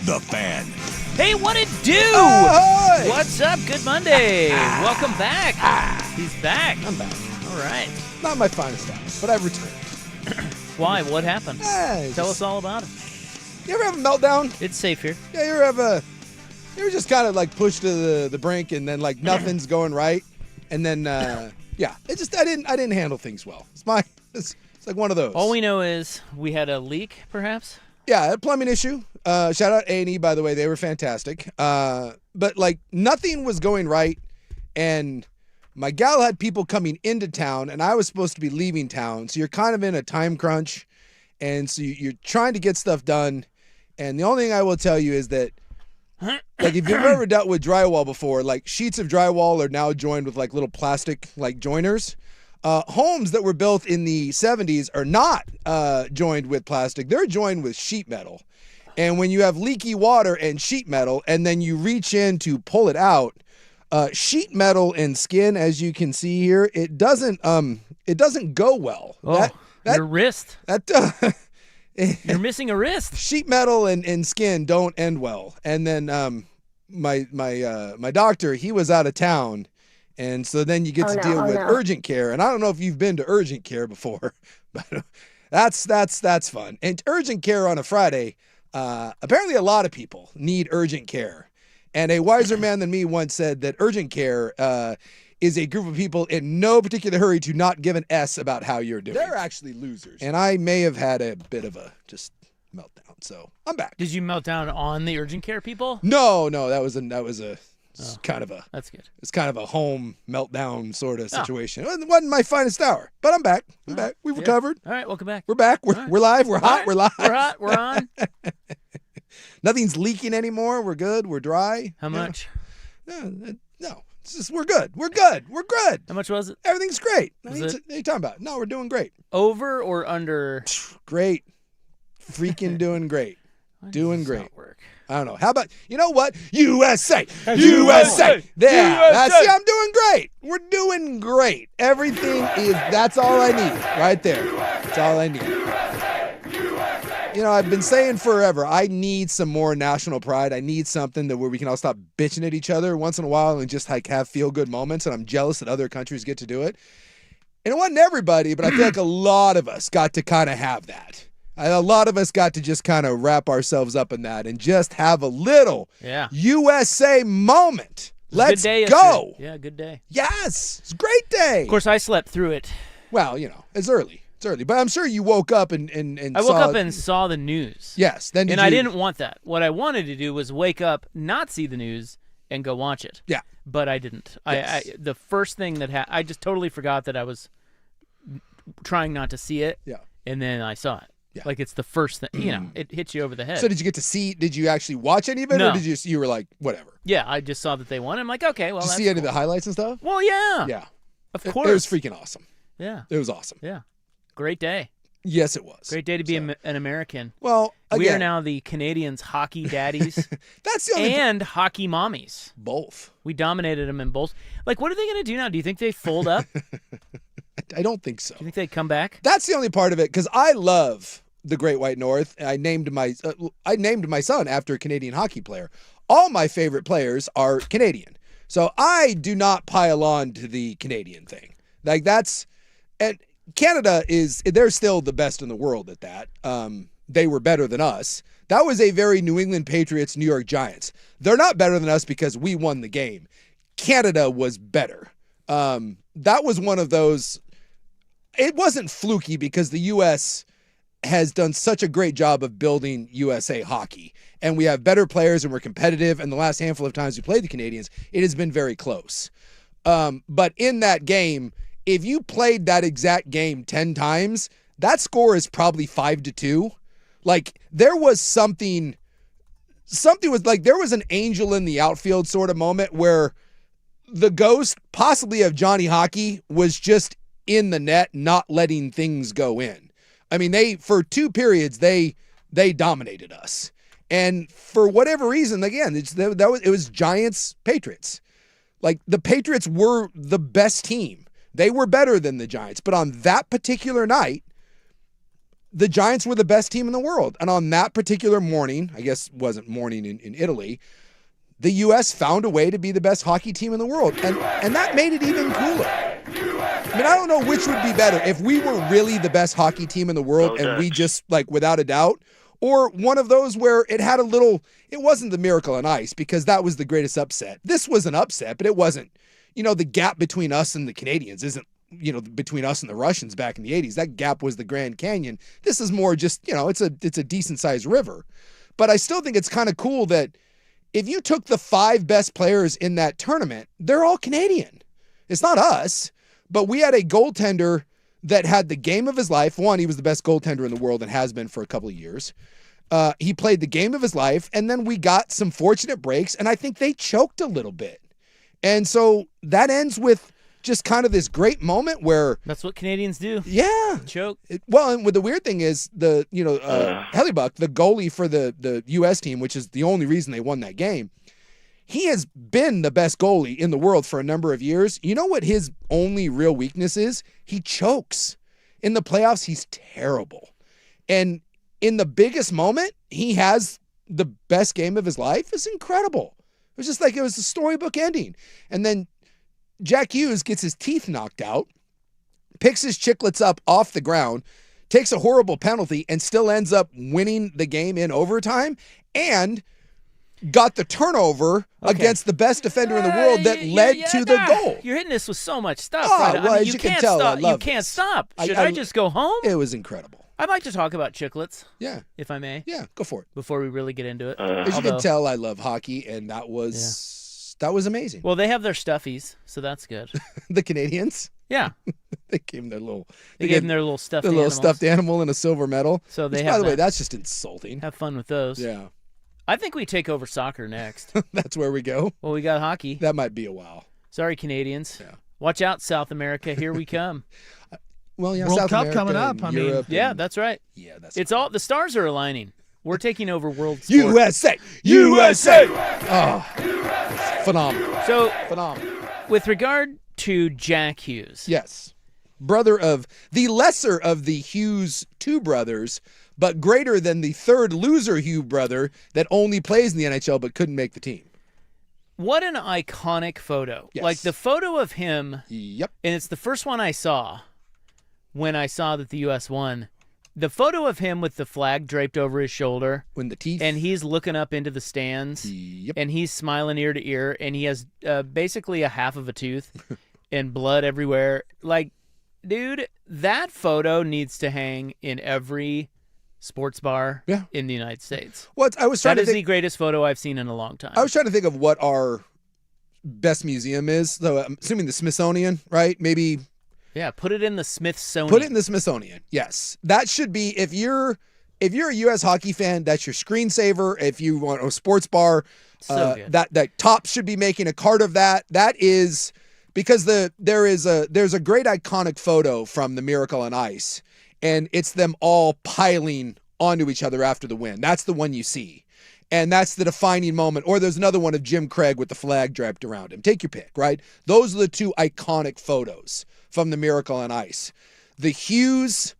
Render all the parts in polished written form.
The Fan. Hey, what it do? Ahoy! What's up? Good Monday. Welcome back. He's back. I'm back. All right. Not my finest hour, but I've returned. Why? What happened? Tell us all about it. You ever have a meltdown? It's safe here. Yeah, you ever just kind of like pushed to the brink and then like nothing's going right, and then I didn't handle things well. It's like one of those. All we know is we had a leak, perhaps. Yeah, a plumbing issue. Shout out A&E, by the way. They were fantastic. But, like, nothing was going right, and my gal had people coming into town, and I was supposed to be leaving town, so you're kind of in a time crunch, and so you're trying to get stuff done, and the only thing I will tell you is that, like, if you've ever dealt with drywall before, like, sheets of drywall are now joined with, like, little plastic, like, joiners. Homes that were built in the 70s are not joined with plastic. They're joined with sheet metal. And when you have leaky water and sheet metal, and then you reach in to pull it out, sheet metal and skin, as you can see here, it doesn't go well. Oh, your wrist. You're missing a wrist. Sheet metal and skin don't end well. And then my doctor, he was out of town. And so then you get to deal with urgent care. And I don't know if you've been to urgent care before, but that's fun. And urgent care on a Friday, apparently a lot of people need urgent care. And a wiser man than me once said that urgent care is a group of people in no particular hurry to not give an S about how you're doing. They're actually losers. And I may have had a bit of a just meltdown. So I'm back. Did you melt down on the urgent care people? No, that was a kind of that's good. It's kind of a home meltdown sort of situation. It wasn't my finest hour, but I'm back. I'm back. We've recovered. All right, welcome back. We're back. We're live. We're hot. Right. We're live. We're hot. We're on. Nothing's leaking anymore. We're good. We're dry. How much? No. It's just we're good. We're good. We're good. How much was it? Everything's great. What Was are you talking about? No, we're doing great. Over or under? Great. Freaking doing great. Why does Doing this great. not work? I don't know. How about, you know what? USA! USA! There. See, I'm doing great. We're doing great. That's all I need right there. That's all I need. You know, I've been saying forever, I need some more national pride. I need something where we can all stop bitching at each other once in a while and just like have feel-good moments, and I'm jealous that other countries get to do it. And it wasn't everybody, but I feel like a lot of us got to kind of have that. A lot of us got to just kind of wrap ourselves up in that and just have a little USA moment. Let's good day go. Yesterday. Yeah, good day. Yes. It's a great day. Of course, I slept through it. Well, you know, it's early. It's early. But I'm sure you woke up and I woke up and saw the news. Yes. Then I didn't want that. What I wanted to do was wake up, not see the news, and go watch it. Yeah. But I didn't. Yes. The first thing that I just totally forgot that I was trying not to see it. Yeah. And then I saw it. Yeah. Like it's the first thing, it hits you over the head. So did you actually watch any of it? No. Or did you were like, whatever? Yeah, I just saw that they won. I'm like, okay, well, Did you that's see any of cool. the highlights and stuff? Well, yeah. Yeah. Of course. It was freaking awesome. Yeah. It was awesome. Yeah. Great day. Yes, it was. Great day to be an American. Well, again, we are now the Canadians' hockey daddies that's the only and hockey mommies. both. We dominated them in both. Like, what are they going to do now? Do you think they fold up? Do I don't think so. you think they come back? That's the only part of it, because I love the Great White North. I named my son after a Canadian hockey player. All my favorite players are Canadian, so I do not pile on to the Canadian thing. Like and Canada they're still the best in the world at that. They were better than us. That was a very New England Patriots, New York Giants. They're not better than us because we won the game. Canada was better. That was one of those. It wasn't fluky because the U.S. has done such a great job of building USA hockey, and we have better players and we're competitive. And the last handful of times we played the Canadians, it has been very close. But in that game, if you played that exact game 10 times, that score is probably 5-2. Like there was something was like, there was an angel in the outfield sort of moment where the ghost possibly of Johnny Hockey was just in the net, not letting things go in. I mean, for 2 periods, they dominated us. And for whatever reason, again, it was Giants, Patriots. Like the Patriots were the best team. They were better than the Giants. But on that particular night, the Giants were the best team in the world. And on that particular morning, I guess it wasn't morning in Italy, the U.S. found a way to be the best hockey team in the world. And that made it even cooler. I mean, I don't know which would be better, if we were really the best hockey team in the world and we just, like, without a doubt, or one of those where it had a little, it wasn't the Miracle on Ice because that was the greatest upset. This was an upset, but it wasn't, the gap between us and the Canadians isn't, between us and the Russians back in the 80s. That gap was the Grand Canyon. This is more just, it's a decent sized river. But I still think it's kind of cool that if you took the 5 best players in that tournament, they're all Canadian. It's not us, but we had a goaltender that had the game of his life. One, he was the best goaltender in the world and has been for a couple of years. He played the game of his life, and then we got some fortunate breaks, and I think they choked a little bit. And so that ends with just kind of this great moment where that's what Canadians do. Yeah. Choke. And the weird thing is Hellebuyck, the goalie for the U.S. team, which is the only reason they won that game, he has been the best goalie in the world for a number of years. You know what his only real weakness is? He chokes. In the playoffs, he's terrible. And in the biggest moment, he has the best game of his life. It's incredible. It was just like it was a storybook ending. And then Jack Hughes gets his teeth knocked out, picks his chiclets up off the ground, takes a horrible penalty, and still ends up winning the game in overtime, and got the turnover against the best defender in the world that led to the goal. You're hitting this with so much stuff. Oh, right? well, as you you can can't tell, stop. I love You can't this. stop. Should I just go home? It was incredible. I'd like to talk about chiclets. Yeah. If I may. Yeah, go for it. Before we really get into it. As you can tell, I love hockey, and that was amazing. Well, they have their stuffies, so that's good. The Canadians? Yeah. They gave them their little. They gave them their little stuffed animals. Little stuffed animal and a silver medal. So they which, have by the way, that's just insulting. Have fun with those. Yeah. I think we take over soccer next. That's where we go. Well, we got hockey. That might be a while. Sorry, Canadians. Yeah. Watch out, South America. Here we come. Well, yeah, World South Cup America coming up. and Europe yeah, that's right. Yeah, that's it's all the stars are aligning. We're taking over world sport. USA. USA. Oh, phenomenal. So, phenomenal. With regard to Jack Hughes. Yes. Brother of the lesser of the Hughes two brothers, but greater than the third loser Hugh brother that only plays in the NHL but couldn't make the team. What an iconic photo. Yes. Like the photo of him. Yep. And it's the first one I saw when I saw that the U.S. won. The photo of him with the flag draped over his shoulder. When the teeth. And he's looking up into the stands. Yep. And he's smiling ear to ear. And he has basically a half of a tooth and blood everywhere. Like, dude, that photo needs to hang in every sports bar in the United States. I was trying that to is the greatest photo I've seen in a long time. I was trying to think of what our best museum is. So I'm assuming the Smithsonian, right? Maybe. Yeah, put it in the Smithsonian. Put it in the Smithsonian. Yes, that should be. If you're a U.S. hockey fan, that's your screensaver. If you want a sports bar, that Top should be making a card of that. That is because there's a great iconic photo from the Miracle on Ice. And it's them all piling onto each other after the win. That's the one you see. And that's the defining moment. Or there's another one of Jim Craig with the flag draped around him. Take your pick, right? Those are the two iconic photos from the Miracle on Ice. The Hughes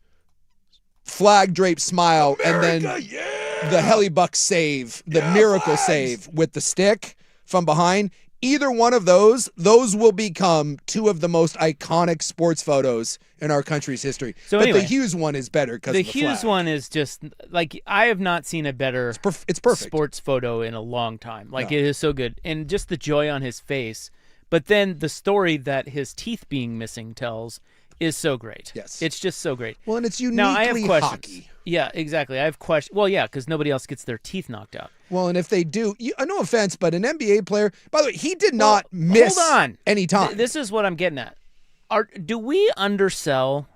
flag draped smile, America, and then the Hellebuyck save, the miracle save with the stick from behind. Either one of those will become two of the most iconic sports photos in our country's history. So but anyway, the Hughes one is better because the of the Hughes flag. one is just like I have not seen a better it's perfect sports photo in a long time. Like it is so good, and just the joy on his face. But then the story that his teeth being missing tells is so great. Yes, it's just so great. Well, and it's uniquely now, I have questions. hockey. Yeah, exactly. I have questions. Well, yeah, because nobody else gets their teeth knocked out. Well, and if they do, no offense, but an NBA player, by the way, he did not miss any time. This is what I'm getting at. Do we undersell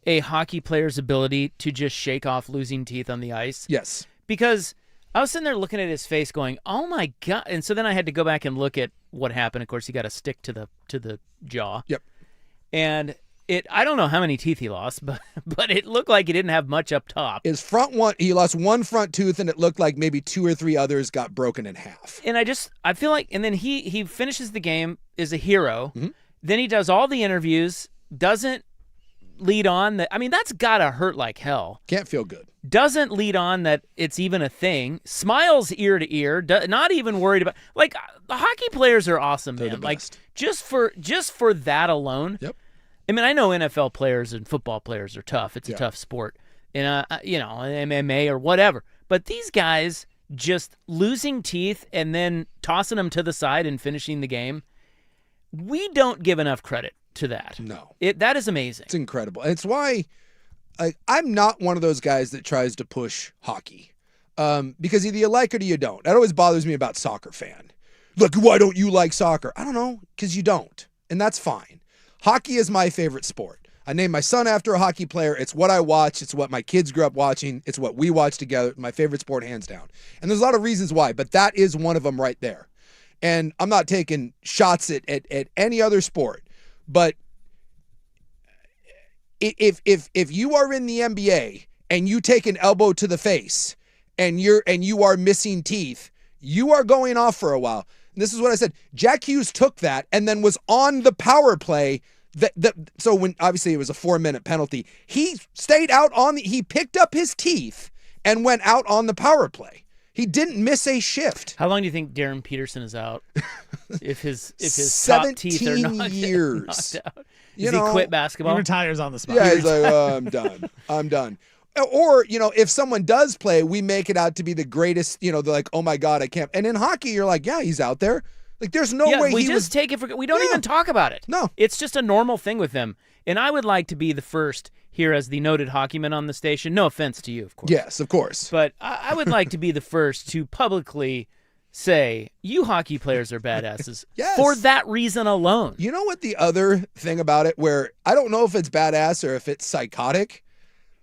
a hockey player's ability to just shake off losing teeth on the ice? Yes. Because I was sitting there looking at his face going, oh my God. And so then I had to go back and look at what happened. Of course, he got a stick to the jaw. Yep. And I don't know how many teeth he lost, but it looked like he didn't have much up top. His front one, he lost one front tooth, and it looked like maybe 2 or 3 others got broken in half. And I feel like, and then he finishes the game, is a hero. Mm-hmm. Then he does all the interviews, doesn't lead on that. I mean, that's gotta hurt like hell. Can't feel good. Doesn't lead on that it's even a thing. Smiles ear to ear. Not even worried about. Like, the hockey players are awesome, They're man. the Like, best. just for that alone. Yep. I mean, I know NFL players and football players are tough. It's a Yeah. tough sport, and MMA or whatever. But these guys just losing teeth and then tossing them to the side and finishing the game. We don't give enough credit to that. No. That is amazing. It's incredible. It's why I'm not one of those guys that tries to push hockey because either you like it or you don't. That always bothers me about soccer fan. Look, why don't you like soccer? I don't know, because you don't, and that's fine. Hockey is my favorite sport. I named my son after a hockey player. It's what I watch. It's what my kids grew up watching. It's what we watch together. My favorite sport, hands down. And there's a lot of reasons why, but that is one of them right there. And I'm not taking shots at any other sport, but if you are in the NBA and you take an elbow to the face and you are missing teeth, you are going off for a while. And this is what I said. Jack Hughes took that and then was on the power play. So when obviously it was a 4-minute penalty, he stayed out he picked up his teeth and went out on the power play. He didn't miss a shift. How long do you think Darren Peterson is out? if his top teeth are 17 years. knocked out. You Does know, he quit He basketball? retires on the spot. Yeah, he's like, oh, I'm done. I'm done. Or, if someone does play, we make it out to be the greatest, they're like, oh my God, I can't. And in hockey, you're like, yeah, he's out there. Like, there's no way we he just was. take it for. We don't even talk about it. No. It's just a normal thing with them. And I would like to be the first here as the noted hockeyman on the station. No offense to you, of course. Yes, of course. But I would like to be the first to publicly say, you hockey players are badasses. Yes. For that reason alone. You know what the other thing about it, where I don't know if it's badass or if it's psychotic.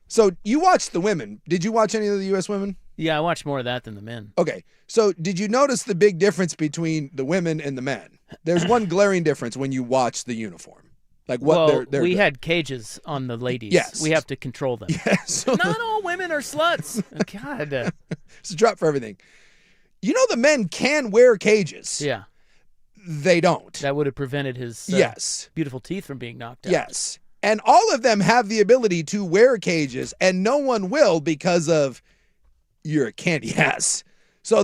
So you watched the women. Did you watch any of the U.S. women? Yeah, I watch more of that than the men. Okay. So did you notice the big difference between the women and the men? There's one glaring difference when you watch the uniform. Like what Well, they're we doing. had cages on the ladies. Yes. We have to control them. Yes. Not all women are sluts. God. It's a drop for everything. The men can wear cages. Yeah. They don't. That would have prevented his Yes. beautiful teeth from being knocked out. Yes. And all of them have the ability to wear cages, and no one will because of you're a candy ass. So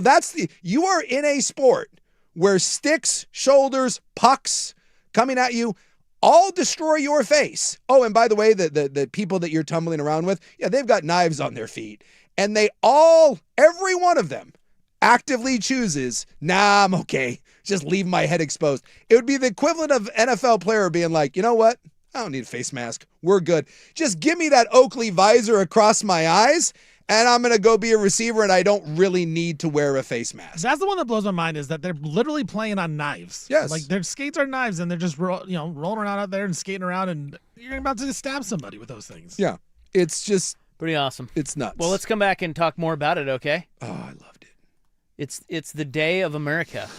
you are in a sport where sticks, shoulders, pucks coming at you all destroy your face. Oh, and by the way, the people that you're tumbling around with, yeah, they've got knives on their feet. And every one of them actively chooses, nah, I'm okay. Just leave my head exposed. It would be the equivalent of NFL player being like, you know what? I don't need a face mask. We're good. Just give me that Oakley visor across my eyes, and I'm going to go be a receiver, and I don't really need to wear a face mask. That's the one that blows my mind, is that they're literally playing on knives. Yes. Like, their skates are knives, and they're just rolling around out there and skating around, and you're about to stab somebody with those things. Yeah. It's just, Pretty awesome. it's nuts. Well, let's come back and talk more about it, okay? Oh, I loved it. It's the day of America.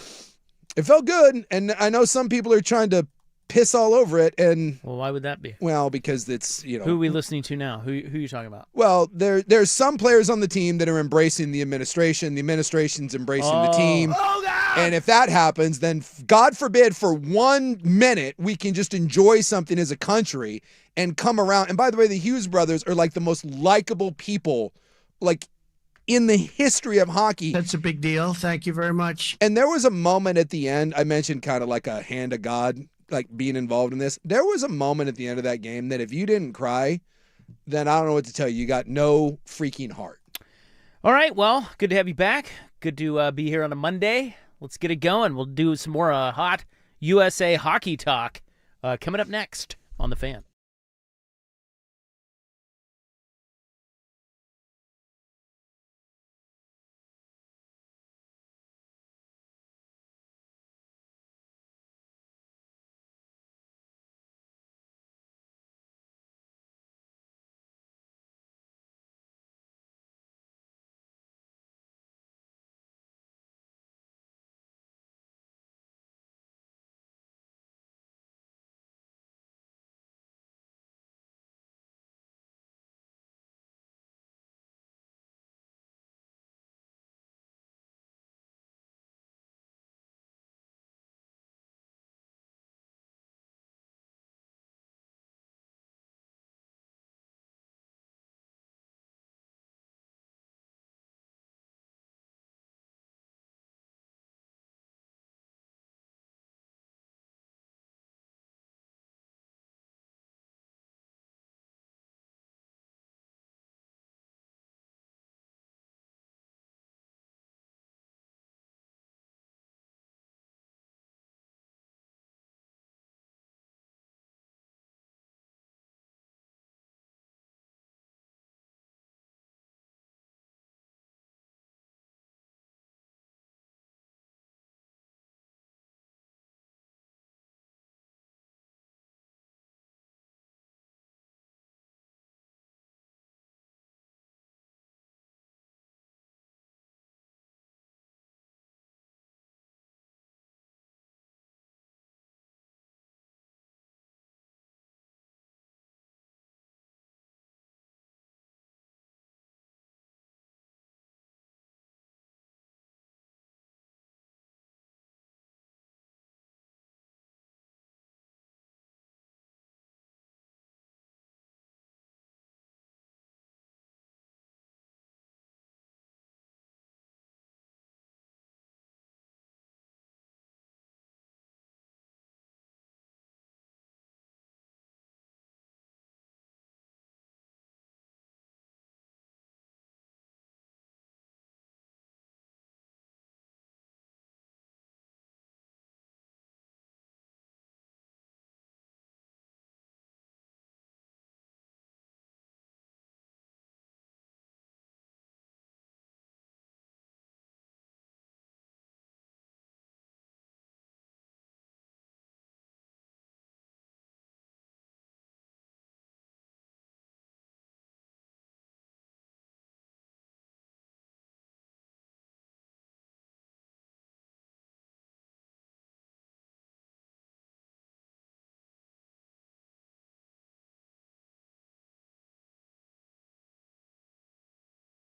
It felt good, and I know some people are trying to piss all over it, and Well, why would that be? well, because it's Who are we listening to now? Who are you talking about? well, there's some players on the team that are embracing the administration. The administration's embracing the team. Oh, God! And if that happens, then God forbid for 1 minute we can just enjoy something as a country and come around. And by the way, the Hughes brothers are like the most likable people, like in the history of hockey. That's a big deal. Thank you very much. And there was a moment at the end, I mentioned kind of like a hand of God, like being involved in this. There was a moment at the end of that game that if you didn't cry, then I don't know what to tell you. You got no freaking heart. All right, well, good to have you back. Good to be here on a Monday. Let's get it going. We'll do some more hot USA hockey talk coming up next on The Fan.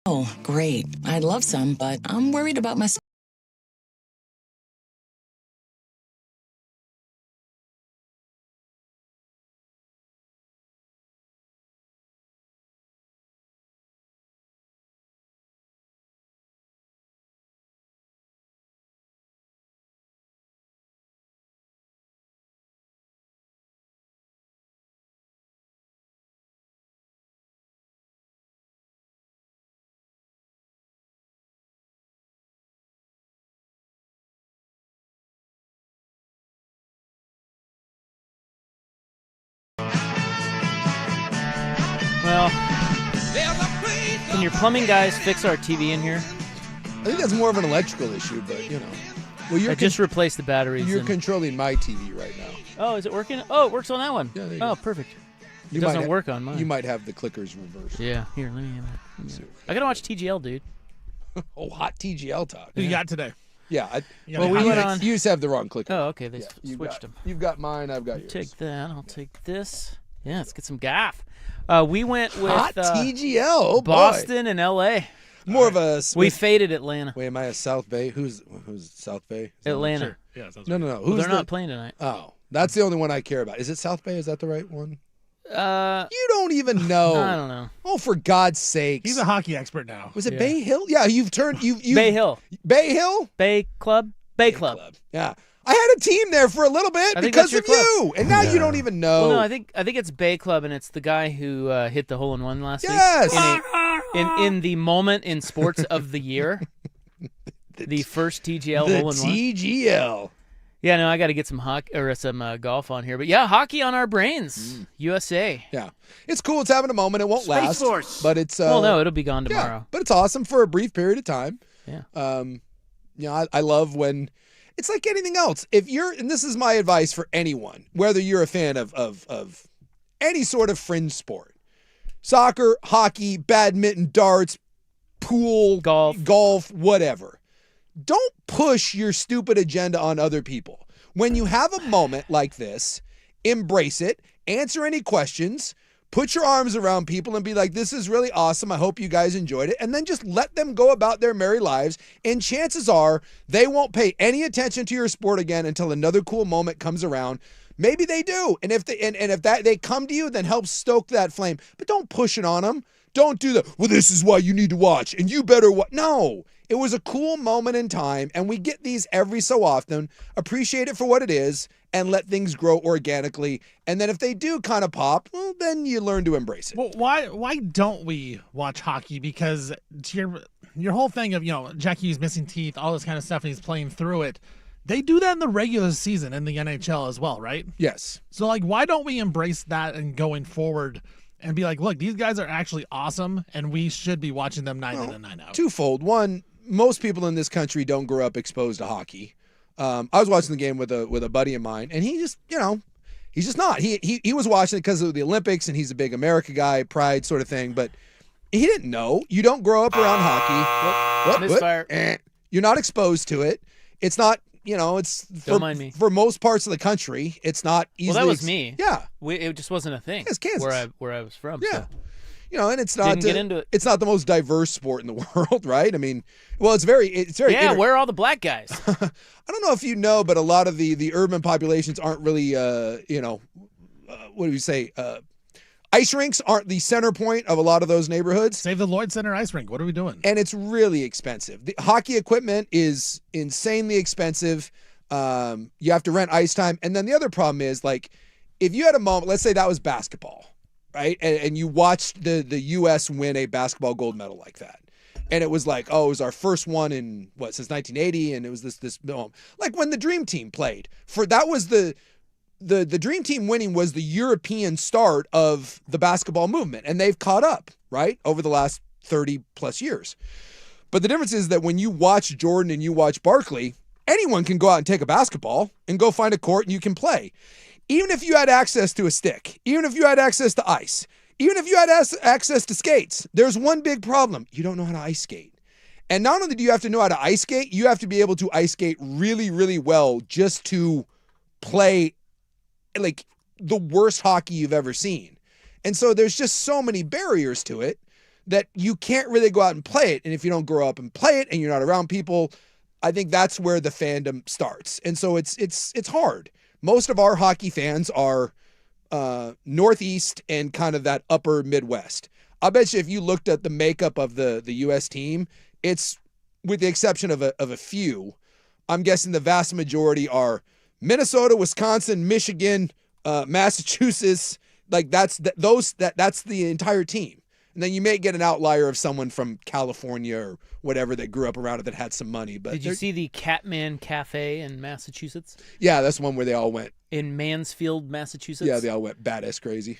Oh, great. I'd love some, but I'm worried about my... Well, can your plumbing guys fix our TV in here? I think that's more of an electrical issue, but you know. Well, I just replaced the batteries. you're and- controlling my TV right now. Oh, is it working? Oh, it works on that one. Yeah, there you oh, go. perfect. You It doesn't might work on mine. You might have the clickers reversed. Yeah, here, let me have it. I gotta watch TGL, dude. Oh, hot TGL talk. Who you got today? Yeah. You got Well, any we hot went takes? on- You just have the wrong clicker. Oh, okay, they Yeah, switched them. You've got mine. I've got yours. Take that. I'll take this. Yeah, let's get some gaff. We went with Hot TGL. Oh boy. Boston and LA. More of a. We faded Atlanta. Wait, am I a South Bay? Who's South Bay? Is that- Atlanta. Sure. Yeah, sounds No, right. no, no. Well, Who's they're not playing tonight. Oh, that's the only one I care about. Is it South Bay? Is that the right one? I You don't even know. don't know. Oh, for God's sakes! He's a hockey expert now. Was it Yeah. Bay Hill? Yeah, you've turned you Bay Hill. Bay Hill. Bay Club. Bay Club. Yeah, I had a team there for a little bit I think because that's of your you, and now you don't even know. Well, no, I think it's Bay Club, and it's the guy who hit the hole-in-one last Yes. week. In the moment in sports of the year, the first TGL the hole-in-one. TGL. Yeah, no, I got to get some hockey or some golf on here, but yeah, hockey on our brains. USA. Yeah, it's cool. It's having a moment. It won't Space last, Force. but it's Well, no, it'll be gone yeah, tomorrow. but it's awesome for a brief period of time. Yeah. You know, I love when it's like anything else. If you're, and this is my advice for anyone, whether you're a fan of any sort of fringe sport, soccer, hockey, badminton, darts, pool, golf, whatever. Don't push your stupid agenda on other people. When you have a moment like this, embrace it, answer any questions, put your arms around people and be like, this is really awesome. I hope you guys enjoyed it. And then just let them go about their merry lives. And chances are they won't pay any attention to your sport again until another cool moment comes around. Maybe they do. And if they come to you, then help stoke that flame. But don't push it on them. Don't do well, this is why you need to watch and you better watch. No, it was a cool moment in time and we get these every so often. Appreciate it for what it is and let things grow organically. And then if they do kind of pop, well, then you learn to embrace it. Well, why don't we watch hockey? Because to your whole thing of, you know, Jackie's missing teeth, all this kind of stuff, and he's playing through it. They do that in the regular season in the NHL as well, right? Yes. So, like, why don't we embrace that and going forward and be like, look, these guys are actually awesome, and we should be watching them night in and night out. Twofold. One, most people in this country don't grow up exposed to hockey. I was watching the game with a buddy of mine, and he just, you know, he's just not. He was watching it because of the Olympics, and he's a big America guy, pride sort of thing, but he didn't know. You don't grow up around hockey. Misfire. You're not exposed to it. It's not, you know, it's Don't mind me. for most parts of the country, it's not easily. Well, that was me. Yeah. It just wasn't a thing. It's Kansas. Where I was from. Yeah. So. You know, and it's not Didn't get into it. It's not the most diverse sport in the world, right? I mean, well, it's very Yeah, where are all the black guys? I don't know if you know, but a lot of the urban populations aren't really, you know, what do you say? Ice rinks aren't the center point of a lot of those neighborhoods. Save the Lloyd Center ice rink. What are we doing? And it's really expensive. The hockey equipment is insanely expensive. You have to rent ice time. And then the other problem is, like, if you had a moment, let's say that was basketball, right? And you watched the U.S. win a basketball gold medal like that. And it was like, oh, it was our first one in, since 1980. And it was this like when the Dream Team played. That was the Dream Team winning was the European start of the basketball movement. And they've caught up, right, over the last 30 plus years. But the difference is that when you watch Jordan and you watch Barkley, anyone can go out and take a basketball and go find a court and you can play. Even if you had access to a stick, even if you had access to ice, even if you had access to skates, there's one big problem. You don't know how to ice skate. And not only do you have to know how to ice skate, you have to be able to ice skate really, really well just to play like the worst hockey you've ever seen. And so there's just so many barriers to it that you can't really go out and play it. And if you don't grow up and play it and you're not around people, I think that's where the fandom starts. And so it's hard. Most of our hockey fans are Northeast and kind of that upper Midwest. I bet you if you looked at the makeup of the U.S. team, it's, with the exception of a few, I'm guessing the vast majority are Minnesota, Wisconsin, Michigan, Massachusetts. Like that's the entire team. And then you may get an outlier of someone from California or whatever that grew up around it that had some money. But Did you see the Catman Cafe in Massachusetts? Yeah, that's one where they all went. In Mansfield, Massachusetts? Yeah, they all went badass crazy.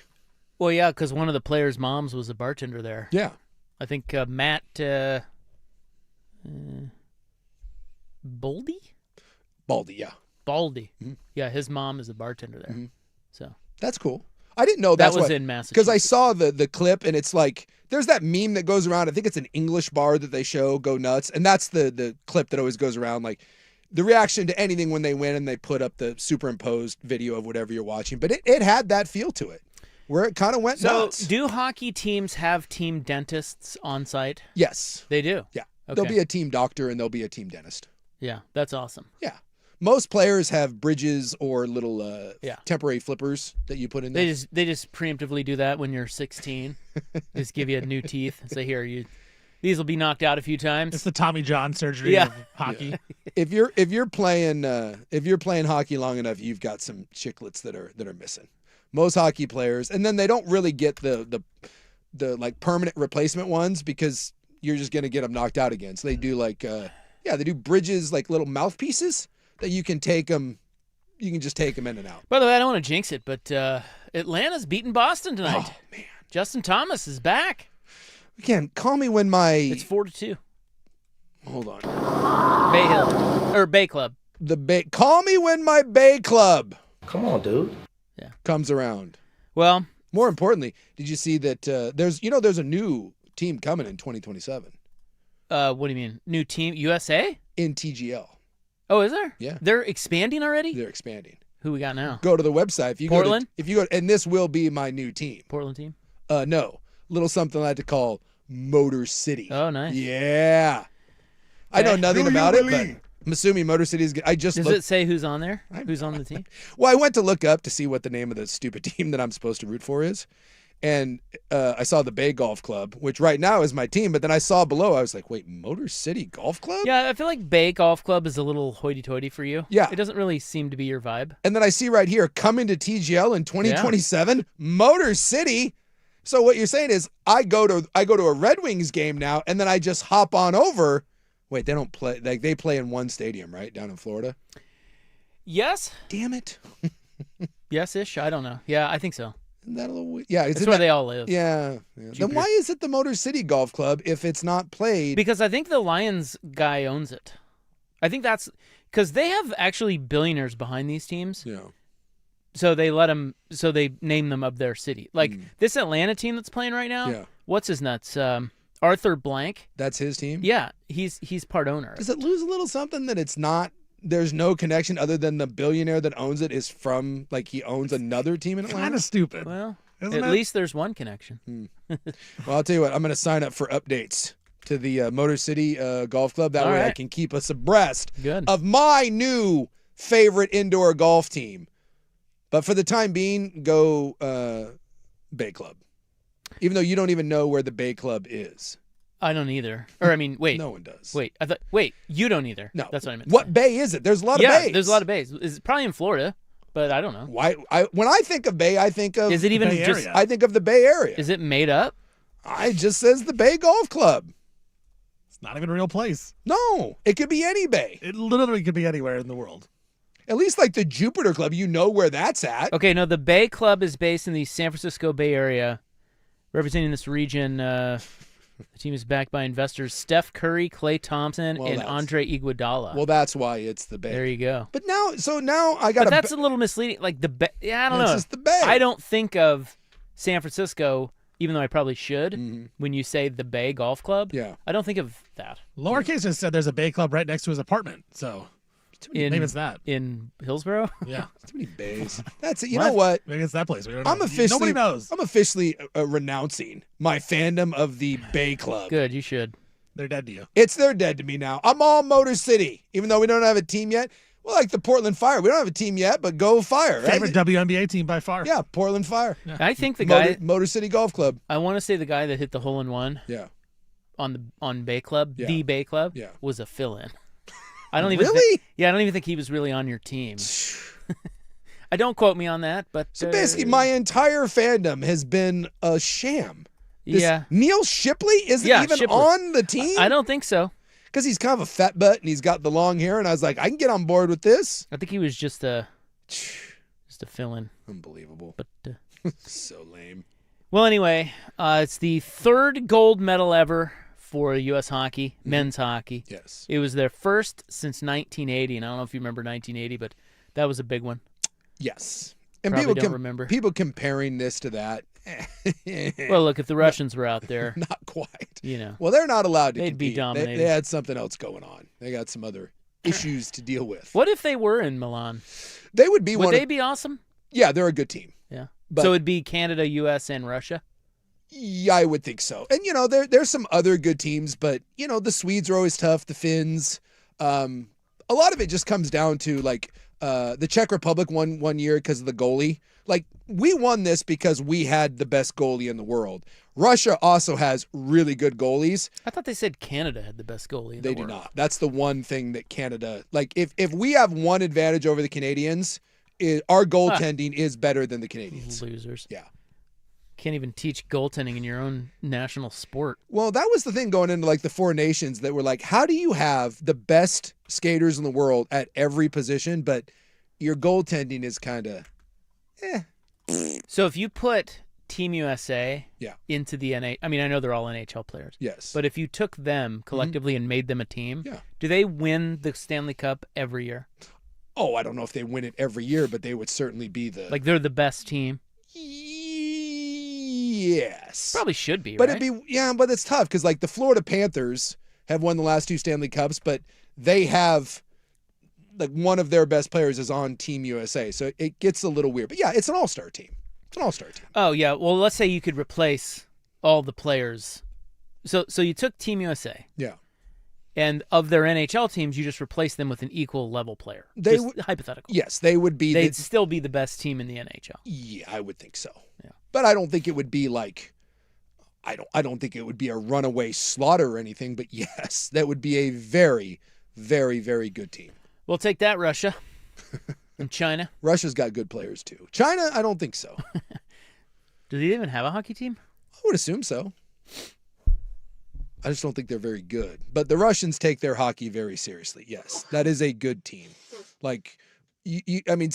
Well, yeah, because one of the players' moms was a bartender there. Yeah. I think Matt Baldy, yeah. Baldy. Mm-hmm. Yeah, his mom is a bartender there. Mm-hmm. So that's cool. I didn't know that was in Massachusetts. Because I saw the clip, and it's like there's that meme that goes around. I think it's an English bar that they show go nuts, and that's the clip that always goes around. Like the reaction to anything when they win, and they put up the superimposed video of whatever you're watching. But it had that feel to it, where it kind of went nuts. So, do hockey teams have team dentists on site? Yes, they do. Yeah, okay. There'll be a team doctor and there'll be a team dentist. Yeah, that's awesome. Yeah. Most players have bridges or little temporary flippers that you put in there. They just preemptively do that when you're 16. Just give you new teeth and say, "Here, these will be knocked out a few times." It's the Tommy John surgery of hockey. Yeah. If you're playing hockey long enough, you've got some chiclets that are missing. Most hockey players, and then they don't really get the like permanent replacement ones because you're just gonna get them knocked out again. So they do they do bridges, like little mouthpieces that you can take them. You can just take them in and out. By the way, I don't want to jinx it, but Atlanta's beating Boston tonight. Oh man, Justin Thomas is back. Again, call me when my It's 4-2. Hold on. Bay Hill or Bay Club. Call me when my Bay Club. Come on, dude. Yeah, comes around. Well, more importantly, did you see that there's a new team coming in 2027? What do you mean? New team USA? In TGL. Oh, is there? Yeah. They're expanding already? They're expanding. Who we got now? Go to the website. If you Portland? and this will be my new team. Portland team? No. Little something I like to call Motor City. Oh, nice. Yeah. I know nothing about it, but I'm assuming Motor City is good. Does it say who's on there? Who's on the team? Well, I went to look up to see what the name of the stupid team that I'm supposed to root for is. And I saw the Bay Golf Club, which right now is my team. But then I saw below, I was like, wait, Motor City Golf Club? Yeah, I feel like Bay Golf Club is a little hoity-toity for you. Yeah. It doesn't really seem to be your vibe. And then I see right here, coming to TGL in 2027, Motor City. So what you're saying is I go to a Red Wings game now, and then I just hop on over. Wait, they don't play. Like they play in one stadium, right? Down in Florida? Yes. Damn it. Yes-ish? I don't know. Yeah, I think so. Isn't that a little weird? Yeah, it's where they all live. Yeah. Then why is it the Motor City Golf Club if it's not played? Because I think the Lions guy owns it. I think that's because they have actually billionaires behind these teams. Yeah. So they they name them of their city. Like this Atlanta team that's playing right now. Yeah. What's his nuts? Arthur Blank. That's his team? Yeah, he's part owner. Does it lose a little something that it's not? There's no connection other than the billionaire that owns it is from, like, he owns another team in Atlanta? Kind of stupid. Well, Isn't at it? least there's one connection. Well, I'll tell you what. I'm going to sign up for updates to the Motor City Golf Club. That All way I right. can keep us abreast Good. of my new favorite indoor golf team. But for the time being, go Bay Club. Even though you don't even know where the Bay Club is. I don't either. Or I mean, wait. No one does. Wait, you don't either. No. That's what I meant. What bay is it? There's a lot of bays. There's a lot of bays. It's probably in Florida, but I don't know. Why? When I think of Bay, I think of Is it even Bay just? Area. I think of the Bay Area. Is it made up? I just says the Bay Golf Club. It's not even a real place. No, it could be any bay. It literally could be anywhere in the world. At least like the Jupiter Club, you know where that's at. Okay, no. The Bay Club is based in the San Francisco Bay Area, representing this region. The team is backed by investors Steph Curry, Klay Thompson, and Andre Iguodala. Well, that's why it's the Bay. There you go. But now I got. But that's a little misleading. Like the Bay. Yeah, I don't know. It's just the Bay. I don't think of San Francisco, even though I probably should. When you say the Bay Golf Club, Yeah. I don't think of that. Lowercase just said there's a Bay Club right next to his apartment. So Maybe it's that. in Hillsborough. Yeah. Too many bays. That's it. You know what? Maybe it's that place. We don't know. I'm officially Nobody knows. I'm officially renouncing my fandom of the Bay Club. Good, you should. They're dead to you. They're dead to me now. I'm all Motor City, even though we don't have a team yet. Well, like the Portland Fire. We don't have a team yet, but go Fire. Right? Favorite WNBA team by far. Yeah, Portland Fire. I think the guy. Motor City Golf Club. I want to say the guy that hit the hole in one Yeah. on Bay Club, Yeah. the Bay Club, Yeah. was a fill-in. I don't even. Really? I don't even think he was really on your team. I don't quote me on that, but So basically, my entire fandom has been a sham. yeah. Neil Shipley isn't Yeah, even Shipley. on the team? I don't think so. Because he's kind of a fat butt and he's got the long hair, and I was like, I can get on board with this. I think he was just a fill-in. Unbelievable. But So lame. well, anyway, it's the third gold medal ever for U.S. hockey, men's hockey. Yes. It was their first since 1980, and I don't know if you remember 1980, but that was a big one. Yes. And Probably people don't remember. People comparing this to that. Well, look, if the Russians were out there, Not quite. you know. Well, they're not allowed to They'd be compete. dominating. They had something else going on. They got some other issues to deal with. What if they were in Milan? They would be Would one they of, be awesome? yeah, they're a good team. Yeah. But- So it'd be Canada, U.S., and Russia? Yeah, I would think so. And there's some other good teams, but the Swedes are always tough, the Finns. A lot of it just comes down to like the Czech Republic won one year because of the goalie. Like we won this because we had the best goalie in the world. Russia also has really good goalies. I thought they said Canada had the best goalie in They the do world. not. That's the one thing that Canada, like if we have one advantage over the Canadians, our goaltending is better than the Canadians. Losers. Yeah. Can't even teach goaltending in your own national sport. Well, that was the thing going into like the four nations that were like, how do you have the best skaters in the world at every position, but your goaltending is kind of, So if you put Team USA Yeah. into the NA, I mean, I know they're all NHL players, yes. but if you took them collectively and made them a team, Yeah. do they win the Stanley Cup every year? I don't know if they win it every year, but they would certainly be the Like they're the best team? yes. Probably should be, But right? it'd be but it's tough because like the Florida Panthers have won the last two Stanley Cups, but they have like one of their best players is on Team USA, so it gets a little weird. But yeah, it's an all-star team. It's an all-star team. Oh, yeah. Well, let's say you could replace all the players. So you took Team USA, Yeah. and of their NHL teams, you just replaced them with an equal level player. They Just hypothetical. Yes, they would be. They'd still be the best team in the NHL. Yeah, I would think so. Yeah. But I don't think it would be like. I don't think it would be a runaway slaughter or anything. But yes, that would be a very, very, very good team. We'll take that, Russia and China. Russia's got good players too. China, I don't think so. Do they even have a hockey team? I would assume so. I just don't think they're very good. But the Russians take their hockey very seriously. Yes, that is a good team. Like, I mean,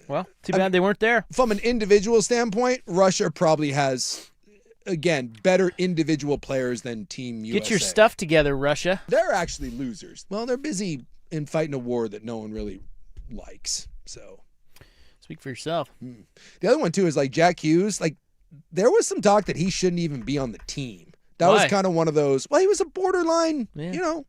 Well, too bad they weren't there. from an individual standpoint, Russia probably has, again, better individual players than Team USA. Get your stuff together, Russia. They're actually losers. Well, they're busy in fighting a war that no one really likes. So Speak for yourself. the other one too is like Jack Hughes. Like there was some talk that he shouldn't even be on the team. That Why? was kind of one of those. Well, he was a borderline. Yeah.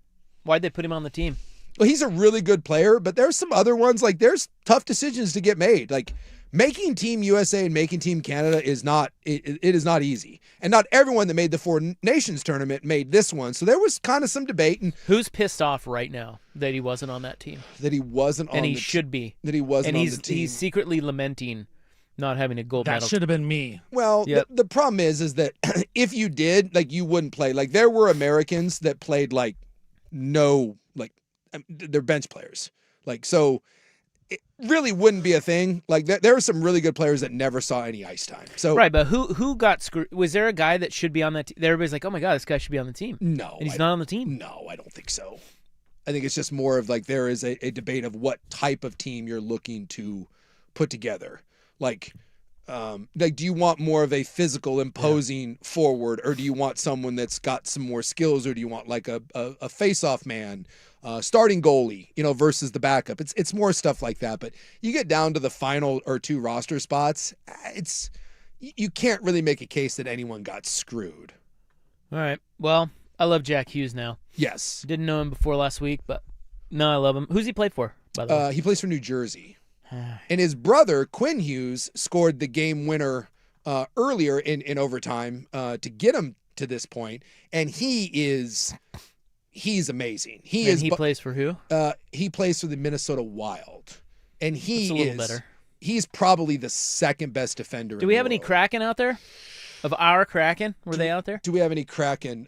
Why'd they put him on the team? Well, he's a really good player, but there's some other ones. Like there's tough decisions to get made. Like making Team USA and making Team Canada is not. It is not easy, and not everyone that made the Four Nations tournament made this one. So there was kind of some debate, and Who's pissed off right now that he wasn't on that team? that he wasn't on. And he the should be. That he wasn't And on the team. he's secretly lamenting not having a gold That medal. should have been me. Well, Yep. the problem is that if you did, like, you wouldn't play. Like, there were Americans that played, like, no, like, they're bench players. Like, so it really wouldn't be a thing. Like, there were some really good players that never saw any ice time. So, Right, but who got screwed? Was there a guy that should be on that team? Everybody's like, oh my God, this guy should be on the team. no. And he's not on the team? No, I don't think so. I think it's just more of, like, there is a debate of what type of team you're looking to put together. Like, do you want more of a physical, imposing forward, or do you want someone that's got some more skills, or do you want like a face-off man, starting goalie, versus the backup? It's more stuff like that. But you get down to the final or two roster spots, you can't really make a case that anyone got screwed. All right. Well, I love Jack Hughes now. Yes. Didn't know him before last week, but No, I love him. Who's he played for, by the way? He plays for New Jersey. And his brother, Quinn Hughes, scored the game winner earlier in overtime to get him to this point. And he's amazing. He plays for who? He plays for the Minnesota Wild. And That's a little better. He's probably the second best defender. Do we have any Kraken out there? Of our Kraken? Were they out there? Do we have any Kraken?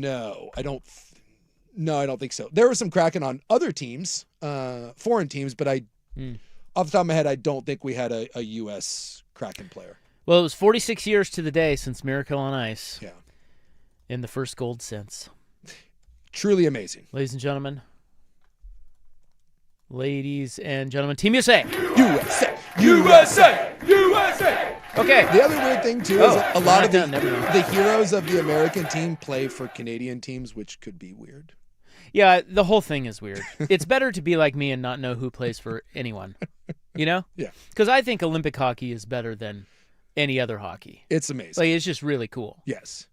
No, I don't. No, I don't think so. There were some Kraken on other teams, foreign teams, but off the top of my head, I don't think we had a U.S. Kraken player. Well, it was 46 years to the day since Miracle on Ice. Yeah. In the first gold since. Truly amazing. Ladies and gentlemen, Team USA. USA. USA. USA. Okay. The other weird thing, too, is a lot of never mind. the heroes of the American team play for Canadian teams, which could be weird. Yeah, the whole thing is weird. It's better to be like me and not know who plays for anyone. You know? Yeah. Because I think Olympic hockey is better than any other hockey. It's amazing. Like, it's just really cool. Yes.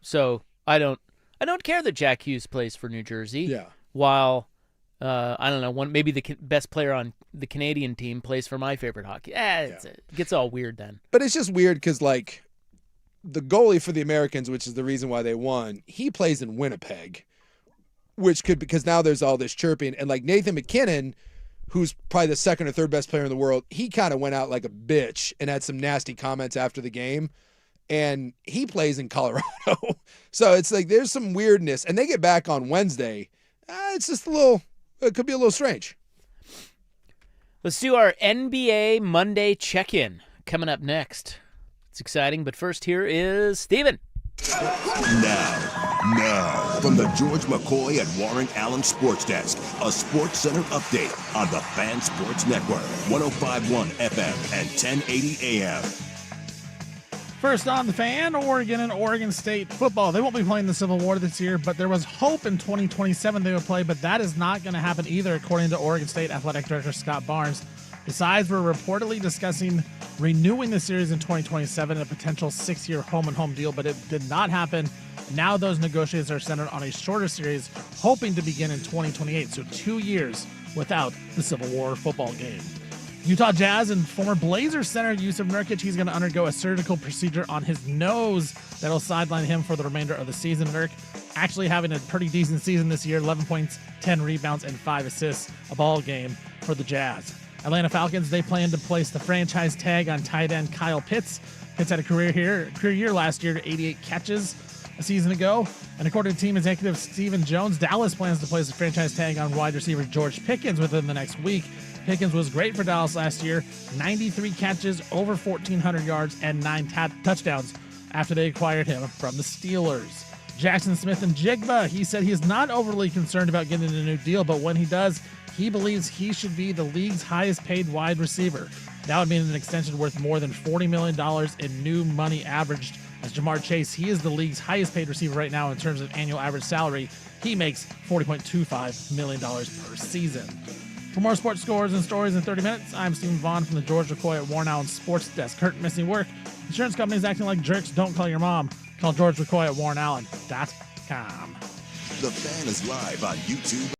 So I don't care that Jack Hughes plays for New Jersey. Yeah. While I don't know, maybe the best player on the Canadian team plays for my favorite hockey. It gets all weird then. But it's just weird because, like, the goalie for the Americans, which is the reason why they won, he plays in Winnipeg, which could, because now there's all this chirping. And, like, Nathan McKinnon, who's probably the second or third best player in the world, he kind of went out like a bitch and had some nasty comments after the game. And he plays in Colorado. So it's like there's some weirdness. And they get back on Wednesday. It's just it could be a little strange. Let's do our NBA Monday check-in coming up next. It's exciting, but first here is Steven. Now, from the George McCoy and Warren Allen Sports Desk, a Sports Center update on the Fan Sports Network, 105.1 FM and 1080 AM. First on the Fan, Oregon and Oregon State football. They won't be playing the Civil War this year, but there was hope in 2027 they would play, but that is not going to happen either, according to Oregon State Athletic Director Scott Barnes. The sides were reportedly discussing renewing the series in 2027, a potential 6-year home-and-home deal, but it did not happen. Now those negotiations are centered on a shorter series, hoping to begin in 2028, so 2 years without the Civil War football game. Utah Jazz and former Blazers center Yusuf Nurkic, he's going to undergo a surgical procedure on his nose that'll sideline him for the remainder of the season. Nurk actually having a pretty decent season this year, 11 points, 10 rebounds, and 5 assists, a ball game for the Jazz. Atlanta Falcons, they plan to place the franchise tag on tight end Kyle Pitts. Pitts had a career year last year, 88 catches a season ago. And according to team executive Stephen Jones, Dallas plans to place the franchise tag on wide receiver George Pickens within the next week. Pickens was great for Dallas last year, 93 catches, over 1,400 yards, and 9 touchdowns after they acquired him from the Steelers. Jackson Smith and Jigba, he said he is not overly concerned about getting a new deal, but when he does, he believes he should be the league's highest paid wide receiver. That would mean an extension worth more than $40 million in new money averaged. As Jamar Chase, he is the league's highest paid receiver right now in terms of annual average salary. He makes $40.25 million per season. For more sports scores and stories in 30 minutes, I'm Stephen Vaughn from the George McCoy at Warren Allen Sports Desk. Hurt missing work. Insurance companies acting like jerks. Don't call your mom. Call George McCoy at warrenallen.com. The Fan is live on YouTube.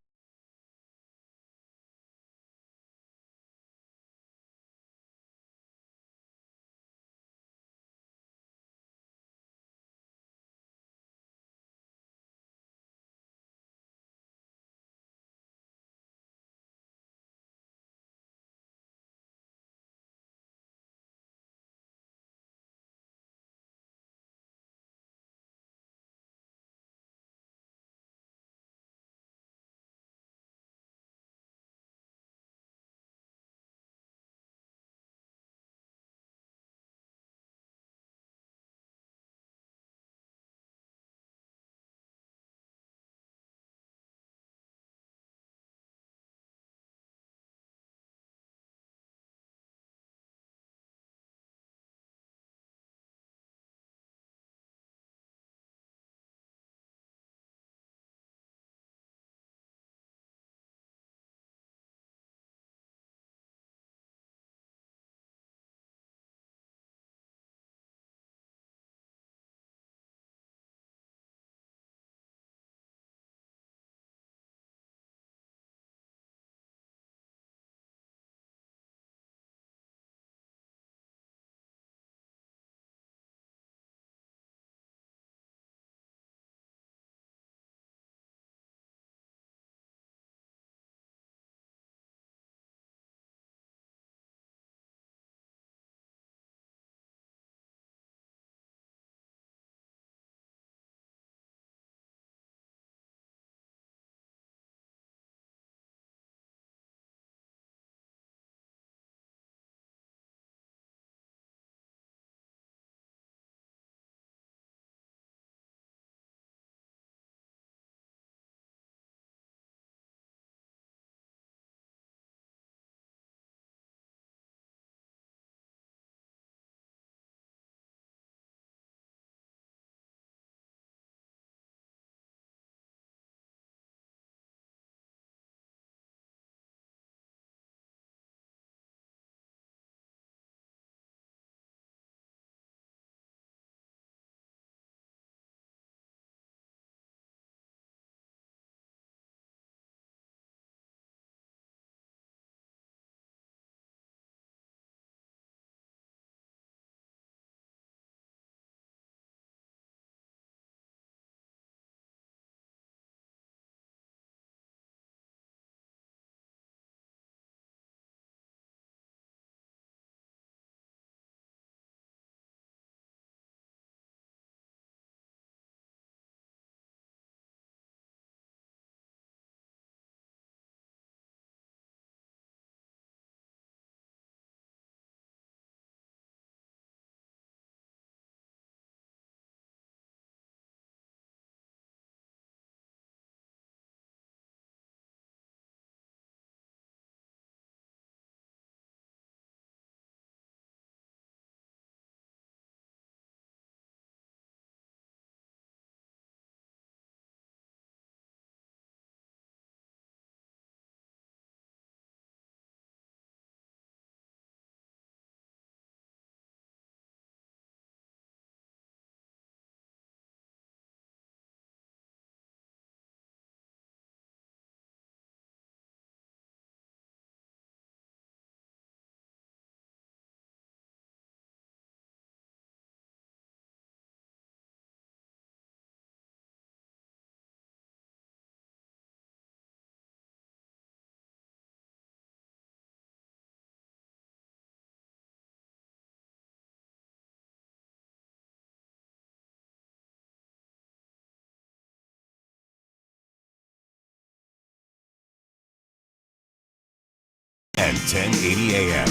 and 1080 AM.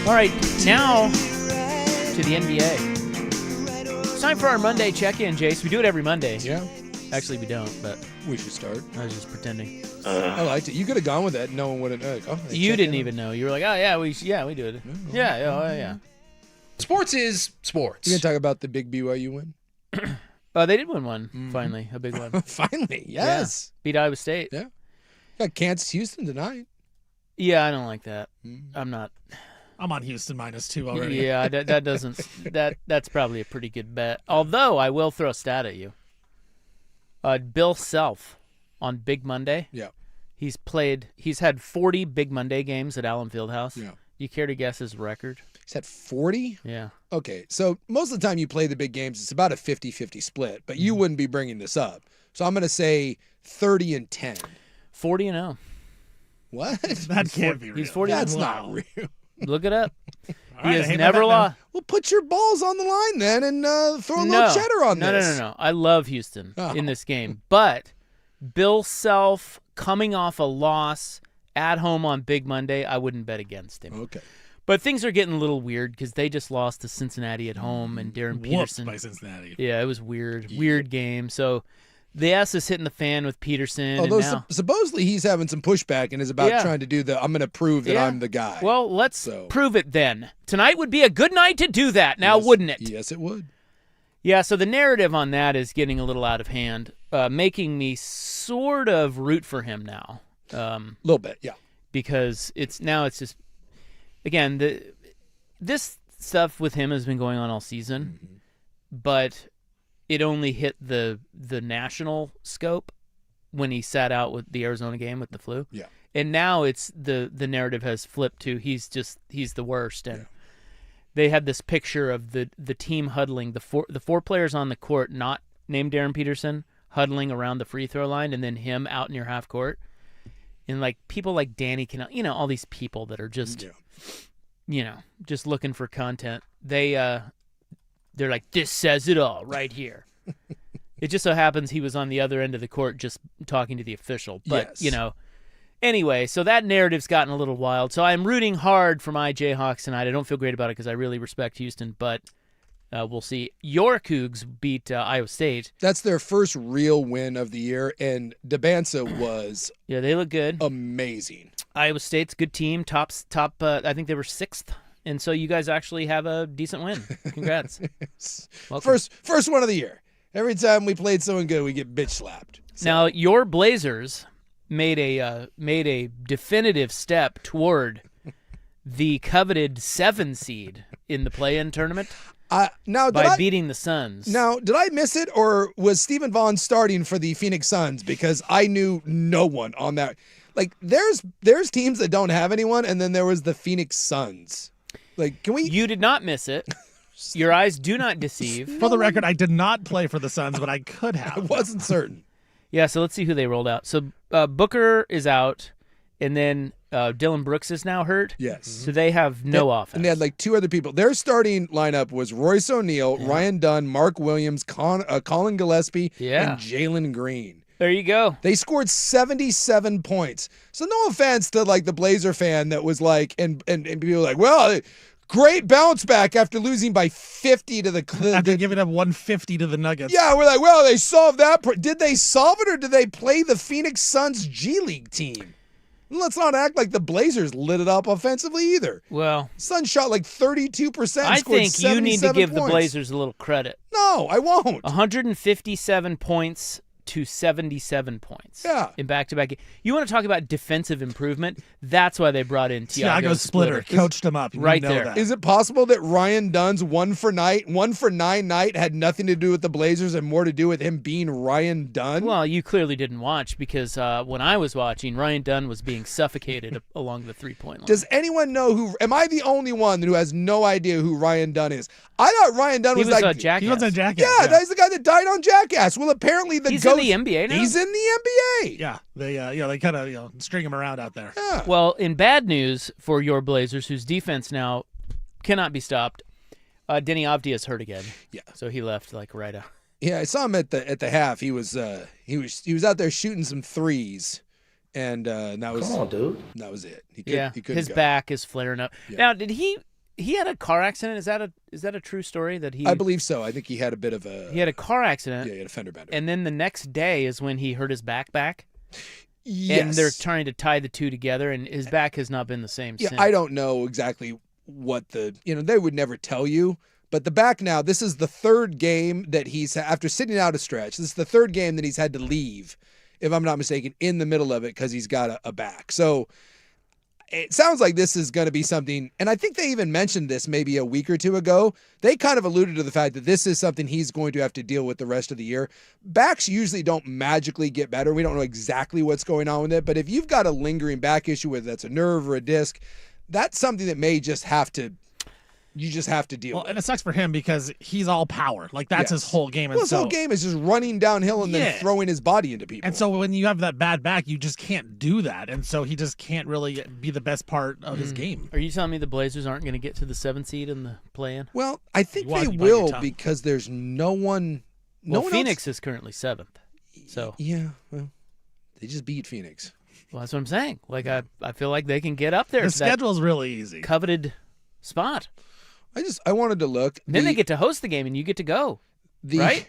All right, now to the NBA. It's time for our Monday check-in, Jace. We do it every Monday. Yeah. Actually, we don't, but We should start. I was just pretending. I liked it. You could have gone with that. No one would have known. Like, You didn't even know. You were like, oh, yeah, we do it. Yeah. Sports is sports. You gonna talk about the big BYU win? Oh, they did win one, finally. A big one. Finally, yes. Beat Iowa State. Yeah. Got Kansas Houston tonight. Yeah, I don't like that. I'm not. I'm on Houston -2 already. Yeah, that doesn't. That's probably a pretty good bet. Although I will throw a stat at you. Bill Self on Big Monday. Yeah. He's had 40 Big Monday games at Allen Fieldhouse. Yeah. You care to guess his record? He's had 40? Yeah. Okay, so most of the time you play the big games, it's about a 50-50 split, but you wouldn't be bringing this up. So I'm going to say 30-10. 40-0. What? That can't be real. He's 40. That's Wow. not real. Look it up. All He right, I has hate my never bet lost. Well, put your balls on the line then and throw a little cheddar on this. No. I love Houston Oh. in this game. But Bill Self coming off a loss at home on Big Monday, I wouldn't bet against him. Okay. But things are getting a little weird because they just lost to Cincinnati at home and Darren Whooped Peterson. by Cincinnati. Yeah, it was weird. Weird game. So the ass is hitting the fan with Peterson. Although and now, supposedly he's having some pushback and is about Yeah. trying to do I'm going to prove that Yeah. I'm the guy. well, let's So- prove it then. Tonight would be a good night to do that, now Yes. wouldn't it? Yes, it would. Yeah, so the narrative on that is getting a little out of hand, making me sort of root for him now. A little bit, yeah. Because it's just, again, this stuff with him has been going on all season, but it only hit the national scope when he sat out with the Arizona game with the flu. Yeah. And now it's the narrative has flipped to he's the worst. And they had this picture of the team huddling, the four players on the court, not named Darren Peterson, huddling around the free throw line, and then him out near half court. And like people like Danny Canal, all these people that are just, just looking for content. They're like, this says it all right here. It just so happens he was on the other end of the court just talking to the official. But, Yes. Anyway, so that narrative's gotten a little wild. So I'm rooting hard for my Jayhawks tonight. I don't feel great about it because I really respect Houston, but we'll see. Your Cougs beat Iowa State. That's their first real win of the year, and Dabansa was Yeah, they look good. amazing. Iowa State's good team. Top. I think they were 6th. And so you guys actually have a decent win. Congrats. Welcome. First one of the year. Every time we played someone good, we get bitch slapped. So, Now, your Blazers made a definitive step toward the coveted 7 seed in the play-in tournament by beating the Suns. Now, did I miss it, or was Stephen Vaughn starting for the Phoenix Suns? Because I knew no one on that. Like, there's teams that don't have anyone, and then there was the Phoenix Suns. Like, can we? You did not miss it. Your eyes do not deceive. For the record, I did not play for the Suns, but I could have. I wasn't certain. Yeah, so let's see who they rolled out. So Booker is out, and then Dylan Brooks is now hurt. Yes. So they have no offense. And they had like 2 other people. Their starting lineup was Royce O'Neal, Ryan Dunn, Mark Williams, Colin Gillespie, Yeah. and Jalen Green. There you go. They scored 77 points. So no offense to like the Blazer fan that was like, and people were like, well, great bounce back after losing by 50 to After giving up 150 to the Nuggets. Yeah, we're like, well, they solved that. Did they solve it, or did they play the Phoenix Suns G League team? Let's not act like the Blazers lit it up offensively either. Well, Suns shot like 32%. I scored think you need to 77 give the points. Blazers a little credit. No, I won't. 157 points to 77 points. Yeah. In back-to-back. You want to talk about defensive improvement? That's why they brought in Tiago Splitter coached him up. You Right know there. that. Is it possible that Ryan Dunn's 1 for 9 night had nothing to do with the Blazers and more to do with him being Ryan Dunn? Well, you clearly didn't watch because when I was watching, Ryan Dunn was being suffocated along the three-point line. Does anyone know who? Am I the only one who has no idea who Ryan Dunn is? I thought Ryan Dunn he was like a jackass. He was a jackass. Yeah, that's the guy that died on Jackass. Well, apparently He's in the NBA now? He's in the NBA. Yeah, they kind of string him around out there. Yeah. Well, in bad news for your Blazers, whose defense now cannot be stopped, Denny Avdia's hurt again. Yeah. So he left like right out. Yeah, I saw him at the half. He was out there shooting some threes, and that was Come on, dude. that was it. He couldn't his go. back is flaring up. Yeah. Now, did he had a car accident? Is that a true story that he? I believe so. I think he had a bit of a. He had a car accident. Yeah, he had a fender bender. And then the next day is when he hurt his back. Yes. And they're trying to tie the two together, and his back has not been the same Yeah, since. I don't know exactly what they would never tell you. But the back now, this is the third game that he's, after sitting out a stretch, this is the third game that he's had to leave, if I'm not mistaken, in the middle of it because he's got a back. So it sounds like this is going to be something, and I think they even mentioned this maybe a week or two ago. They kind of alluded to the fact that this is something he's going to have to deal with the rest of the year. Backs usually don't magically get better. We don't know exactly what's going on with it, but if you've got a lingering back issue, whether that's a nerve or a disc, that's something that may just have to, you just have to deal with. And it sucks for him because he's all power. Like, that's his whole game. And Well, his whole game is just running downhill and then throwing his body into people. And so when you have that bad back, you just can't do that. And so he just can't really be the best part of his game. Are you telling me the Blazers aren't going to get to the 7th seed in the play-in? Well, I think You wanna they be biting your will tongue. because there's no one. Well, one Phoenix else. is currently 7th. So Yeah, well, they just beat Phoenix. well, that's what I'm saying. Like I feel like they can get up there. The to that schedule's really easy. coveted spot. I wanted to look. Then they get to host the game, and you get to go. Right?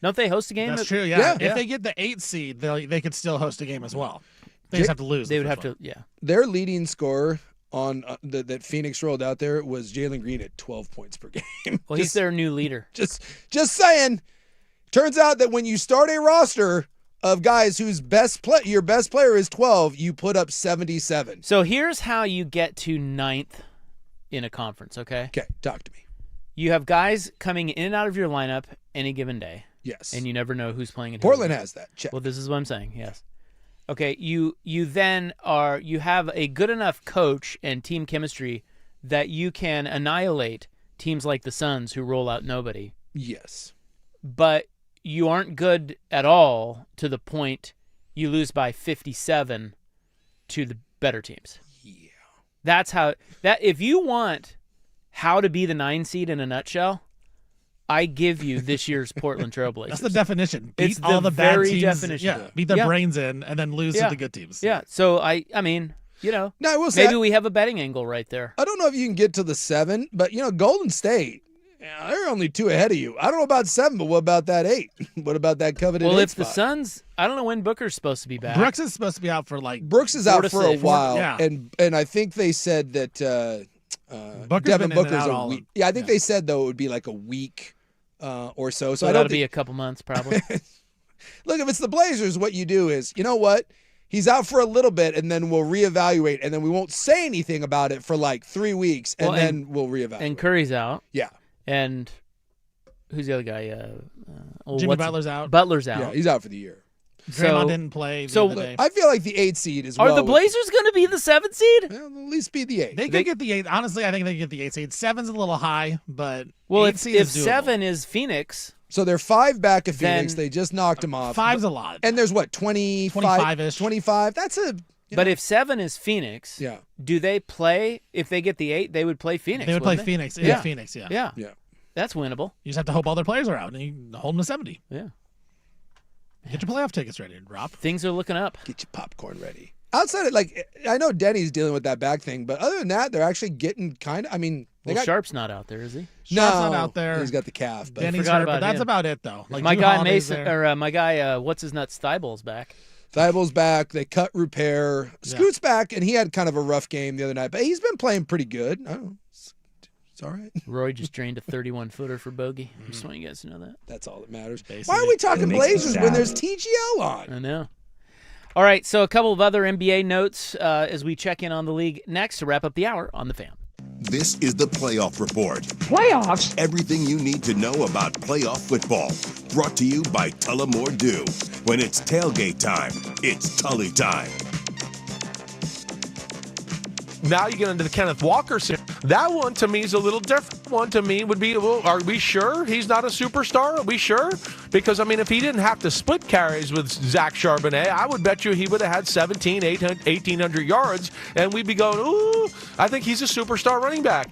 Don't they host a game? That's at- true, Yeah. If they get the 8th seed, they could still host a game as well. They just have to lose. They the would have first to. Yeah. Their leading scorer on that Phoenix rolled out there was Jalen Green at 12 points per game. Well, he's their new leader. Just saying. Turns out that when you start a roster of guys whose your best player is 12, you put up 77. So here's how you get to 9th in a conference. Okay. Okay, talk to me. You have guys coming in and out of your lineup any given day. Yes. And you never know who's playing. And Portland has that. Check. Well, this is what I'm saying. Yes. Okay. You then you have a good enough coach and team chemistry that you can annihilate teams like the Suns who roll out nobody. Yes. But you aren't good at all to the point you lose by 57 to the better teams. Yeah. That's how that. If you want how to be the 9 seed in a nutshell, I give you this year's Portland Trailblazers. That's the definition. Beat It's all the the bad very teams. definition. Yeah, beat the Yeah. brains in, and then lose Yeah. to the good teams. Yeah. So I mean, you know, Now I will say maybe we have a betting angle right there. I don't know if you can get to the 7, but Golden State, they're only 2 ahead of you. I don't know about 7, but what about that 8? What about that coveted Well, 8 if the spot? Suns, I don't know when Booker's supposed to be back. Brooks is supposed to be out for like Brooks is 4 out to for a 6. while, Yeah. and I think they said that Booker's Devin been in and Booker's out a all week. of- Yeah, I think they said though it would be like a week or so. so I that'll don't be think. a couple months probably. Look, if it's the Blazers, what you do is, you know what? He's out for a little bit, and then we'll reevaluate, and then we won't say anything about it for like 3 weeks, and Well, then we'll reevaluate. And Curry's out. Yeah. And who's the other guy? Jimmy what's- Butler's out. Butler's out. Yeah, he's out for the year. Draymond So- didn't play. The so- other day. I feel like the 8 seed is Are well the Blazers going to be the 7th seed? Well, at least be the 8. They could get the 8. Honestly, I think they could get the 8 seed. 7's a little high, but Well, 8 if seed is doable. 7 is Phoenix, So they're 5 back of Then- Phoenix. They just knocked him off. 5's a lot. And there's what, 25? 25-ish. 25? That's a. but if 7 is Phoenix, Yeah. do they play? If they get the 8, they would play Phoenix. They would play wouldn't Phoenix. Yeah. Phoenix, yeah. Yeah, Yeah. that's winnable. You just have to hope all their players are out, and you hold them to 70. Yeah, Get your playoff tickets ready to drop. things are looking up. Get your popcorn ready. Outside of, I know Denny's dealing with that back thing, but other than that, they're actually getting kind of, they Well, got. Sharp's not out there, is he? Sharp's No, not out there. He's got the calf. But Denny's forgot hurt, about but that's him. about it, though. Like My Drew guy Holiday's Mason, there. or my guy, what's his nuts? Thibault's back. Thibault's back. They cut Repair. Scoot's back, and he had kind of a rough game the other night, but he's been playing pretty good. I don't know. It's all right. Roy just drained a 31-footer for bogey. I just want you guys to know that. That's all that matters. Basically. Why are we talking makes me Blazers sad. when there's TGL on? I know. All right, so a couple of other NBA notes as we check in on the league next to wrap up the hour on the Fan. This is the Playoff Report. Playoffs? Everything you need to know about playoff football. Brought to you by Tullamore Dew. When it's tailgate time, it's Tully time. Now you get into the Kenneth Walker situation. That one to me is a little different. One to me would be, well, are we sure he's not a superstar? Are we sure? Because, if he didn't have to split carries with Zach Charbonnet, I would bet you he would have had 1,800 yards, and we'd be going, ooh, I think he's a superstar running back.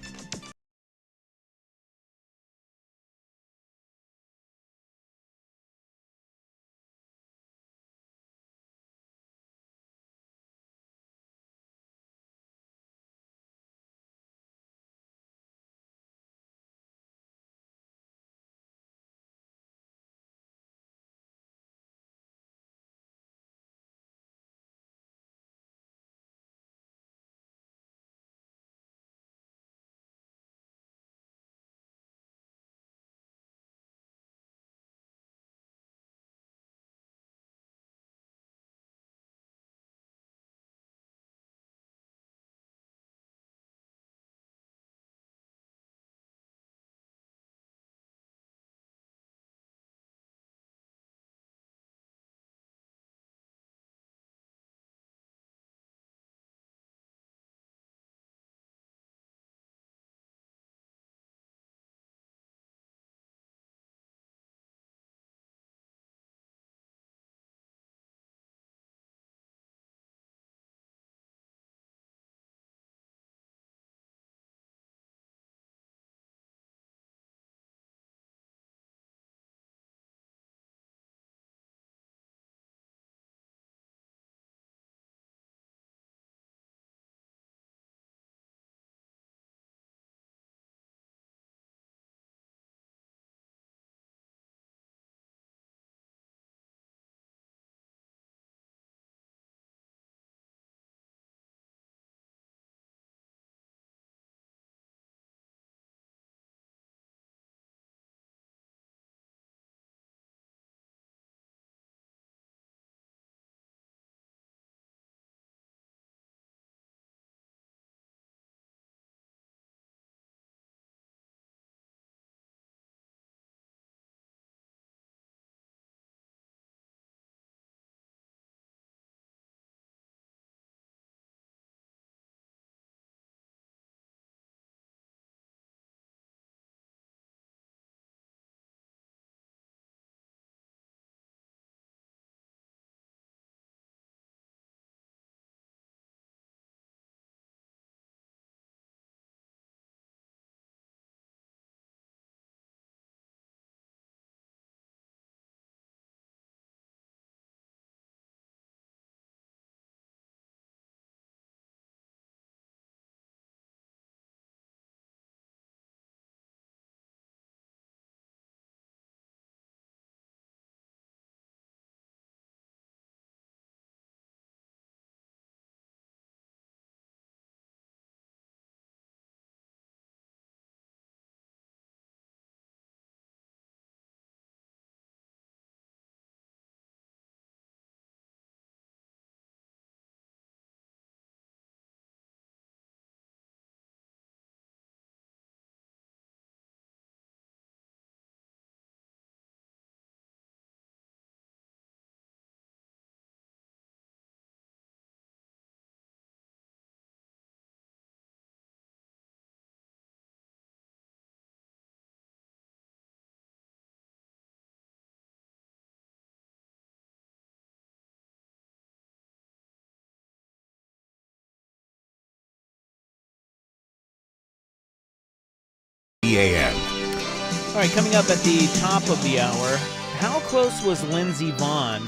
6:30 a.m. All right, coming up at the top of the hour, how close was Lindsey Vonn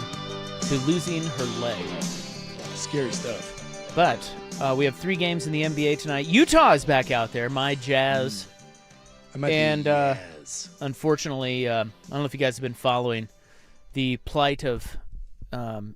to losing her leg? Scary stuff. But we have 3 games in the NBA tonight. Utah is back out there, my Jazz. Unfortunately, I don't know if you guys have been following the plight of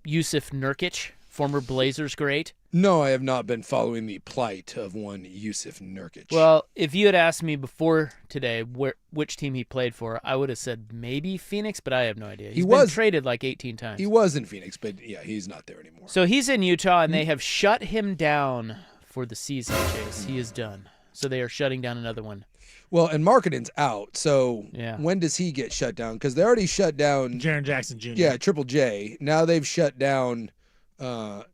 Yusuf Nurkic, former Blazers great. No, I have not been following the plight of one Yusuf Nurkic. Well, if you had asked me before today which team he played for, I would have said maybe Phoenix, but I have no idea. He's been traded like 18 times. He was in Phoenix, but yeah, he's not there anymore. So he's in Utah, and they have shut him down for the season, Chase. He is done. So they are shutting down another one. Well, and Markkanen's out, so Yeah. when does he get shut down? Because they already shut down Jaren Jackson Jr. Yeah, Triple J. Now they've shut down Nurkic.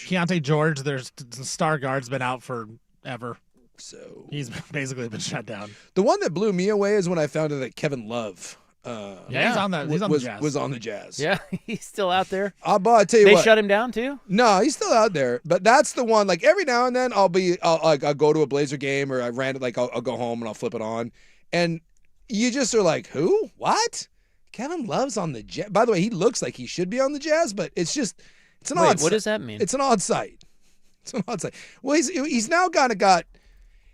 Keontae George, there's the star guard's been out forever. So He's basically been shut down. the one that blew me away is when I found out that Kevin Love He's on the Jazz. was on the Jazz. Yeah, he's still out there. I'll tell you They what. shut him down too? No, he's still out there. But that's the one. Like every now and then, I'll go to a Blazer game, or I'll go home and I'll flip it on, and you just are like, who? What? Kevin Love's on the Jazz. By the way, he looks like he should be on the Jazz, but it's an odd. Wait, what does that mean? It's an odd sight. It's an odd sight. Well, he's now kind of got.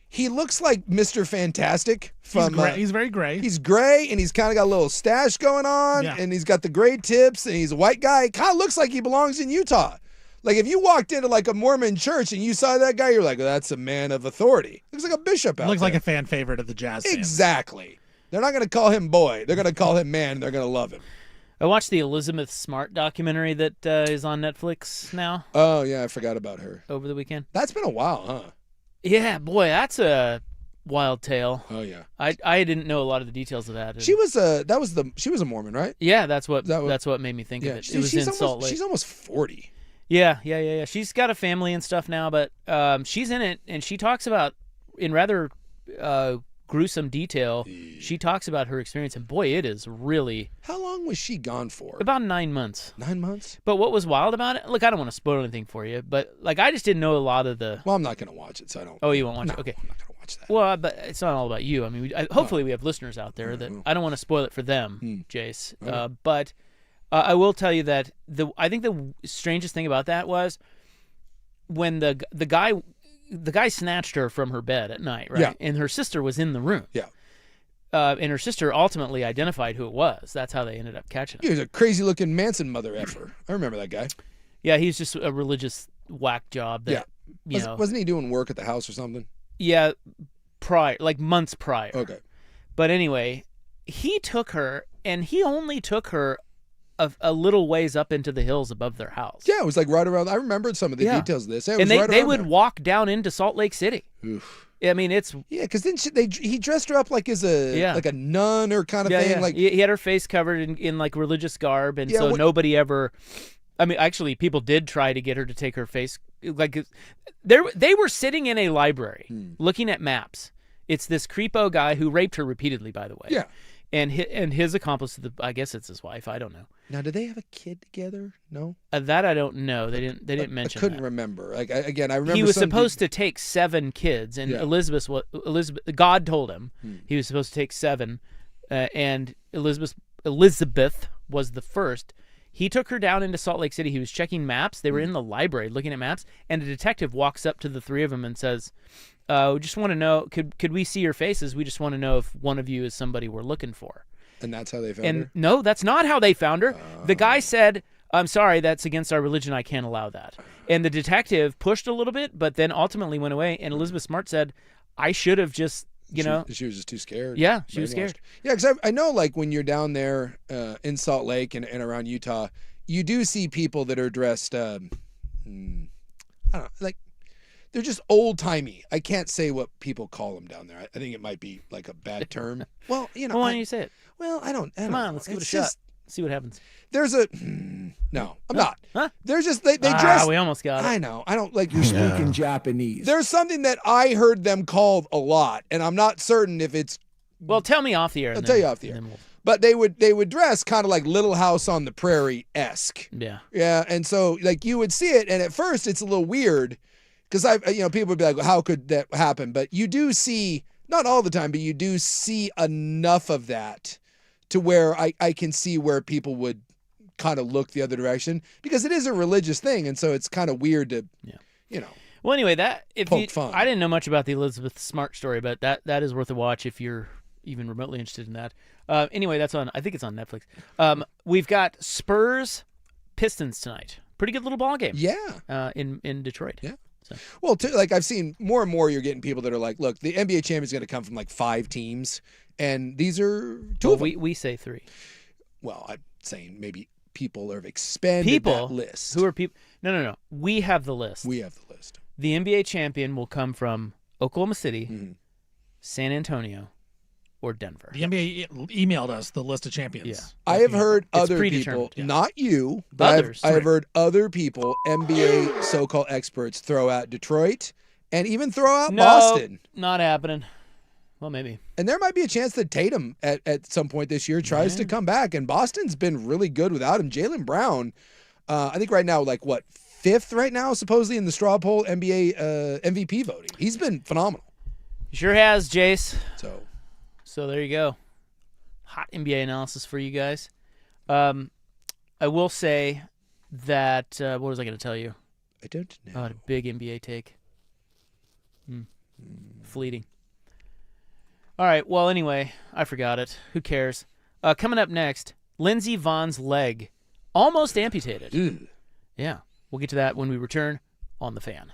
He looks like Mr. Fantastic from. He's very gray. He's gray, and he's kind of got a little stash going on, Yeah. and he's got the gray tips, and he's a white guy. Kind of looks like he belongs in Utah. Like if you walked into like a Mormon church and you saw that guy, you're like, well, that's a man of authority. Looks like a bishop out Looks there. like a fan favorite of the Jazz fans. Exactly. They're not going to call him boy. They're going to call him man, and they're going to love him. I watched the Elizabeth Smart documentary that is on Netflix now Oh, yeah, I forgot about her. over the weekend. That's been a while, huh? Yeah, boy, that's a wild tale. Oh, yeah. I didn't know a lot of the details of that. She was a Mormon, right? Yeah, that's what That was- that's what made me think Yeah. of it. It was in Salt Lake. She's almost 40. Yeah. She's got a family and stuff now, but she's in it, and she talks about, in rather gruesome detail, she talks about her experience, and boy, it is really How long was she gone for? about 9 months. 9 months? But what was wild about it? Look, I don't want to spoil anything for you, but like I just didn't know a lot of the. Well, I'm not going to watch it, so I don't. Oh, you won't watch No, it? Okay. I'm not going to watch that. Well, but it's not all about you. I mean, hopefully we have listeners out there that I don't want to spoil it for them, Jace. But I will tell you that I think the strangest thing about that was when the guy snatched her from her bed at night, right? Yeah. And her sister was in the room. Yeah. And her sister ultimately identified who it was. That's how they ended up catching He him. was a crazy-looking Manson mother effer. I remember that guy. Yeah, he's just a religious whack job. That, you know, Wasn't he doing work at the house or something? yeah, months prior. Okay. But anyway, he took her, and he only took her a little ways up into the hills above their house. Yeah, it was like right around. I remembered some of the Yeah. details of this. Yeah, it And was right they around would there. walk down into Salt Lake City. Oof. I mean, it's Yeah, because then he dressed her up like as a nun or kind of thing. yeah. Like He had her face covered in like religious garb, and Yeah, so what- nobody ever. I mean, actually, people did try to get her to take her face. Like, they were sitting in a library looking at maps. It's this creepo guy who raped her repeatedly, by the way. Yeah. And his accomplice, I guess it's his wife. I don't know. now, did they have a kid together? No, That I don't know. They didn't mention. I couldn't that. remember. Like I remember He was some supposed to take 7 kids, and Yeah. Elizabeth. God told him he was supposed to take 7, and Elizabeth was the first. He took her down into Salt Lake City. He was checking maps. They were in the library looking at maps, and a detective walks up to the 3 of them and says, "We just want to know. Could we see your faces? We just want to know if one of you is somebody we're looking for." and that's how they found And her. no, that's not how they found her. The guy said, "I'm sorry, that's against our religion. I can't allow that." And the detective pushed a little bit, but then ultimately went away. And Elizabeth Smart said, "I should have just, She was just too scared. Yeah, she was Brainwashed. scared. Yeah, because I know like when you're down there in Salt Lake and around Utah, you do see people that are dressed. I don't know, like they're just old timey. I can't say what people call them down there. I think it might be like a bad term. Well, Well, why don't you say it? I don't Come know. on, let's give it a It's shot. just- See what happens." There's a no. I'm not. Huh? There's just they dress. We almost got it. I know. I don't like You speak in Japanese. There's something that I heard them called a lot, and I'm not certain if it's. Well, tell me off the air. I'll tell you off the air. We'll, But they would dress kind of like Little House on the Prairie esque. yeah. Yeah, and so like you would see it, and at first it's a little weird because people would be like, "How could that happen?" But you do see not all the time, but you do see enough of that to where I can see where people would kind of look the other direction because it is a religious thing. And so it's kind of weird to, Well, anyway, poke fun. I didn't know much about the Elizabeth Smart story, but that is worth a watch if you're even remotely interested in that. Anyway, I think it's on Netflix. We've got Spurs Pistons tonight. Pretty good little ball game. Yeah. In Detroit. Yeah. So. Well, like I've seen more and more, you're getting people that are like, look, the NBA champion is going to come from like 5 teams, and these are 2 of them. We say 3. Well, I'm saying maybe people have expanded that list. Who are people? No. We have the list. We have the list. The NBA champion will come from Oklahoma City, San Antonio, or Denver. The NBA emailed us the list of champions. Yeah. I have heard It's other people, predetermined, yeah. not you, but Others. I have heard other people, NBA so-called experts, throw out Detroit and even throw out Boston. Not happening. Well, maybe. And there might be a chance that Tatum at some point this year tries to come back. And Boston's been really good without him. Jaylen Brown, I think right now, 5th right now, supposedly in the straw poll NBA MVP voting. He's been phenomenal. He sure has, Jace. So there you go. Hot NBA analysis for you guys. I will say that, what was I going to tell you? I don't know. A big NBA take. Fleeting. All right, well, anyway, I forgot it. Who cares? Coming up next, Lindsey Vonn's leg. Almost amputated. Ew. Yeah, we'll get to that when we return on The Fan.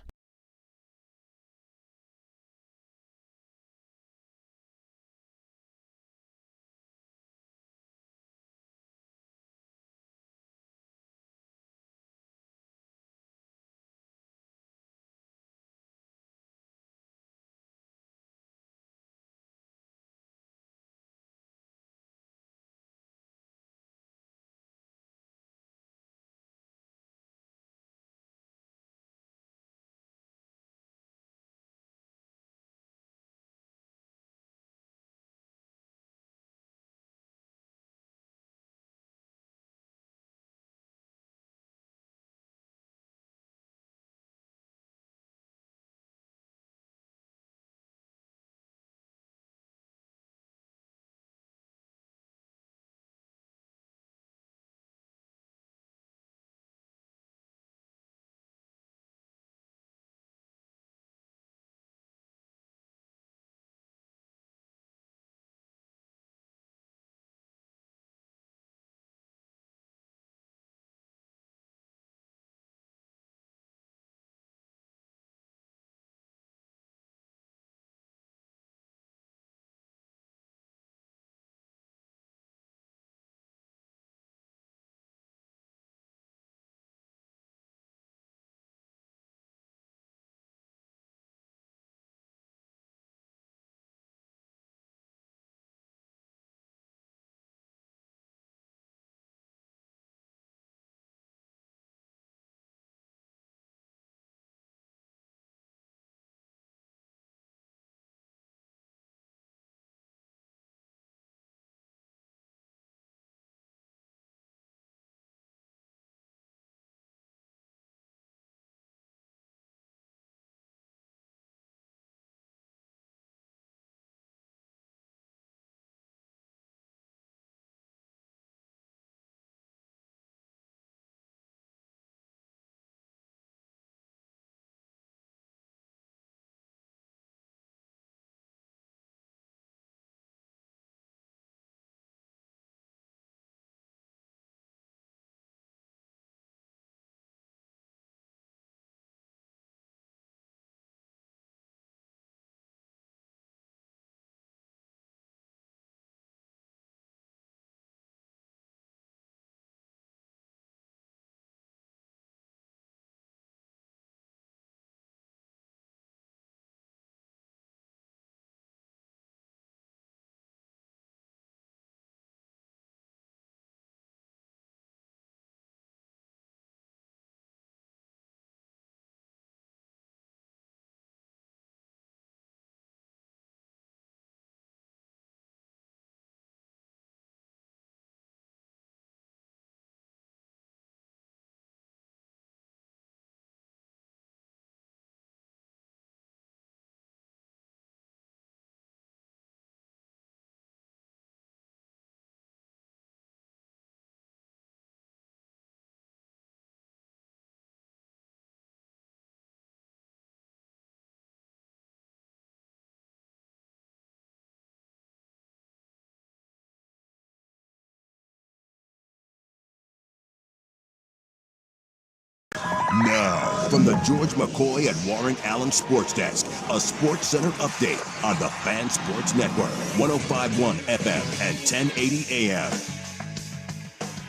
Now, from the George McCoy and Warren Allen Sports Desk, a Sports Center update on the Fan Sports Network, 105.1 FM and 1080 AM.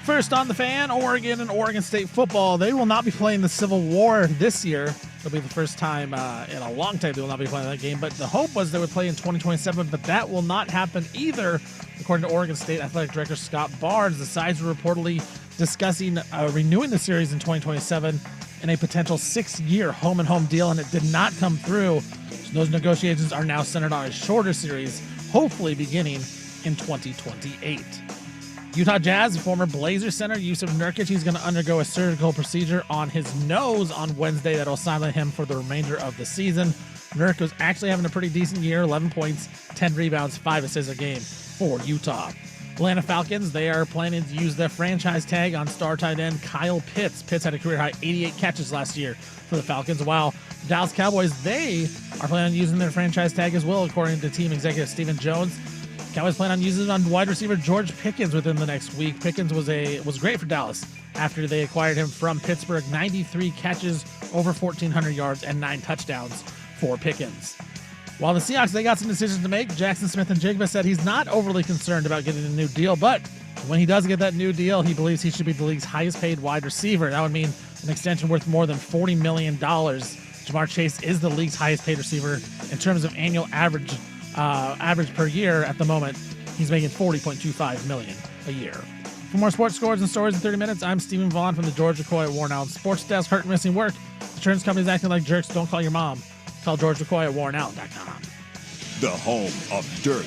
First on the Fan, Oregon and Oregon State football. They will not be playing the Civil War this year. It'll be the first time in a long time they will not be playing that game. But the hope was they would play in 2027, but that will not happen either. According to Oregon State Athletic Director Scott Barnes, the sides were reportedly discussing renewing the series in 2027 in a potential 6-year home-and-home deal, and it did not come through. So those negotiations are now centered on a shorter series, hopefully beginning in 2028. Utah Jazz former Blazer center Yusuf Nurkic, he's going to undergo a surgical procedure on his nose on Wednesday that will silence him for the remainder of the season. Nurk was actually having a pretty decent year, 11 points, 10 rebounds, 5 assists a game for Utah. Atlanta Falcons, they are planning to use their franchise tag on star tight end Kyle Pitts. Pitts had a career-high 88 catches last year for the Falcons, while the Dallas Cowboys, they are planning on using their franchise tag as well, according to team executive Stephen Jones. Cowboys plan on using it on wide receiver George Pickens within the next week. Pickens was great for Dallas after they acquired him from Pittsburgh. 93 catches, over 1,400 yards, and 9 touchdowns for Pickens. While the Seahawks, they got some decisions to make. Jackson Smith-Njigba said he's not overly concerned about getting a new deal, but when he does get that new deal, he believes he should be the league's highest paid wide receiver. That would mean an extension worth more than $40 million. Jamar Chase is the league's highest paid receiver in terms of annual average per year. At the moment, he's making $40.25 million a year. For more sports scores and stories in 30 minutes, I'm Stephen Vaughn from the George McCoy at Warren Allen Sports Desk. Hurt and missing work. Insurance companies acting like jerks. Don't call your mom. Call George McCoy at WarrenAllen.com. The home of dirt.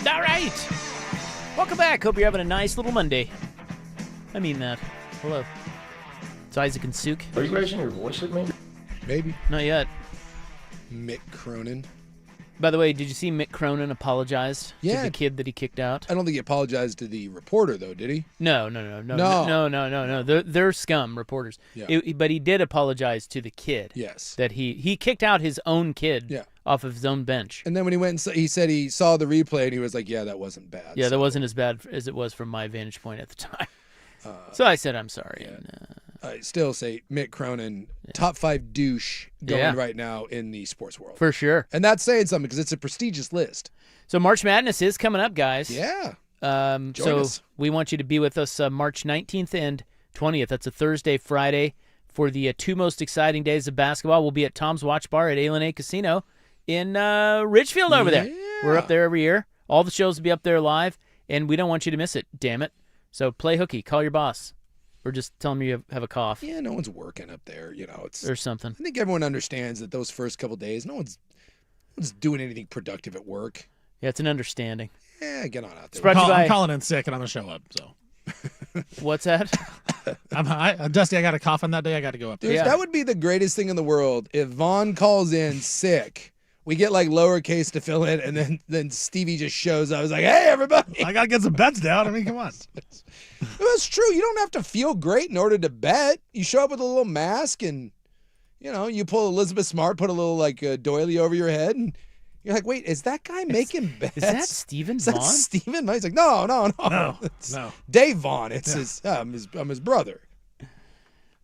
All right. Welcome back. Hope you're having a nice little Monday. I mean that. Hello. It's Isaac and Suk. Are you raising your voice at me? Maybe. Not yet. Mick Cronin. By the way, did you see Mick Cronin apologized to the kid that he kicked out? I don't think he apologized to the reporter, though, did he? No. They're scum reporters. Yeah. But he did apologize to the kid. Yes. That he kicked out his own kid off of his own bench. And then when he went and he said he saw the replay and he was like, yeah, that wasn't bad. Yeah, that wasn't as bad as it was from my vantage point at the time. So I said, I'm sorry. Yeah. And, I still say Mick Cronin, top 5 douche going right now in the sports world. For sure. And that's saying something because it's a prestigious list. So March Madness is coming up, guys. Yeah. So we want you to be with us March 19th and 20th. That's a Thursday, Friday for the 2 most exciting days of basketball. We'll be at Tom's Watch Bar at A Casino in Ridgefield over there. We're up there every year. All the shows will be up there live, and we don't want you to miss it, damn it. So play hooky. Call your boss. Or just tell them you have a cough. Yeah, no one's working up there. It's or something. I think everyone understands that those first couple days, no one's doing anything productive at work. Yeah, it's an understanding. Yeah, get on out there. I'm calling in sick and I'm gonna show up. So what's that? Dusty, I got a cough on that day. I got to go up there. Dude, that would be the greatest thing in the world if Vaughn calls in sick. We get like lowercase to fill in, and then Stevie just shows up. He's like, "Hey, everybody! I gotta get some bets down. I mean, come on." That's true. You don't have to feel great in order to bet. You show up with a little mask, and you pull Elizabeth Smart, put a little like doily over your head, and you're like, "Wait, is that guy making bets? Is that Stephen Vaughn?" Stephen Vaughn? He's like, "No, no. Dave Vaughn. It's I'm his brother."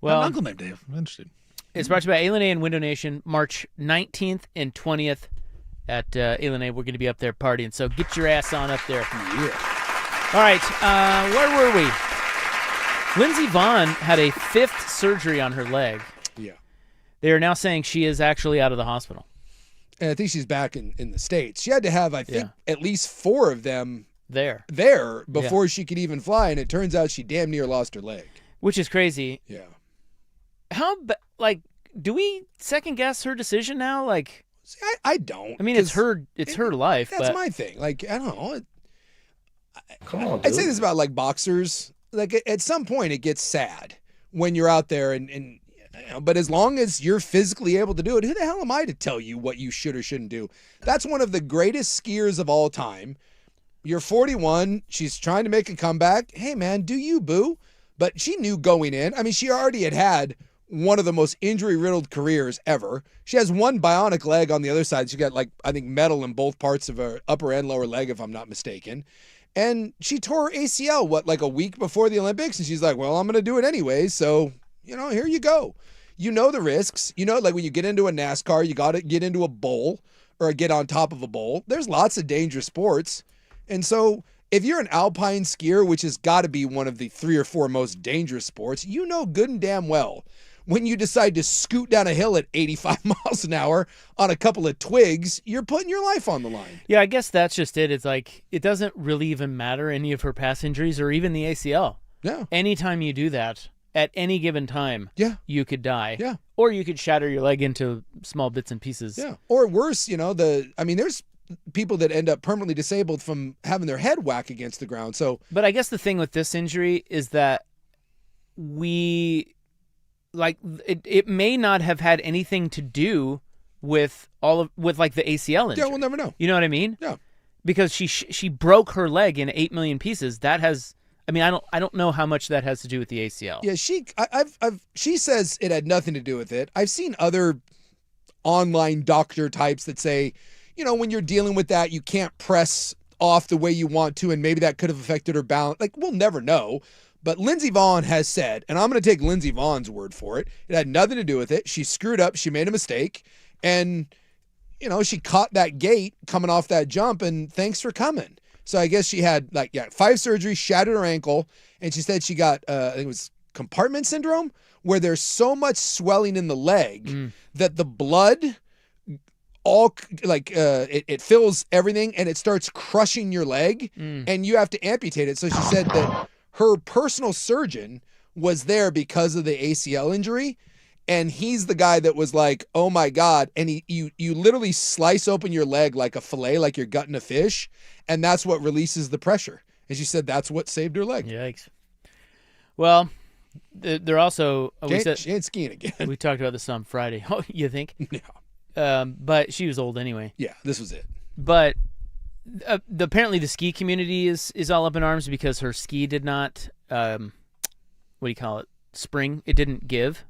Well, an uncle named Dave. I'm interested. It's brought to you by Alien A and Window Nation, March 19th and 20th at Alien A. We're going to be up there partying, so get your ass on up there. Yeah. All right, where were we? Lindsey Vonn had a 5th surgery on her leg. Yeah. They are now saying she is actually out of the hospital. And I think she's back in the States. She had to have, I think, at least 4 of them there. before she could even fly, and it turns out she damn near lost her leg. Which is crazy. Yeah. Do we second guess her decision now? Like, See, I don't. I mean, it's her life. That's but my thing. Like, I don't know. Come on, dude. I'd say this about like boxers. Like at some point it gets sad when you're out there and you know, but as long as you're physically able to do it, who the hell am I to tell you what you should or shouldn't do? That's one of the greatest skiers of all time. You're 41. She's trying to make a comeback. Hey man, do you, boo? But she knew going in. I mean, she already had one of the most injury-riddled careers ever. She has one bionic leg on the other side. She got like, I think, metal in both parts of her upper and lower leg, if I'm not mistaken. And she tore her ACL, like a week before the Olympics? And she's like, well, I'm going to do it anyway. So, here you go. You know the risks. Like when you get into a NASCAR, you got to get into a bowl or get on top of a bowl. There's lots of dangerous sports. And so if you're an alpine skier, which has got to be one of the 3 or 4 most dangerous sports, you know good and damn well when you decide to scoot down a hill at 85 miles an hour on a couple of twigs, you're putting your life on the line. Yeah, I guess that's just it. It's like, it doesn't really even matter any of her past injuries or even the ACL. Yeah. Anytime you do that, at any given time, you could die. Yeah. Or you could shatter your leg into small bits and pieces. Yeah. Or worse, there's people that end up permanently disabled from having their head whack against the ground. So, but I guess the thing with this injury is that it may not have had anything to do with like the ACL injury. Yeah, we'll never know. You know what I mean? Yeah. Because she broke her leg in 8 million pieces. That has, I don't know how much that has to do with the ACL. Yeah, she says it had nothing to do with it. I've seen other online doctor types that say, when you're dealing with that, you can't press off the way you want to, and maybe that could have affected her balance. Like, we'll never know. But Lindsey Vonn has said, and I'm going to take Lindsey Vonn's word for it, it had nothing to do with it. She screwed up. She made a mistake. And, she caught that gate coming off that jump, and thanks for coming. So I guess she had 5 surgeries, shattered her ankle, and she said she got, I think it was compartment syndrome, where there's so much swelling in the leg that the blood it fills everything and it starts crushing your leg and you have to amputate it. So she said that her personal surgeon was there because of the ACL injury, and he's the guy that was like, oh my God. And you literally slice open your leg like a fillet, like you're gutting a fish, and that's what releases the pressure. And she said that's what saved her leg. Yikes. Well, they're also... She ain't skiing again. We talked about this on Friday. Oh, you think? No. But she was old anyway. Yeah, this was it. But apparently the ski community is all up in arms because her ski did not, spring. It didn't give.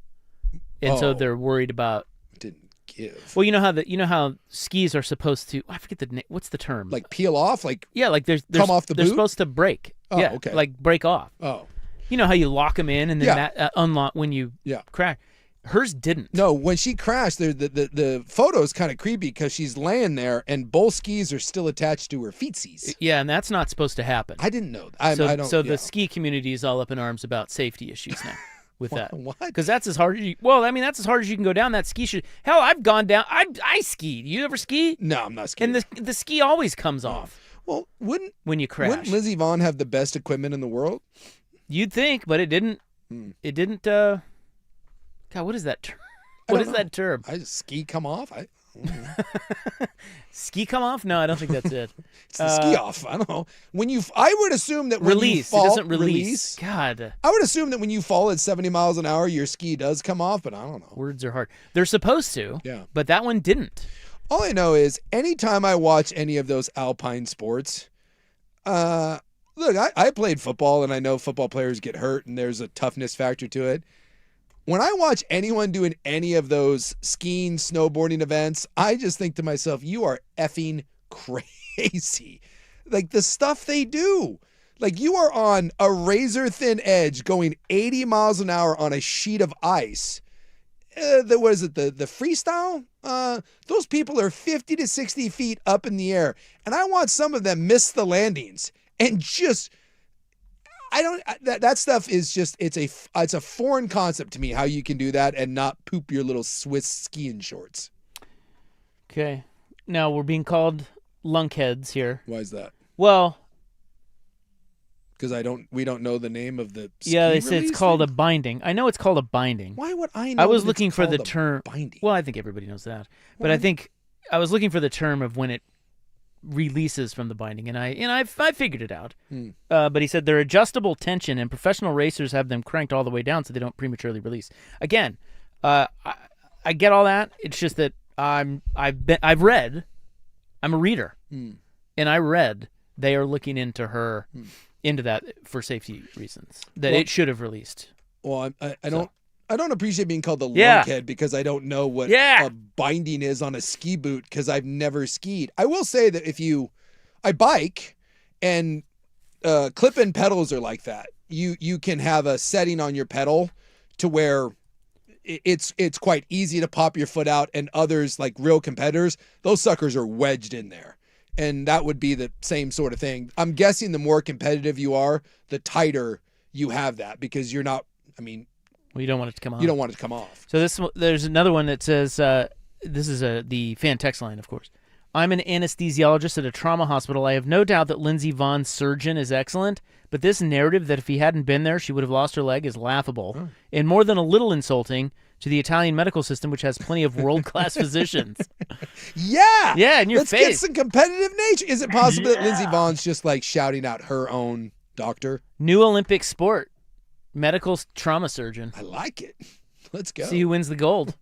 And so they're worried about... Didn't give. Well, you know how skis are supposed to... I forget the name. What's the term? Like peel off? Yeah, like they're come off the boot? They're supposed to break. Oh, yeah, okay. Like break off. Oh. You know how you lock them in and then that unlock when you crash. Hers didn't. No, when she crashed, the photo is kind of creepy because she's laying there and both skis are still attached to her feetsies. Yeah, and that's not supposed to happen. I didn't know. I don't. So the ski community is all up in arms about safety issues now with that. What? Because that's as hard as you. Well, I mean, that's as hard as you can go down that ski. Hell, I've gone down. I skied. You ever ski? No, I'm not skiing. And the ski always comes off. Well, when you crash? Wouldn't Lindsey Vonn have the best equipment in the world? You'd think, but it didn't. It didn't. God, what is that term? What is that term? Ski come off? Ski come off? No, I don't think that's it. It's the ski off. I don't know. I would assume that when release. You fall, it doesn't release. God. I would assume that when you fall at 70 miles an hour, your ski does come off, but I don't know. Words are hard. They're supposed to. Yeah. But that one didn't. All I know is anytime I watch any of those alpine sports, look, I played football and I know football players get hurt and there's a toughness factor to it. When I watch anyone doing any of those skiing, snowboarding events, I just think to myself, you are effing crazy. Like the stuff they do. Like you are on a razor thin edge going 80 miles an hour on a sheet of ice. What is it? The freestyle? Those people are 50 to 60 feet up in the air. And I watch some of them miss the landings and just... that stuff is just, it's a foreign concept to me, how you can do that and not poop your little Swiss skiing shorts. Okay. Now we're being called lunkheads here. Why is that? Well, because we don't know the name of the ski Yeah, they say release it's called thing? a binding. I know it's called a binding. Why would I know? I was that looking it's for the called a term. binding. Well, I think everybody knows that, but Well, I think I was looking for the term of when it releases from the binding, and I figured it out. But he said they're adjustable tension, and professional racers have them cranked all the way down so they don't prematurely release. Again, I get all that. It's just that I've read. I'm a reader, and I read they are looking into her into that for safety reasons that it should have released. Well, I don't appreciate being called a Yeah. lunkhead because I don't know what Yeah. a binding is on a ski boot because I've never skied. I will say that I bike and clip-in pedals are like that. You can have a setting on your pedal to where it's quite easy to pop your foot out, and others like real competitors, those suckers are wedged in there. And that would be the same sort of thing. I'm guessing the more competitive you are, the tighter you have that because you're not, Well, you don't want it to come off. you don't want it to come off. So there's another one that says, this is the fan text line, of course. I'm an anesthesiologist at a trauma hospital. I have no doubt that Lindsey Vohn's surgeon is excellent, but this narrative that if he hadn't been there, she would have lost her leg is laughable and more than a little insulting to the Italian medical system, which has plenty of world-class physicians. Yeah. Yeah, in your Let's get face. some competitive nature. Is it possible that Lindsey Vohn's just like shouting out her own doctor? New Olympic sport, medical trauma surgeon. I like it. Let's go. See who wins the gold.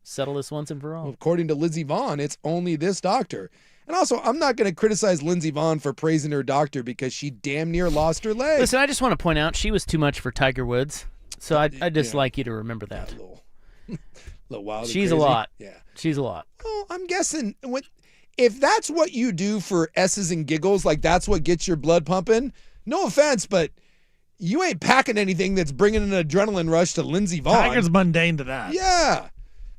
Settle this once and for all. Well, according to Lindsey Vonn, it's only this doctor. And also, I'm not going to criticize Lindsey Vonn for praising her doctor because she damn near lost her leg. Listen, I just want to point out she was too much for Tiger Woods. So I just like you to remember that. A little wild. and She's a crazy. lot. Yeah. She's a lot. Well, I'm guessing if that's what you do for S's and giggles, like that's what gets your blood pumping, no offense, but you ain't packing anything that's bringing an adrenaline rush to Lindsey Vonn. Tiger's mundane to that. Yeah.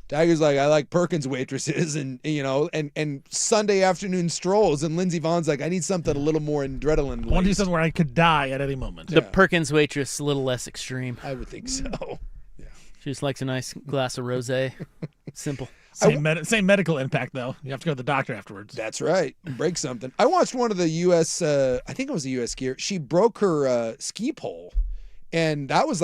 Tiger's like, I like Perkins waitresses and Sunday afternoon strolls. And Lindsey Vohn's like, I need something a little more adrenaline. One he says where I could die at any moment. The Perkins waitress, a little less extreme. I would think so. She just likes a nice glass of rosé. Simple. Same medical impact, though. You have to go to the doctor afterwards. That's right. Break something. I watched one of the U.S., I think it was a U.S. skier. She broke her ski pole. And that was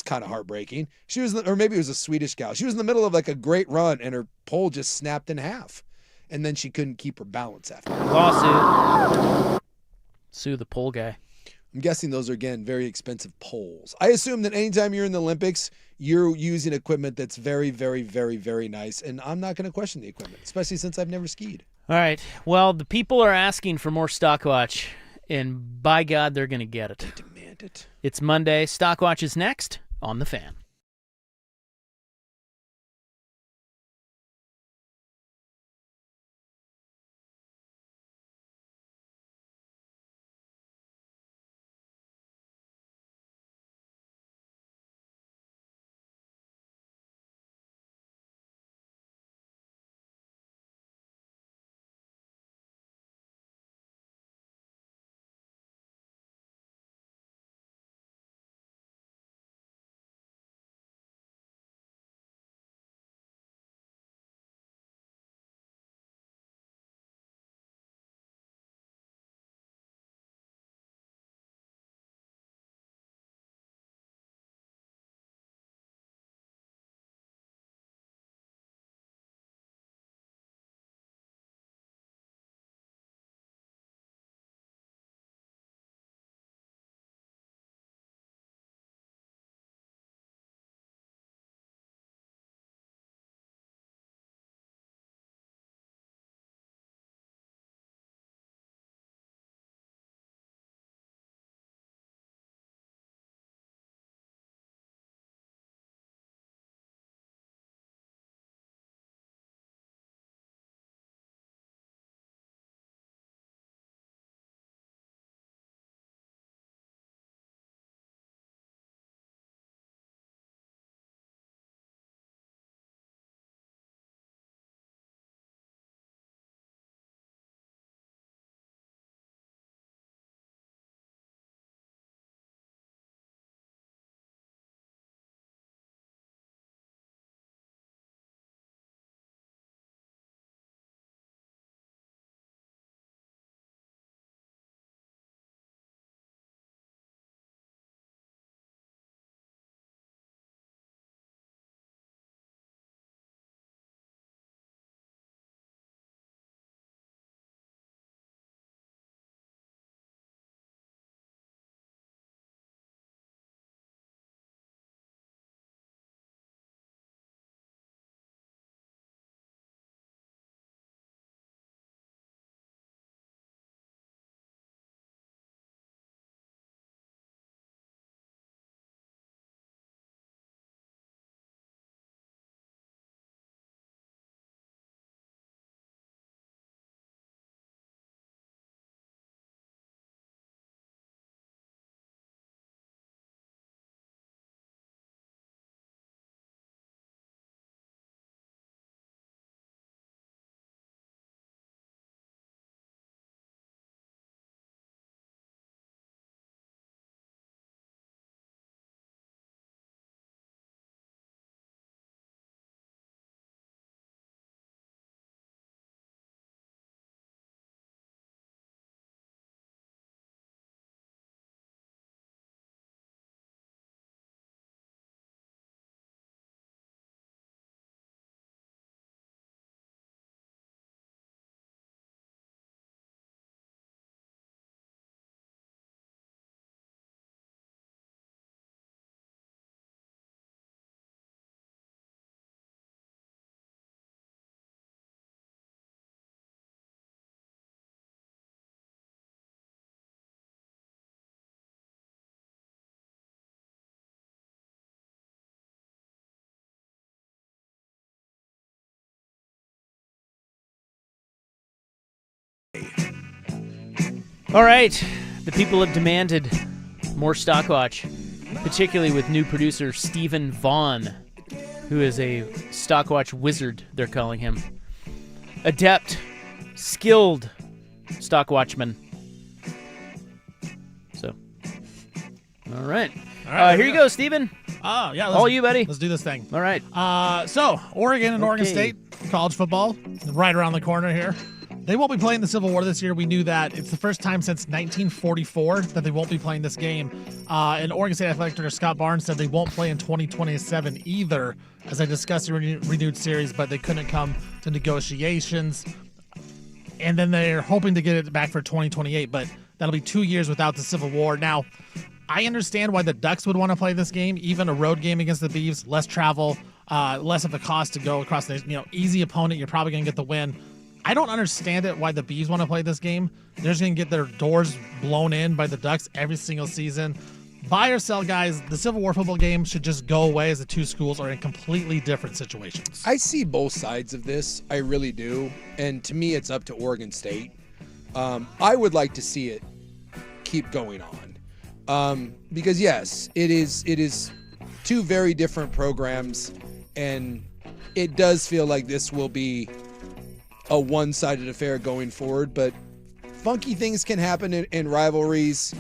kind of heartbreaking. She was, or maybe it was a Swedish gal. She was in the middle of like a great run and her pole just snapped in half. And then she couldn't keep her balance after. Lawsuit. Sue the pole guy. I'm guessing those are, again, very expensive poles. I assume that anytime you're in the Olympics, you're using equipment that's very, very, very, very nice. And I'm not going to question the equipment, especially since I've never skied. All right. Well, the people are asking for more Stockwatch, and by God, they're going to get it. They demand it. It's Monday. Stockwatch is next on The Fan. All right. The people have demanded more Stockwatch, particularly with new producer Stephen Vaughn, who is a Stockwatch wizard, they're calling him. Adept, skilled Stockwatchman. So, all right. Here you go, Stephen. Oh, yeah. All you, buddy. Let's do this thing. All right. So, Oregon and Oregon State, college football, right around the corner here. They won't be playing the Civil War this year. We knew that. It's the first time since 1944 that they won't be playing this game. And Oregon State Athletic Director Scott Barnes said they won't play in 2027 either, as I discussed the renewed series, but they couldn't come to negotiations. And then they're hoping to get it back for 2028, but that'll be 2 years without the Civil War. Now, I understand why the Ducks would want to play this game, even a road game against the Beavs, less travel, less of a cost to go across the easy opponent. You're probably going to get the win. I don't understand it why the Beavs want to play this game. They're just going to get their doors blown in by the Ducks every single season. Buy or sell, guys. The Civil War football game should just go away as the two schools are in completely different situations. I see both sides of this. I really do. And to me, it's up to Oregon State. I would like to see it keep going on. Because, yes, it is two very different programs. And it does feel like this will be a one-sided affair going forward. But funky things can happen in rivalries.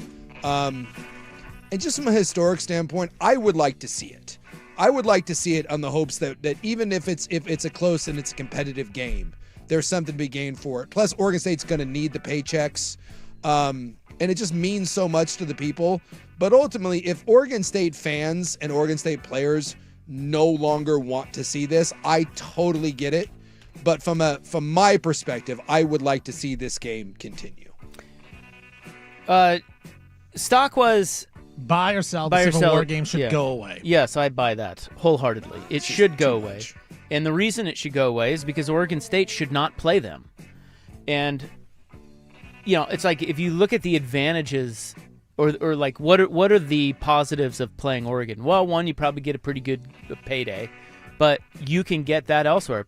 And just from a historic standpoint, I would like to see it. I would like to see it on the hopes that even if it's a close and it's a competitive game, there's something to be gained for it. Plus, Oregon State's going to need the paychecks, and it just means so much to the people. But ultimately, if Oregon State fans and Oregon State players no longer want to see this, I totally get it. But from my perspective, I would like to see this game continue. Stock was... Buy or sell, the Civil War game should go away. Yes, I buy that wholeheartedly. It should go away. And the reason it should go away is because Oregon State should not play them. And, it's like if you look at the advantages or like what are the positives of playing Oregon? Well, one, you probably get a pretty good payday, but you can get that elsewhere.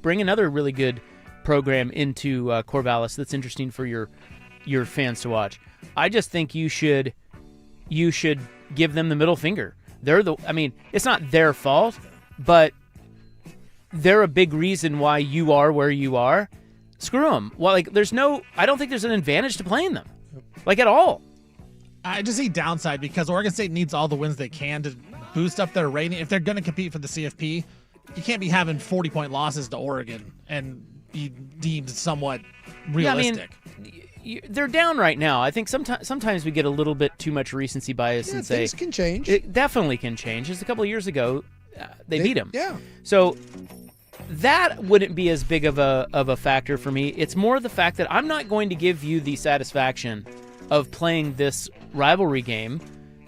Bring another really good program into Corvallis that's interesting for your fans to watch. I just think you should give them the middle finger. It's not their fault, but they're a big reason why you are where you are. Screw them. Well, I don't think there's an advantage to playing them, at all. I just see downside because Oregon State needs all the wins they can to boost up their rating. If they're going to compete for the CFP, you can't be having 40-point losses to Oregon and be deemed somewhat realistic. They're down right now. I think sometimes we get a little bit too much recency bias and say things can change. It definitely can change. Just a couple of years ago, they beat them. Yeah. So that wouldn't be as big of a factor for me. It's more the fact that I'm not going to give you the satisfaction of playing this rivalry game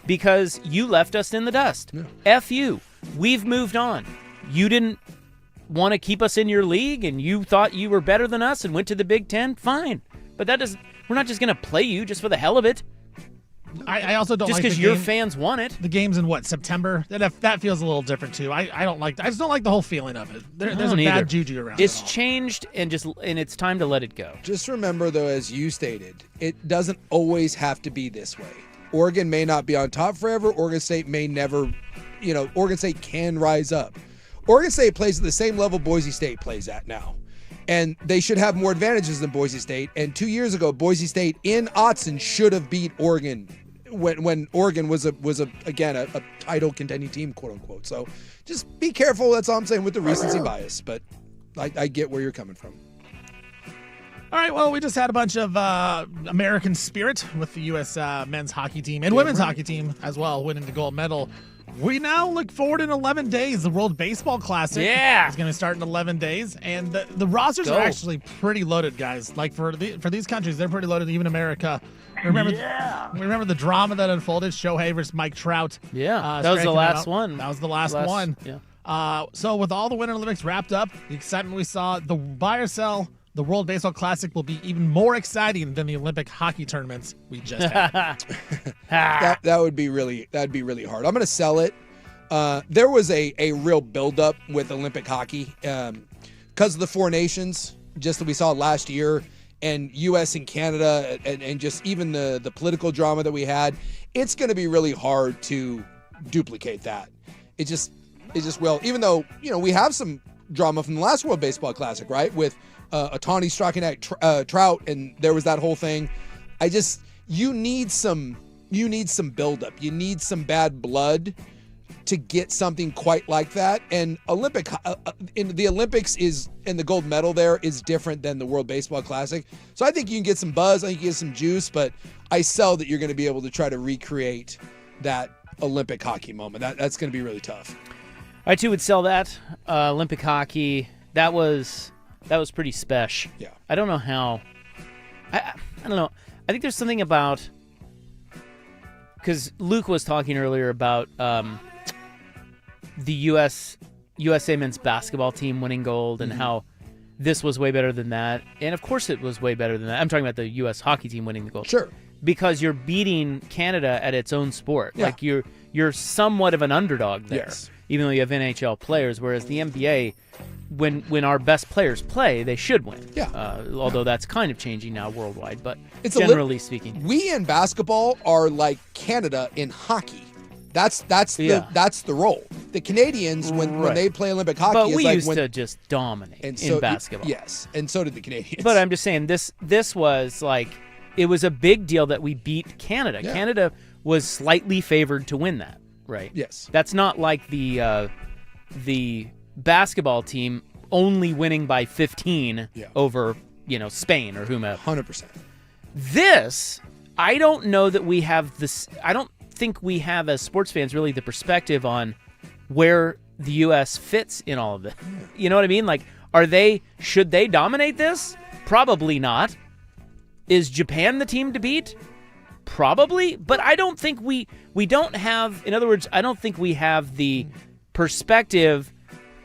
because you left us in the dust. Yeah. F you. We've moved on. You didn't want to keep us in your league and you thought you were better than us and went to the Big Ten. Fine. But we're not just going to play you just for the hell of it. I also don't just like because your fans want it. The game's in September? That feels a little different too. I just don't like the whole feeling of it. There's a bad juju around. It's changed and it's time to let it go. Just remember though, as you stated, it doesn't always have to be this way. Oregon may not be on top forever. Oregon State may never, Oregon State can rise up. Oregon State plays at the same level Boise State plays at now. And they should have more advantages than Boise State. And 2 years ago, Boise State in Autzen should have beat Oregon when Oregon was again a title contending team, quote unquote. So just be careful. That's all I'm saying with the recency bias. But I get where you're coming from. All right. Well, we just had a bunch of American spirit with the U.S. men's hockey team and women's hockey team as well, winning the gold medal. We now look forward in 11 days. The World Baseball Classic is going to start in 11 days. And the rosters are actually pretty loaded, guys. For these countries, they're pretty loaded, even America. Remember the drama that unfolded, Shohei versus Mike Trout. Yeah, that was the last one. That was the last one. Yeah. So with all the Winter Olympics wrapped up, the excitement we saw, the buy or sell, the World Baseball Classic will be even more exciting than the Olympic hockey tournaments we just had. that'd be really hard. I'm going to sell it. There was a real buildup with Olympic hockey because of the four nations, just that we saw last year. and U.S. and Canada and just even the political drama that we had, it's going to be really hard to duplicate that. It just will. Even though, we have some drama from the last World Baseball Classic, right? With Ohtani striking at Trout, and there was that whole thing. You need some buildup. You need some bad blood to get something quite like that. And in the Olympics and the gold medal there is different than the World Baseball Classic. So I think you can get some buzz. I think you get some juice, but I sell that you're going to be able to try to recreate that Olympic hockey moment. That's going to be really tough. I too would sell that. Olympic hockey, that was pretty special. Yeah. I don't know how. I don't know. I think there's something about, because Luke was talking earlier about the USA men's basketball team winning gold and how this was way better than that. And of course it was way better than that. I'm talking about the U.S. hockey team winning the gold. Sure. Because you're beating Canada at its own sport. Yeah. Like you're somewhat of an underdog there. Yes. Even though you have NHL players, whereas the NBA, when our best players play, they should win. Yeah. Although that's kind of changing now worldwide, but It's generally speaking. We in basketball are like Canada in hockey. That's the role. The Canadians when they play Olympic hockey, but is we like used when, to just dominate and in basketball. Yes, and so did the Canadians. But I'm just saying this was like, it was a big deal that we beat Canada. Yeah. Canada was slightly favored to win that, right? Yes. That's not like the basketball team only winning by 15 over, Spain or whomever. 100%. This, I don't know that we have this. I don't think we have as sports fans really the perspective on where the U.S. fits in all of this. You know what I mean? Like, should they dominate this? Probably not. Is Japan the team to beat? Probably, but I don't think we don't have, in other words, I don't think we have the perspective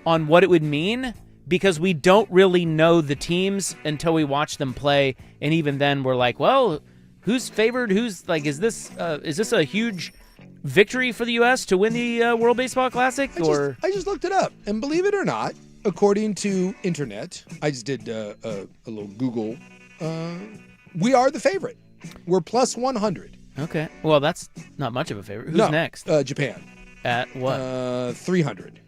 on what it would mean, because we don't really know the teams until we watch them play, and even then we're like, well, who's favored? Who's like, is this a huge victory for the U.S. to win the World Baseball Classic? I just looked it up, and believe it or not, according to internet, I just did a little Google. We are the favorite. We're plus 100. Okay. Well, that's not much of a favorite. Who's next? Japan. At what? 300.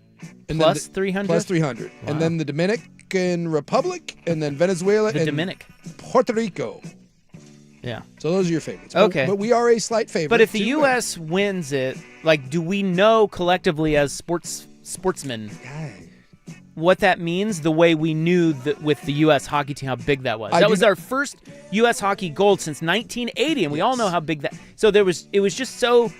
And plus 300? Plus 300. Wow. And then the Dominican Republic, and then Venezuela, and Puerto Rico. Yeah. So those are your favorites. Okay. But we are a slight favorite. But if the U.S. wins it, like, do we know collectively as sportsmen what that means, the way we knew that with the U.S. hockey team how big that was? That was our first U.S. hockey gold since 1980, and we all know how big that. So it was just so.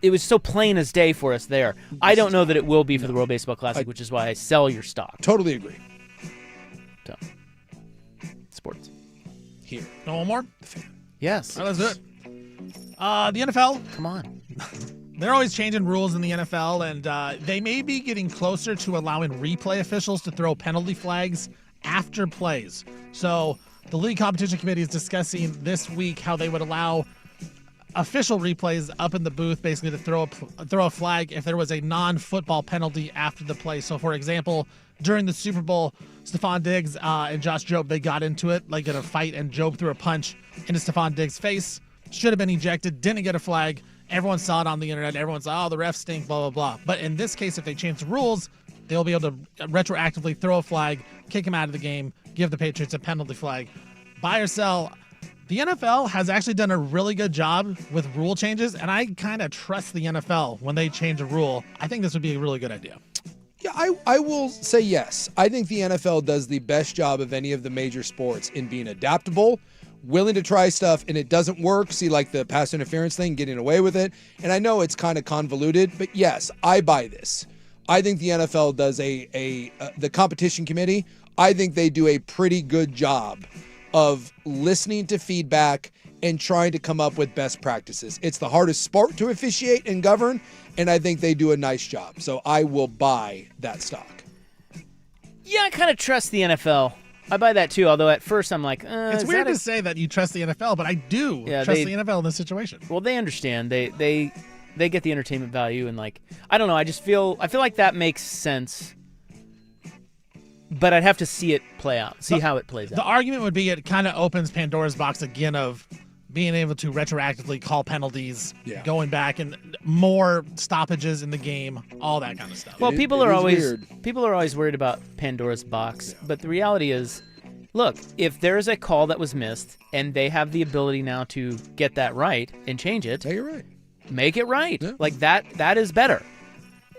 It was so plain as day for us there. I don't know that it will be for the World Baseball Classic, which is why I sell your stock. Totally agree. So, sports. Here. No one more? Yes. All right, let's do it. The NFL. Come on. They're always changing rules in the NFL, and they may be getting closer to allowing replay officials to throw penalty flags after plays. So the League Competition Committee is discussing this week how they would allow official replays up in the booth, basically to throw a flag if there was a non-football penalty after the play. So, for example, during the Super Bowl, Stephon Diggs and Josh Jobe, they got into it, like in a fight, and Jobe threw a punch into Stephon Diggs' face. Should have been ejected, didn't get a flag. Everyone saw it on the internet. Everyone saw, the refs stink, blah, blah, blah. But in this case, if they change the rules, they'll be able to retroactively throw a flag, kick him out of the game, give the Patriots a penalty flag. Buy or sell. The NFL has actually done a really good job with rule changes, and I kind of trust the NFL when they change a rule. I think this would be a really good idea. Yeah, I will say yes. I think the NFL does the best job of any of the major sports in being adaptable, willing to try stuff, and it doesn't work. See, like the pass interference thing, getting away with it. And I know it's kind of convoluted, but yes, I buy this. I think the NFL does the competition committee, I think they do a pretty good job of listening to feedback and trying to come up with best practices. It's the hardest sport to officiate and govern, and I think they do a nice job. So I will buy that stock. Yeah, I kind of trust the NFL. I buy that too, although at first I'm like, it's weird to say that you trust the NFL, but I do trust the NFL in this situation. Well, they understand. They get the entertainment value, and like, I don't know, I feel like that makes sense. but I'd have to see it play out, see how it plays The out. argument would be it kind of opens Pandora's box again of being able to retroactively call penalties, going back, and more stoppages in the game, all that kind of stuff. Well, people are always worried about Pandora's box, but the reality is, look, if there's a call that was missed and they have the ability now to get that right and change it, make it right. Yeah. Like that is better.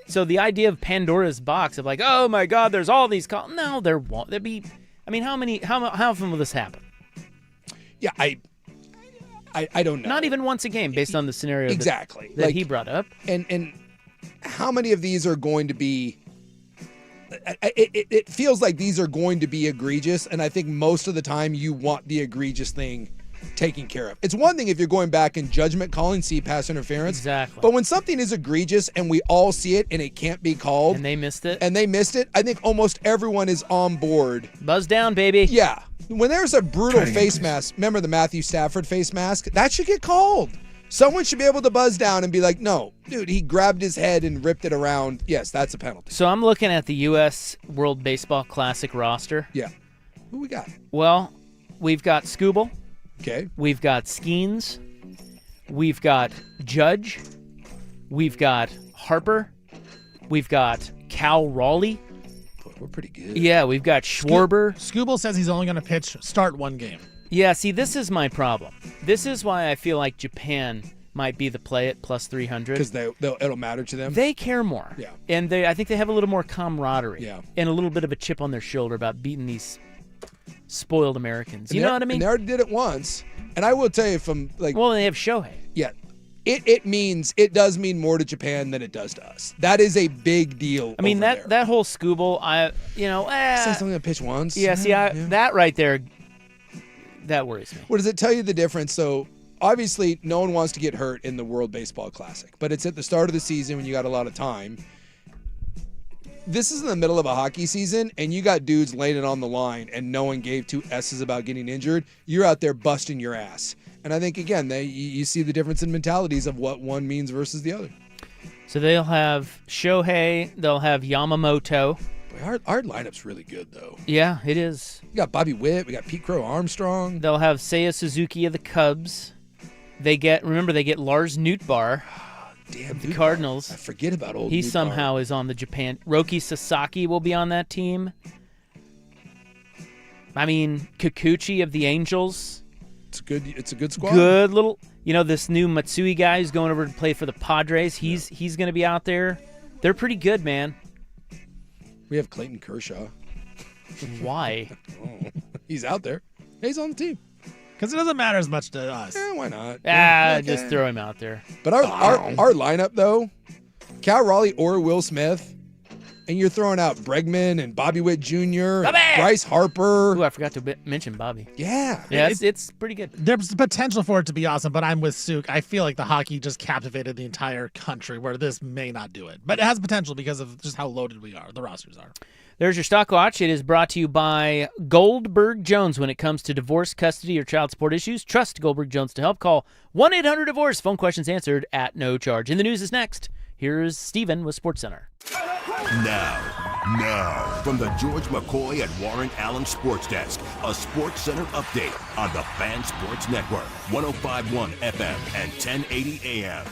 So the idea of Pandora's box of like, oh my God, there's all these calls. No, there won't. There'd be. I mean, how often will this happen? Yeah, I don't know. Not even once a game, based on the scenario exactly that he brought up. And how many of these are going to be? It feels like these are going to be egregious, and I think most of the time you want the egregious thing taken care of. It's one thing if you're going back and judgment calling, see pass interference. Exactly. But when something is egregious and we all see it and it can't be called, And they missed it. I think almost everyone is on board. Buzz down, baby. Yeah. When there's a brutal face mask, remember the Matthew Stafford face mask? That should get called. Someone should be able to buzz down and be like, no, dude, he grabbed his head and ripped it around. Yes, that's a penalty. So I'm looking at the U.S. World Baseball Classic roster. Yeah. Who we got? Well, we've got Scooble. Okay. We've got Skeens. We've got Judge. We've got Harper. We've got Cal Raleigh. Boy, we're pretty good. Yeah, we've got Schwarber. Scooble says he's only going to start one game. Yeah, see, this is my problem. This is why I feel like Japan might be the play at plus 300. Because it'll matter to them. They care more. Yeah. And I think they have a little more camaraderie. Yeah. And a little bit of a chip on their shoulder about beating these spoiled Americans. You know what I mean? And they already did it once. And I will tell you from like... Well, they have Shohei. Yeah. It does mean more to Japan than it does to us. That is a big deal. I mean, over there. that whole Scooble, Since only gonna pitch once. Yeah, see, that right there, that worries me. What does it tell you the difference? So obviously no one wants to get hurt in the World Baseball Classic, but it's at the start of the season when you got a lot of time. This is in the middle of a hockey season, and you got dudes laying it on the line, and no one gave two S's about getting injured. You're out there busting your ass. And I think, again, you see the difference in mentalities of what one means versus the other. So they'll have Shohei, they'll have Yamamoto. Boy, our lineup's really good, though. Yeah, it is. We got Bobby Witt, we got Pete Crow Armstrong. They'll have Seiya Suzuki of the Cubs. They get Lars Nootbaar. Damn, the Cardinals. I forget about old He Nootbaar. somehow is on the Japan. Roki Sasaki will be on that team. I mean, Kikuchi of the Angels. It's a good squad. Good little, this new Matsui guy who's going over to play for the Padres. He's going to be out there. They're pretty good, man. We have Clayton Kershaw. Why? He's out there. He's on the team. Because it doesn't matter as much to us. Why not? Just throw him out there. But our lineup, though, Cal Raleigh or Will Smith, and you're throwing out Bregman and Bobby Witt Jr., and Bryce Harper. Ooh, I forgot to mention Bobby. Yeah. Yeah, it's pretty good. There's the potential for it to be awesome, but I'm with Suk. I feel like the hockey just captivated the entire country, where this may not do it. But it has potential because of just how loaded the rosters are. There's your Stock Watch. It is brought to you by Goldberg Jones. When it comes to divorce, custody, or child support issues, trust Goldberg Jones to help. Call 1-800-DIVORCE. Phone questions answered at no charge. And the news is next. Here's Steven with SportsCenter. Now, from the George McCoy and Warren Allen Sports Desk, a Sports Center update on the Fan Sports Network, 105.1 FM and 1080 AM.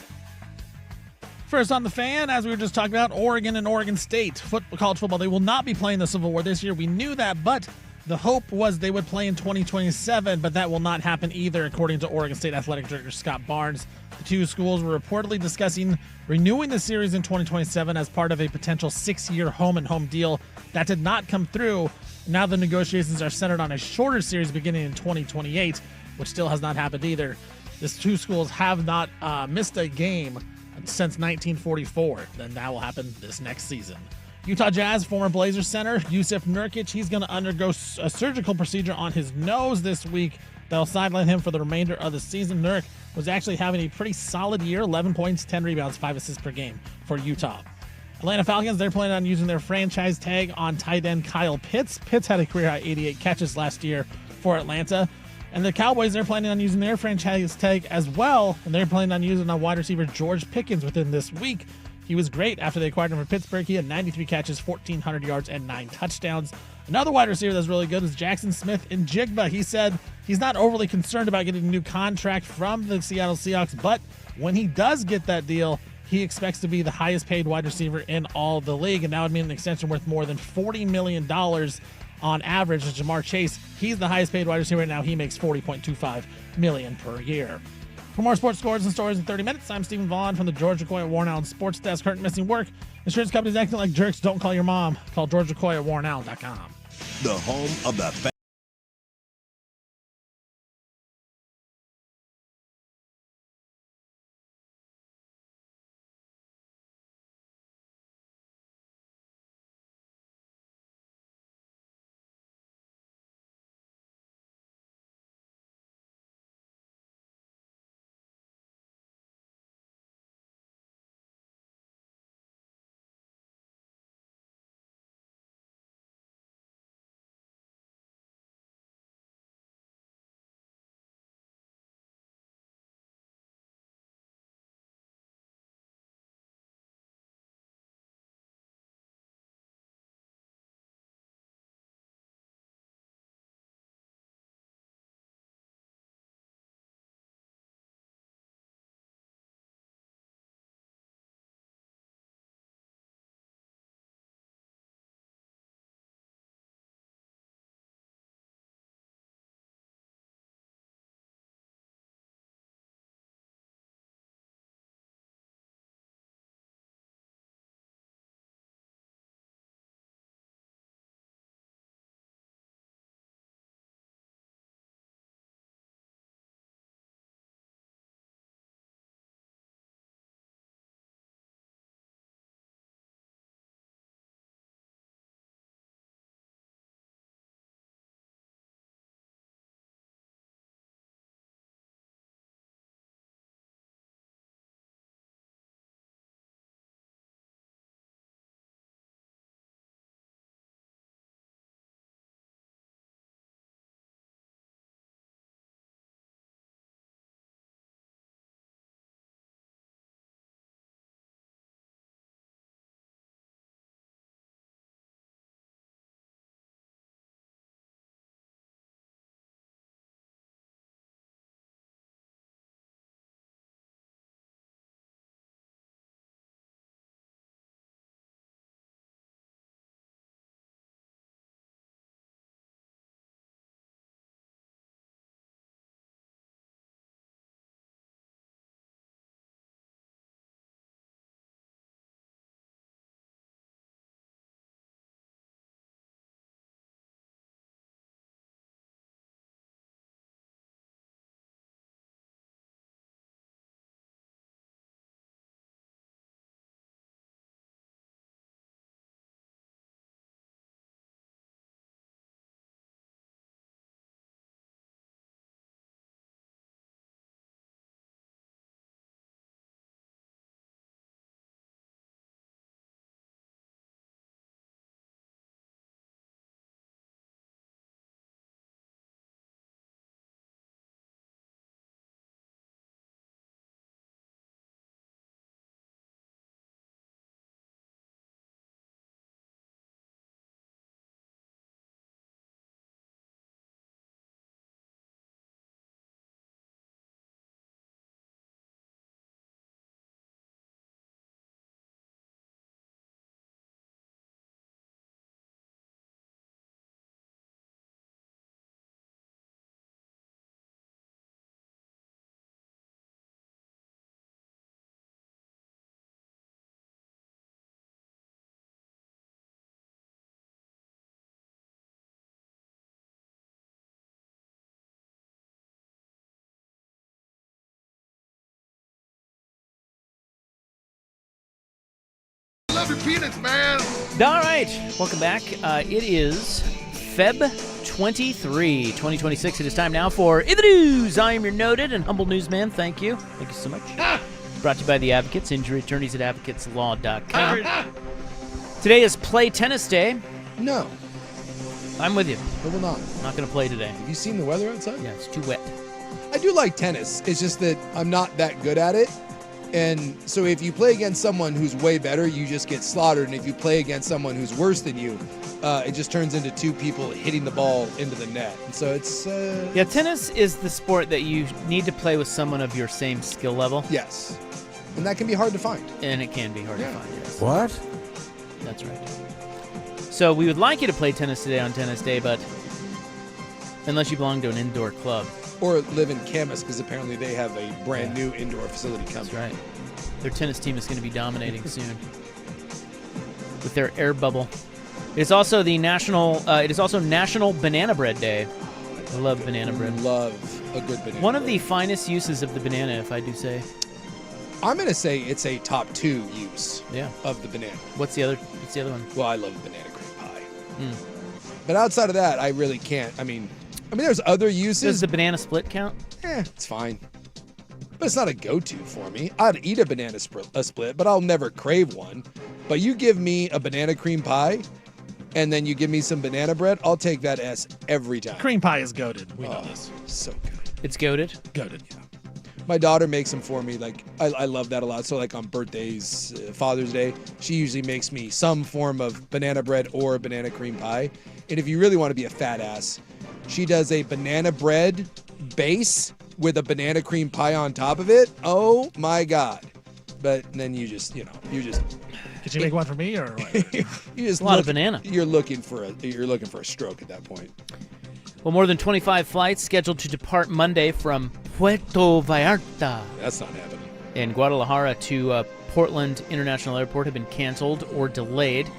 First on the Fan, as we were just talking about, Oregon and Oregon State college football. They will not be playing the Civil War this year. We knew that, but the hope was they would play in 2027, but that will not happen either, according to Oregon State Athletic Director Scott Barnes. The two schools were reportedly discussing renewing the series in 2027 as part of a potential 6-year home-and-home deal. That did not come through. Now the negotiations are centered on a shorter series beginning in 2028, which still has not happened either. These two schools have not missed a game since 1944. Then that will happen this next season. Utah Jazz former Blazers center Yusuf Nurkic, he's going to undergo a surgical procedure on his nose this week. They'll sideline him for the remainder of the season. Nurk was actually having a pretty solid year, 11 points, 10 rebounds, 5 assists per game for Utah. Atlanta Falcons, they're planning on using their franchise tag on tight end Kyle Pitts. Pitts had a career-high 88 catches last year for Atlanta. And the Cowboys, they're planning on using their franchise tag as well, and they're planning on using wide receiver George Pickens within this week. He was great after they acquired him from Pittsburgh. He had 93 catches, 1,400 yards, and 9 touchdowns. Another wide receiver that's really good is Jackson Smith-Njigba. He said he's not overly concerned about getting a new contract from the Seattle Seahawks, but when he does get that deal, he expects to be the highest paid wide receiver in all the league, and that would mean an extension worth more than $40 million on average. Jamar Chase, he's the highest paid wide receiver right now. He makes $40.25 million per year. For more sports scores and stories in 30 minutes, I'm Stephen Vaughn from the George McCoy at Warren Allen Sports Desk. Hurt and missing work. Insurance companies acting like jerks. Don't call your mom. Call George McCoy at WarrenAllen.com. The home of the love your peanuts, man. All right, welcome back. It is Feb 23, 2026. It is time now for In the News. I am your noted and humble newsman. Thank you. Thank you so much. Brought to you by the Advocates, injury attorneys at advocateslaw.com. Today is Play Tennis Day. No, I'm with you. I will not. I'm not going to play today. Have you seen the weather outside? Yeah, it's too wet. I do like tennis. It's just that I'm not that good at it. And so if you play against someone who's way better, you just get slaughtered. And if you play against someone who's worse than you, it just turns into two people hitting the ball into the net. And so it's... yeah, tennis is the sport that you need to play with someone of your same skill level. Yes. And that can be hard to find. And it can be hard to find, yes. What? That's right. So we would like you to play tennis today on Tennis Day, but unless you belong to an indoor club. Or live in Camas, because apparently they have a brand new indoor facility coming. That's right. Their tennis team is going to be dominating soon with their air bubble. It's also the national. It is also National Banana Bread Day. I love banana bread. Love a good banana. One of the finest uses of the banana, if I do say. I'm gonna say it's a top 2 use. Yeah. Of the banana. What's the other one? Well, I love banana cream pie. But outside of that, I really can't. I mean, there's other uses. Does the banana split count? It's fine. But it's not a go-to for me. I'd eat a banana split, but I'll never crave one. But you give me a banana cream pie, and then you give me some banana bread, I'll take that S every time. Cream pie is goated. We know this. So good. It's goated? Goated. Yeah. My daughter makes them for me. Like, I love that a lot. So, like, on birthdays, Father's Day, she usually makes me some form of banana bread or a banana cream pie. And if you really want to be a fat ass, she does a banana bread base with a banana cream pie on top of it. Oh, my God. But then you just... Could you make one for me, or what? you just a lot of banana. You're looking for a stroke at that point. Well, more than 25 flights scheduled to depart Monday from Puerto Vallarta. That's not happening. In Guadalajara to Portland International Airport have been canceled or delayed.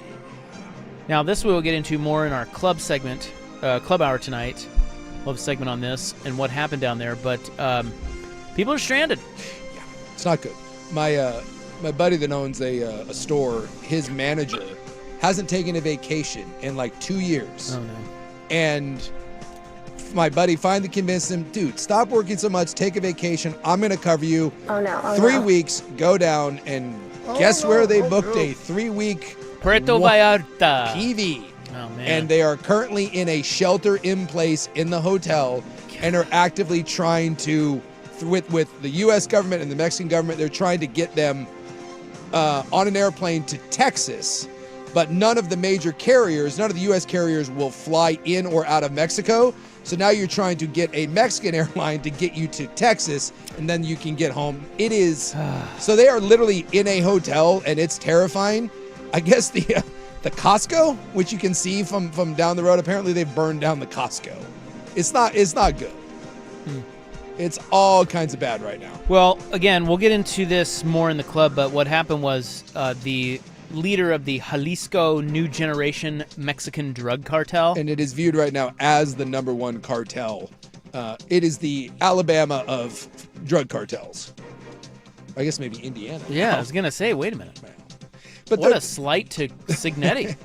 Now, this we will get into more in our club segment, Club Hour tonight. We'll have a segment on this and what happened down there, but people are stranded. Yeah, it's not good. My buddy that owns a store, his manager hasn't taken a vacation in like 2 years. Oh, no. And my buddy finally convinced him, dude, stop working so much, take a vacation. I'm going to cover you. Oh, no. 3 weeks, go down, and guess where they booked a 3-week Puerto Vallarta. PV. Oh, man. And they are currently in a shelter in place in the hotel and are actively trying to, with the U.S. government and the Mexican government, they're trying to get them on an airplane to Texas. But none of the major carriers, none of the U.S. carriers will fly in or out of Mexico. So now you're trying to get a Mexican airline to get you to Texas, and then you can get home. It is, so they are literally in a hotel, and it's terrifying. I guess the Costco, which you can see from down the road, apparently they've burned down the Costco. It's not good. It's all kinds of bad right now. Well, again, we'll get into this more in the club, but what happened was the leader of the Jalisco New Generation Mexican drug cartel. And it is viewed right now as the #1 cartel. It is the Alabama of drug cartels. I guess maybe Indiana. Yeah, I was going to say, wait a minute. But what a slight to Signetti.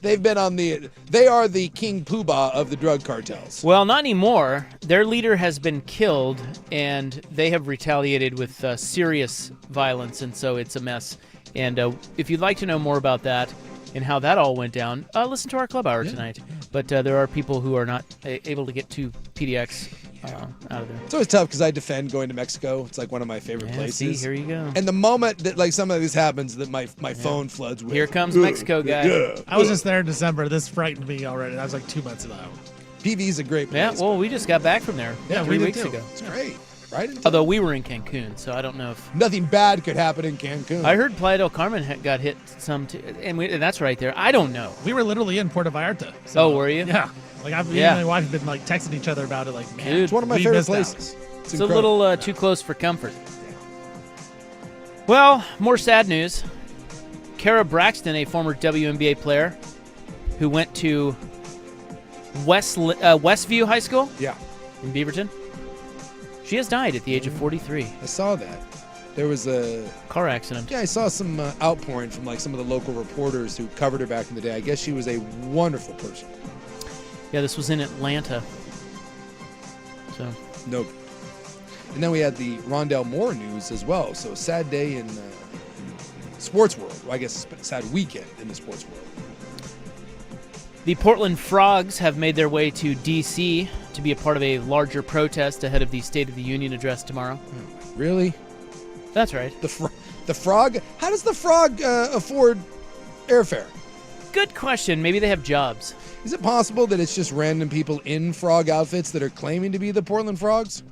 They are the King Poobah of the drug cartels. Well, not anymore. Their leader has been killed, and they have retaliated with serious violence, and so it's a mess. And if you'd like to know more about that and how that all went down, listen to our Club Hour tonight. But there are people who are not able to get to PDX out of there. It's always tough because I defend going to Mexico. It's like one of my favorite places. See, here you go. And the moment that like some of this happens, that my phone floods with. Here comes Mexico, guy. I was just there in December. This frightened me already. I was like 2 months out. PV's a great place. Yeah, well, we just got back from there 3 weeks ago. It's great. Right? Although we were in Cancun, so I don't know if... Nothing bad could happen in Cancun. I heard Playa del Carmen got hit some, too, and that's right there. I don't know. We were literally in Puerto Vallarta. So, were you? Yeah. Like, me and my wife have been, like, texting each other about it, like, man. Dude, it's one of my favorite places. It's a little too close for comfort. Well, more sad news. Kara Braxton, a former WNBA player who went to Westview High School in Beaverton. She has died at the age of 43. I saw that. There was a car accident. Yeah, I saw some outpouring from like some of the local reporters who covered her back in the day. I guess she was a wonderful person. Yeah, this was in Atlanta. So no. And then we had the Rondell Moore news as well. So sad day in sports world. Well, I guess it's a sad weekend in the sports world. The Portland Frogs have made their way to D.C. to be a part of a larger protest ahead of the State of the Union address tomorrow. Really? That's right. The frog? How does the frog afford airfare? Good question. Maybe they have jobs. Is it possible that it's just random people in frog outfits that are claiming to be the Portland Frogs?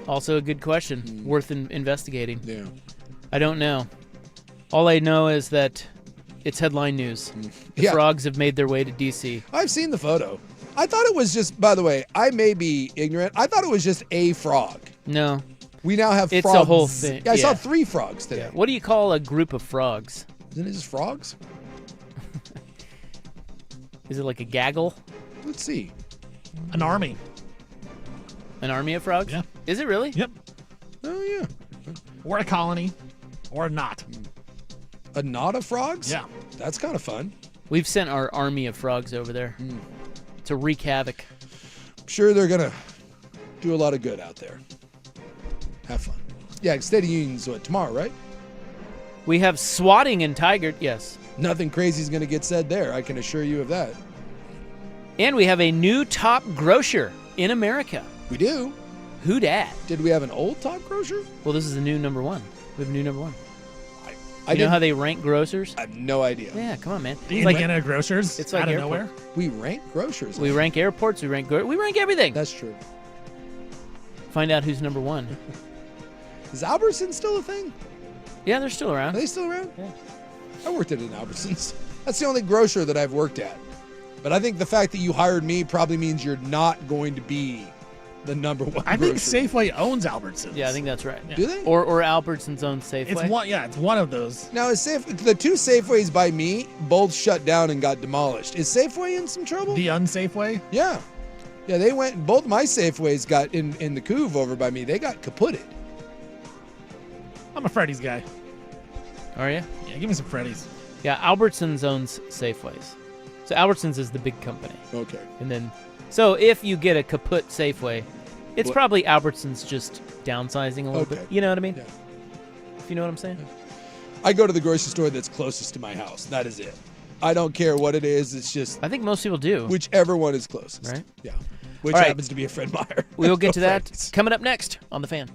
Also a good question. Worth investigating. Yeah. I don't know. All I know is that it's headline news. The Frogs have made their way to D.C. I've seen the photo. I thought it was just, by the way, I may be ignorant. I thought it was just a frog. No. We now have It's frogs. a whole thing. Yeah, I saw 3 frogs today. Yeah. What do you call a group of frogs? Isn't it just frogs? Is it like a gaggle? Let's see. An army. An army of frogs? Yeah. Is it really? Yep. Oh, yeah. Or a colony. Or a knot. A knot of frogs? Yeah. That's kind of fun. We've sent our army of frogs over there to wreak havoc. I'm sure they're going to do a lot of good out there. Have fun. Yeah, State of Union's tomorrow, right? We have swatting in Tigard. Yes. Nothing crazy is going to get said there. I can assure you of that. And we have a new top grocer in America. We do. Who dat? Did we have an old top grocer? Well, this is a new number 1. We have a new number 1. I You know how they rank grocers? I have no idea. Yeah, come on, man. The It's like, Indiana Grocers. it's like out of airport. nowhere. We rank grocers. we rank airports, we rank everything. That's true. Find out who's number 1. Is Albertsons still a thing? Yeah, they're still Are around. they still around? Yeah. I worked at an Albertsons. That's the only grocer that I've worked at. But I think the fact that you hired me probably means you're not going to be the number 1 I think grocer. Safeway owns Albertsons. Yeah, I think that's right. Do they? Or Albertsons own Safeway. It's one. Yeah, it's one of those. Now, is the 2 Safeways by me both shut down and got demolished? Is Safeway in some trouble? The unsafe way. Yeah. Yeah, they went, both my Safeways got in the couve over by me. They got kaputted. I'm a Freddy's guy. Are you? Yeah, give me some Freddy's. Yeah, Albertsons owns Safeways. So Albertsons is the big company. Okay. And then, so if you get a kaput Safeway, it's What? probably Albertsons just downsizing a little Okay. bit. You know what I mean? Yeah. If you know what I'm saying? I go to the grocery store that's closest to my house. That is it. I don't care what it is. It's just I think most people do. whichever one is closest. Right. Yeah. Which All right. happens to be a Fred Meyer. We'll get Go to that Freddy's. coming up next on The Fan.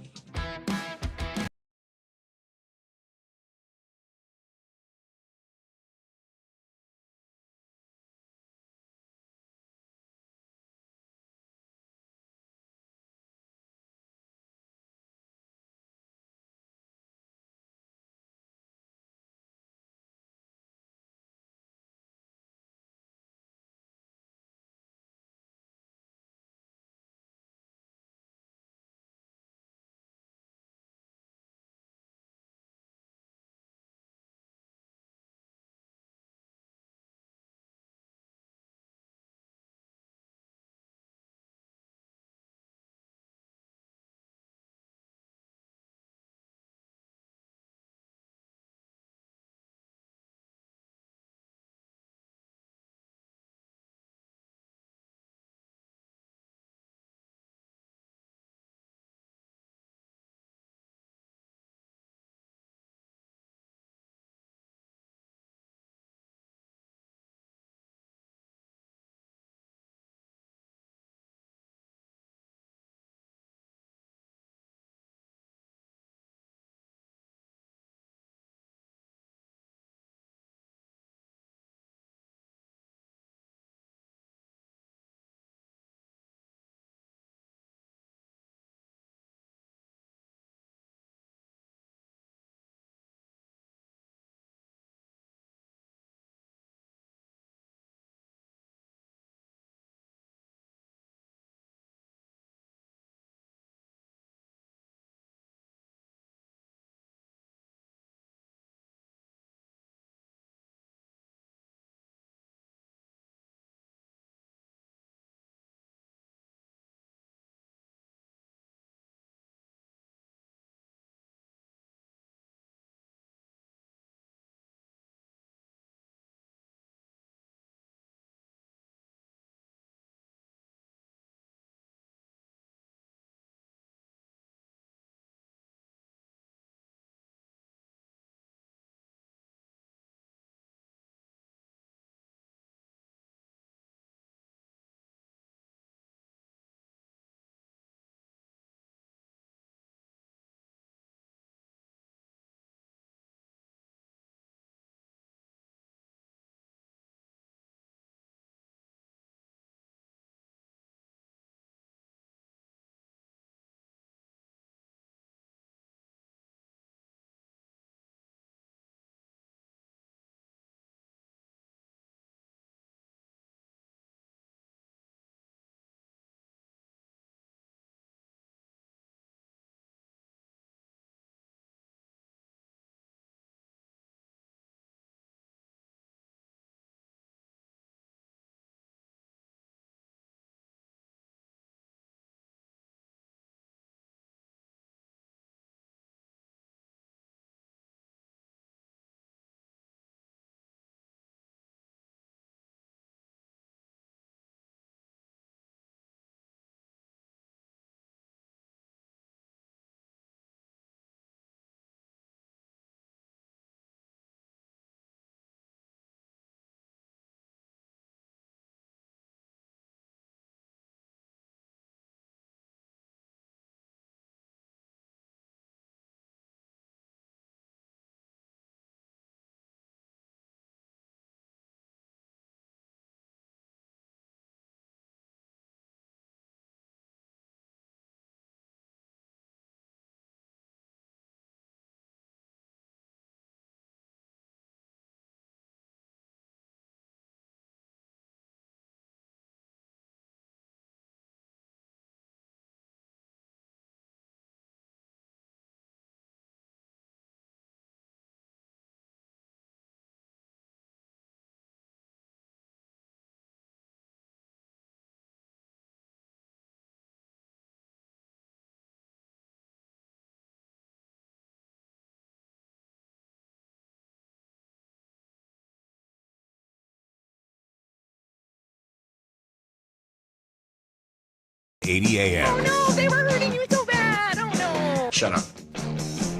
680 AM. No, they were hurting you so bad. Oh, no. Shut up.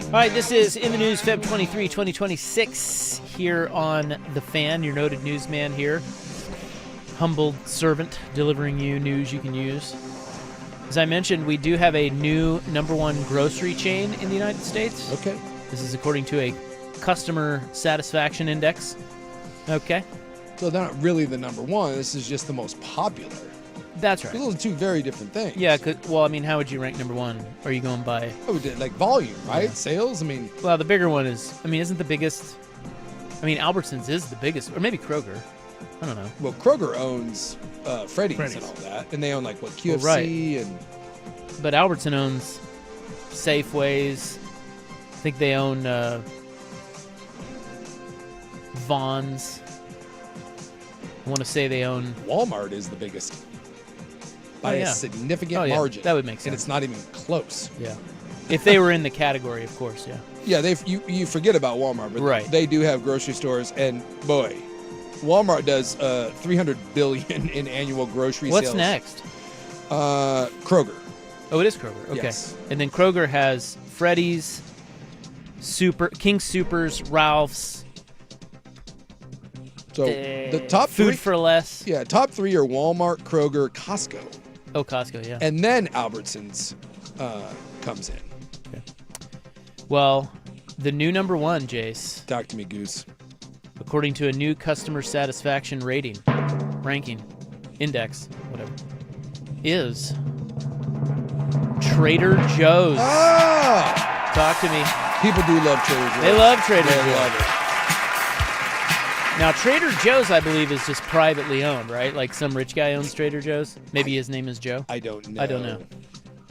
All right, this is In the News, Feb 23, 2026, here on The Fan, your noted newsman here. Humbled servant delivering you news you can use. As I mentioned, we do have a new #1 grocery chain in the United States. Okay. This is according to a customer satisfaction index. Okay. So they're not really the #1. This is just the most popular. That's right. Those are two very different things. Yeah, well, I mean, how would you rank #1? Are you going by... Oh, like volume, right? Yeah. Sales? I mean... Well, the bigger one is... I mean, isn't the biggest... I mean, Albertsons is the biggest, or maybe Kroger. I don't know. Well, Kroger owns Freddy's and all that, and they own like QFC and. But Albertson owns Safeways. I think they own Vons. I want to say they own. Walmart is the biggest by a significant margin. That would make sense. And it's not even close. Yeah. If they were in the category, of course, yeah. Yeah, you forget about Walmart, but they do have grocery stores, and boy, Walmart does $300 billion in annual grocery sales. What's next? Kroger. Oh, it is Kroger. Okay. Yes. And then Kroger has Freddy's, King Supers, Ralph's. So the top Food three, for Less. Yeah, top 3 are Walmart, Kroger, Costco. Oh, Costco, yeah. And then Albertsons comes in. Okay. Well, the new #1, Jace. Talk to me, Goose. According to a new customer satisfaction ranking, index, whatever, is Trader Joe's. Ah! Talk to me. People do love Trader Joe's. They love Trader They Joe's. love it. Now, Trader Joe's, I believe, is just privately owned, right? Like some rich guy owns Trader Joe's. Maybe his name is Joe. I don't know. I don't know.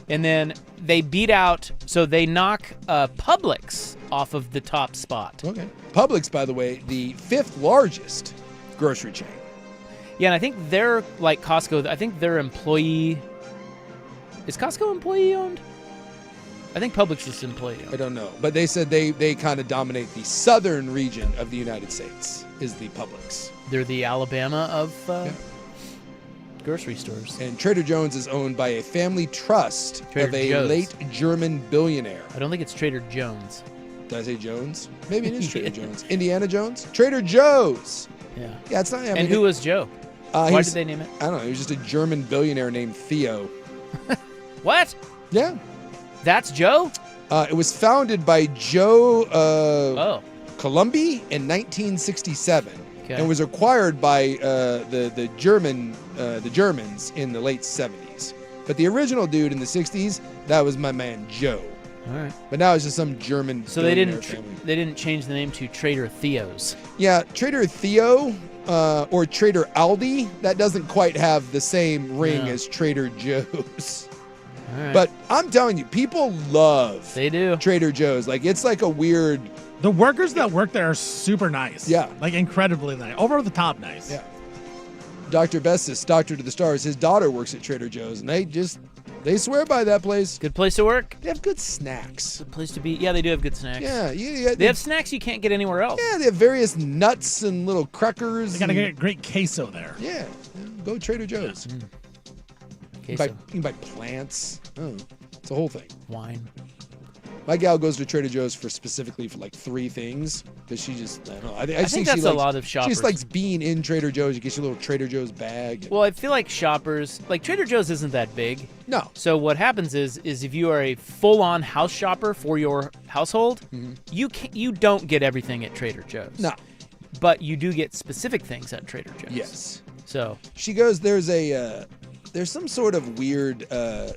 And then they beat out, so they knock Publix off of the top spot. Okay. Publix, by the way, the 5th largest grocery chain. Yeah, and I think they're like Costco. I think their employee... Is Costco employee owned? I think Publix is employee owned. I don't know. But they said they kind of dominate the southern region of the United States, is the Publix. They're the Alabama of grocery stores. And Trader Joe's is owned by a family trust Trader of a Joe's. late German billionaire. I don't think it's Trader Jones. Did I say Jones? Maybe it is Trader Joe's. Indiana Jones? Trader Joe's. Yeah. Yeah, it's not. I mean, And who was Joe? Why did they name it? I don't know. He was just a German billionaire named Theo. What? Yeah. That's Joe? It was founded by Joe Columbi in 1967, and was acquired by the Germans in the late 70s. But the original dude in the 60s, that was my man Joe. All right. But now it's just some German. So they didn't family. they didn't change the name to Trader Theo's. Yeah, Trader Theo or Trader Aldi. That doesn't quite have the same ring as Trader Joe's. All right. But I'm telling you, people love Trader Joe's. Like, it's like a weird... The workers that work there are super nice. Yeah. Like, incredibly nice. Over the top nice. Yeah. Dr. Bestis, Doctor to the Stars, his daughter works at Trader Joe's, and they swear by that place. Good place to work. They have good snacks. Good place to be. Yeah, they do have good snacks. Yeah. They have snacks you can't get anywhere else. Yeah, they have various nuts and little crackers. They got to get great queso there. Yeah. Go Trader Joe's. Mm. You can buy plants. Oh, it's a whole thing. Wine. My gal goes to Trader Joe's specifically for like 3 things because she just, I don't know. I think that's a lot of shoppers. She just likes being in Trader Joe's. You get your little Trader Joe's bag. Well, I feel like shoppers, like Trader Joe's isn't that big. No. So what happens is if you are a full-on house shopper for your household, you don't get everything at Trader Joe's. No. But you do get specific things at Trader Joe's. Yes. So she goes, there's some sort of weird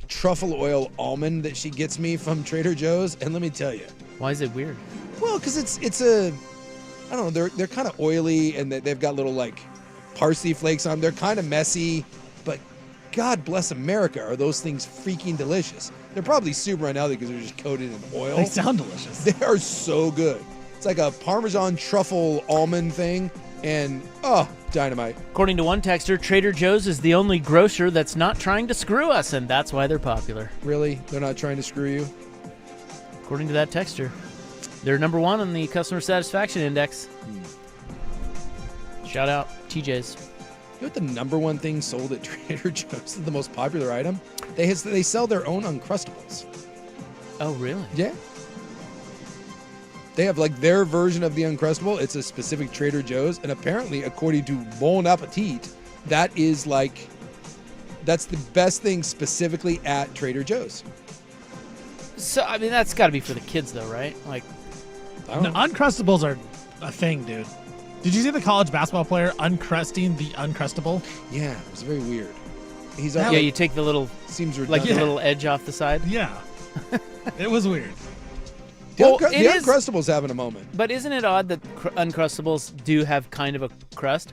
truffle oil almond that she gets me from Trader Joe's, and let me tell you. Why is it weird? Well, because it's I don't know, they're kind of oily, and they've got little like parsley flakes on them. They're kind of messy, but God bless America, are those things freaking delicious. They're probably super unhealthy because they're just coated in oil. They sound delicious. They are so good. It's like a Parmesan truffle almond thing, and dynamite. According to one texter, Trader Joe's is the only grocer that's not trying to screw us, and that's why they're popular. Really? They're not trying to screw you? According to that texter, they're #1 on the customer satisfaction index. Shout out TJ's. You know what the #1 thing sold at Trader Joe's is the most popular item? They sell their own Uncrustables. Oh, really? Yeah. They have like their version of the Uncrustable. It's a specific Trader Joe's, and apparently, according to Bon Appetit, that's the best thing specifically at Trader Joe's. So, I mean, that's got to be for the kids, though, right? Like, The Uncrustables are a thing, dude. Did you see the college basketball player uncrusting the Uncrustable? Yeah, it was very weird. yeah, you take the little, seems like redundant. the little edge off the side. Yeah. It was weird. The Well, the it is- Uncrustables having a moment. But isn't it odd that Uncrustables do have kind of a crust?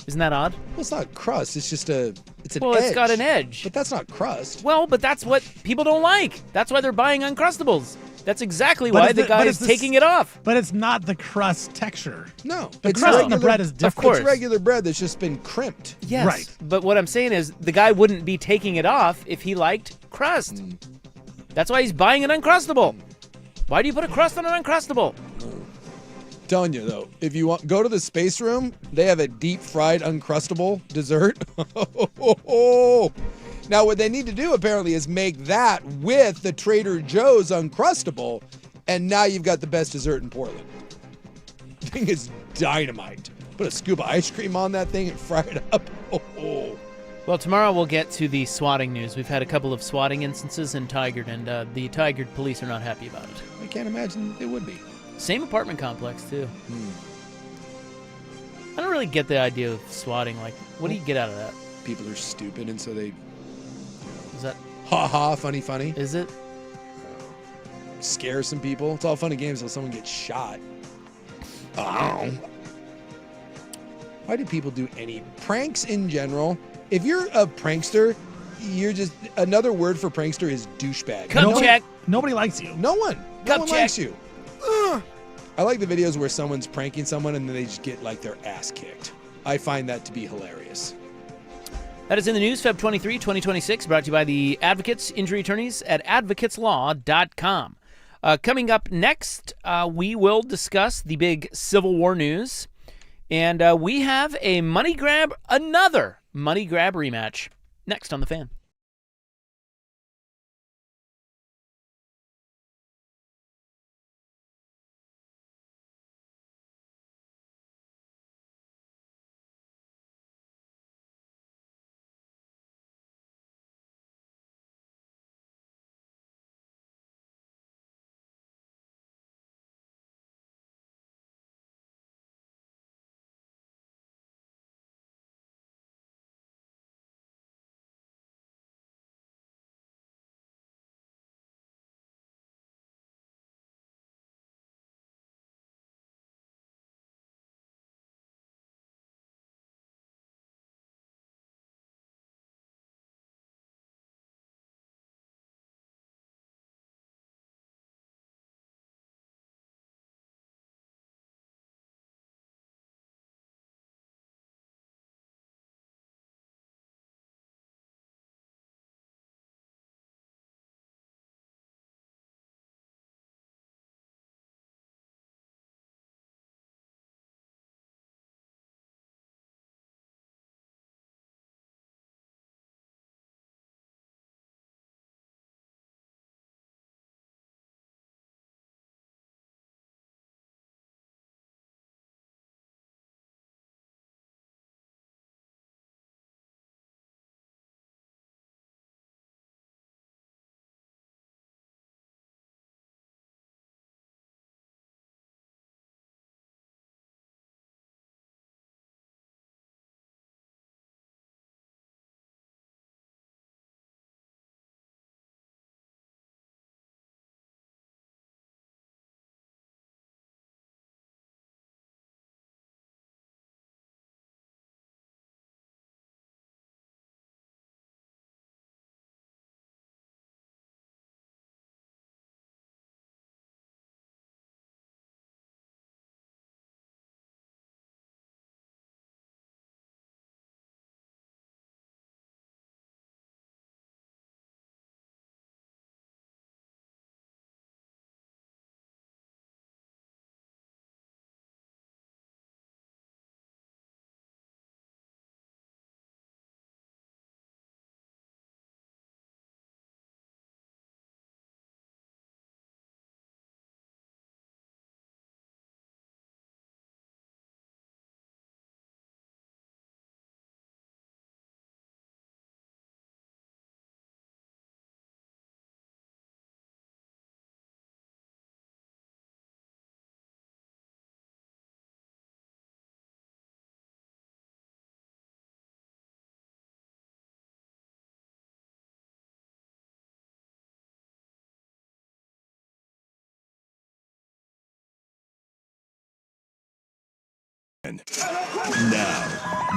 Isn't that odd? Well, it's not crust. It's just it's an Well, edge. it's got an edge. But that's not crust. Well, but that's what people don't like. That's why they're buying Uncrustables. That's exactly But why it's the the- guy but is it's the taking s- it off. But it's not the crust texture. No, The it's crust on regular the bread is different. course. It's regular bread that's just been crimped. Yes. Right. But what I'm saying is the guy wouldn't be taking it off if he liked crust. That's why he's buying an Uncrustable. Why do you put a crust on an Uncrustable? Telling you though, if you want, go to the space room. They have a deep fried Uncrustable dessert. Now, what they need to do apparently is make that with the Trader Joe's Uncrustable, and now you've got the best dessert in Portland. The thing is dynamite. Put a scoop of ice cream on that thing and fry it up. Well, tomorrow we'll get to the swatting news. We've had a couple of swatting instances in Tigard, and the Tigard police are not happy about it. I can't imagine they would be. Same apartment complex, too. I don't really get the idea of swatting. Like, what do you get out of that? People are stupid, and so they Is that, ha ha, funny, funny, is it? scare some people. It's all fun and games until someone gets shot. Oh. Why do people do any pranks in general? If you're a prankster, you're just another word for prankster is douchebag. Cup check. Nobody likes you. No one. No Cup one check. likes you. Ugh. I like the videos where someone's pranking someone and then they just get like their ass kicked. I find that to be hilarious. That is in the news, Feb 23, 2026, brought to you by the Advocates, Injury Attorneys at advocateslaw.com. Coming up next, we will discuss the big Civil War news, and we have another money grab rematch next on The Fan.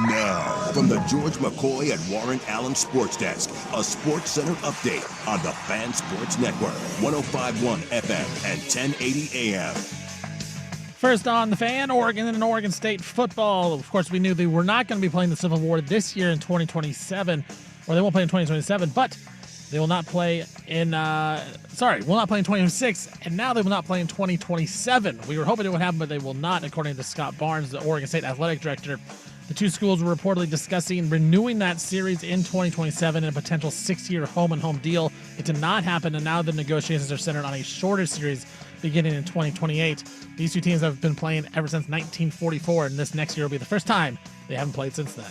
Now, from the George McCoy and Warren Allen Sports Desk, a Sports Center update on the Fan Sports Network, 105.1 FM and 1080 AM. First on the Fan, Oregon and Oregon State football. Of course, we knew they were not going to be playing the Civil War this year in 2027, or they won't play in 2027, but they will not play in, will not play in 2026, and now they will not play in 2027. We were hoping it would happen, but they will not, according to Scott Barnes, the Oregon State athletic director. The two schools were reportedly discussing renewing that series in 2027 in a potential 6-year home-and-home deal. It did not happen, and now the negotiations are centered on a shorter series beginning in 2028. These two teams have been playing ever since 1944, and this next year will be the first time they haven't played since then.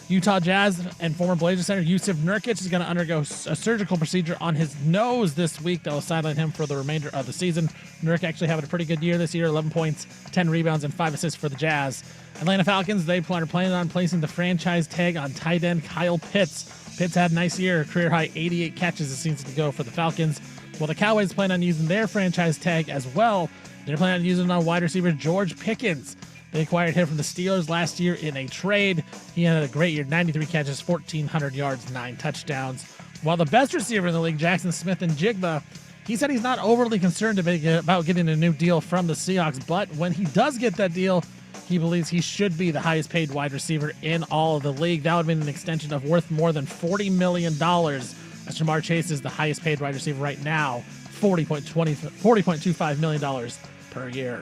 Utah Jazz and former Blazers center Yusuf Nurkic is going to undergo a surgical procedure on his nose this week that will sideline him for the remainder of the season. Nurkic actually having a pretty good year this year, 11 points, 10 rebounds, and 5 assists for the Jazz. Atlanta Falcons, they are planning on placing the franchise tag on tight end Kyle Pitts. Pitts had a nice year, career-high 88 catches it seems to go for the Falcons. Well, the Cowboys plan on using their franchise tag as well. They're planning on using it on wide receiver George Pickens. They acquired him from the Steelers last year in a trade. He had a great year, 93 catches, 1,400 yards, 9 touchdowns. While the best receiver in the league, Jackson Smith-Njigba, he said he's not overly concerned about getting a new deal from the Seahawks, but when he does get that deal, he believes he should be the highest paid wide receiver in all of the league. That would mean an extension of worth more than $40 million. As Jamar Chase is the highest paid wide receiver right now, $40.25 million per year.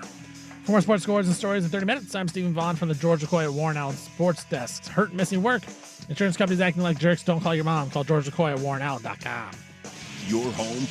For more sports scores and stories in 30 minutes, I'm Stephen Vaughn from the George McCoy at Warren Allen Sports Desk. Hurt, missing work, insurance companies acting like jerks, don't call your mom. Call George McCoy at warrenallen.com. Your home.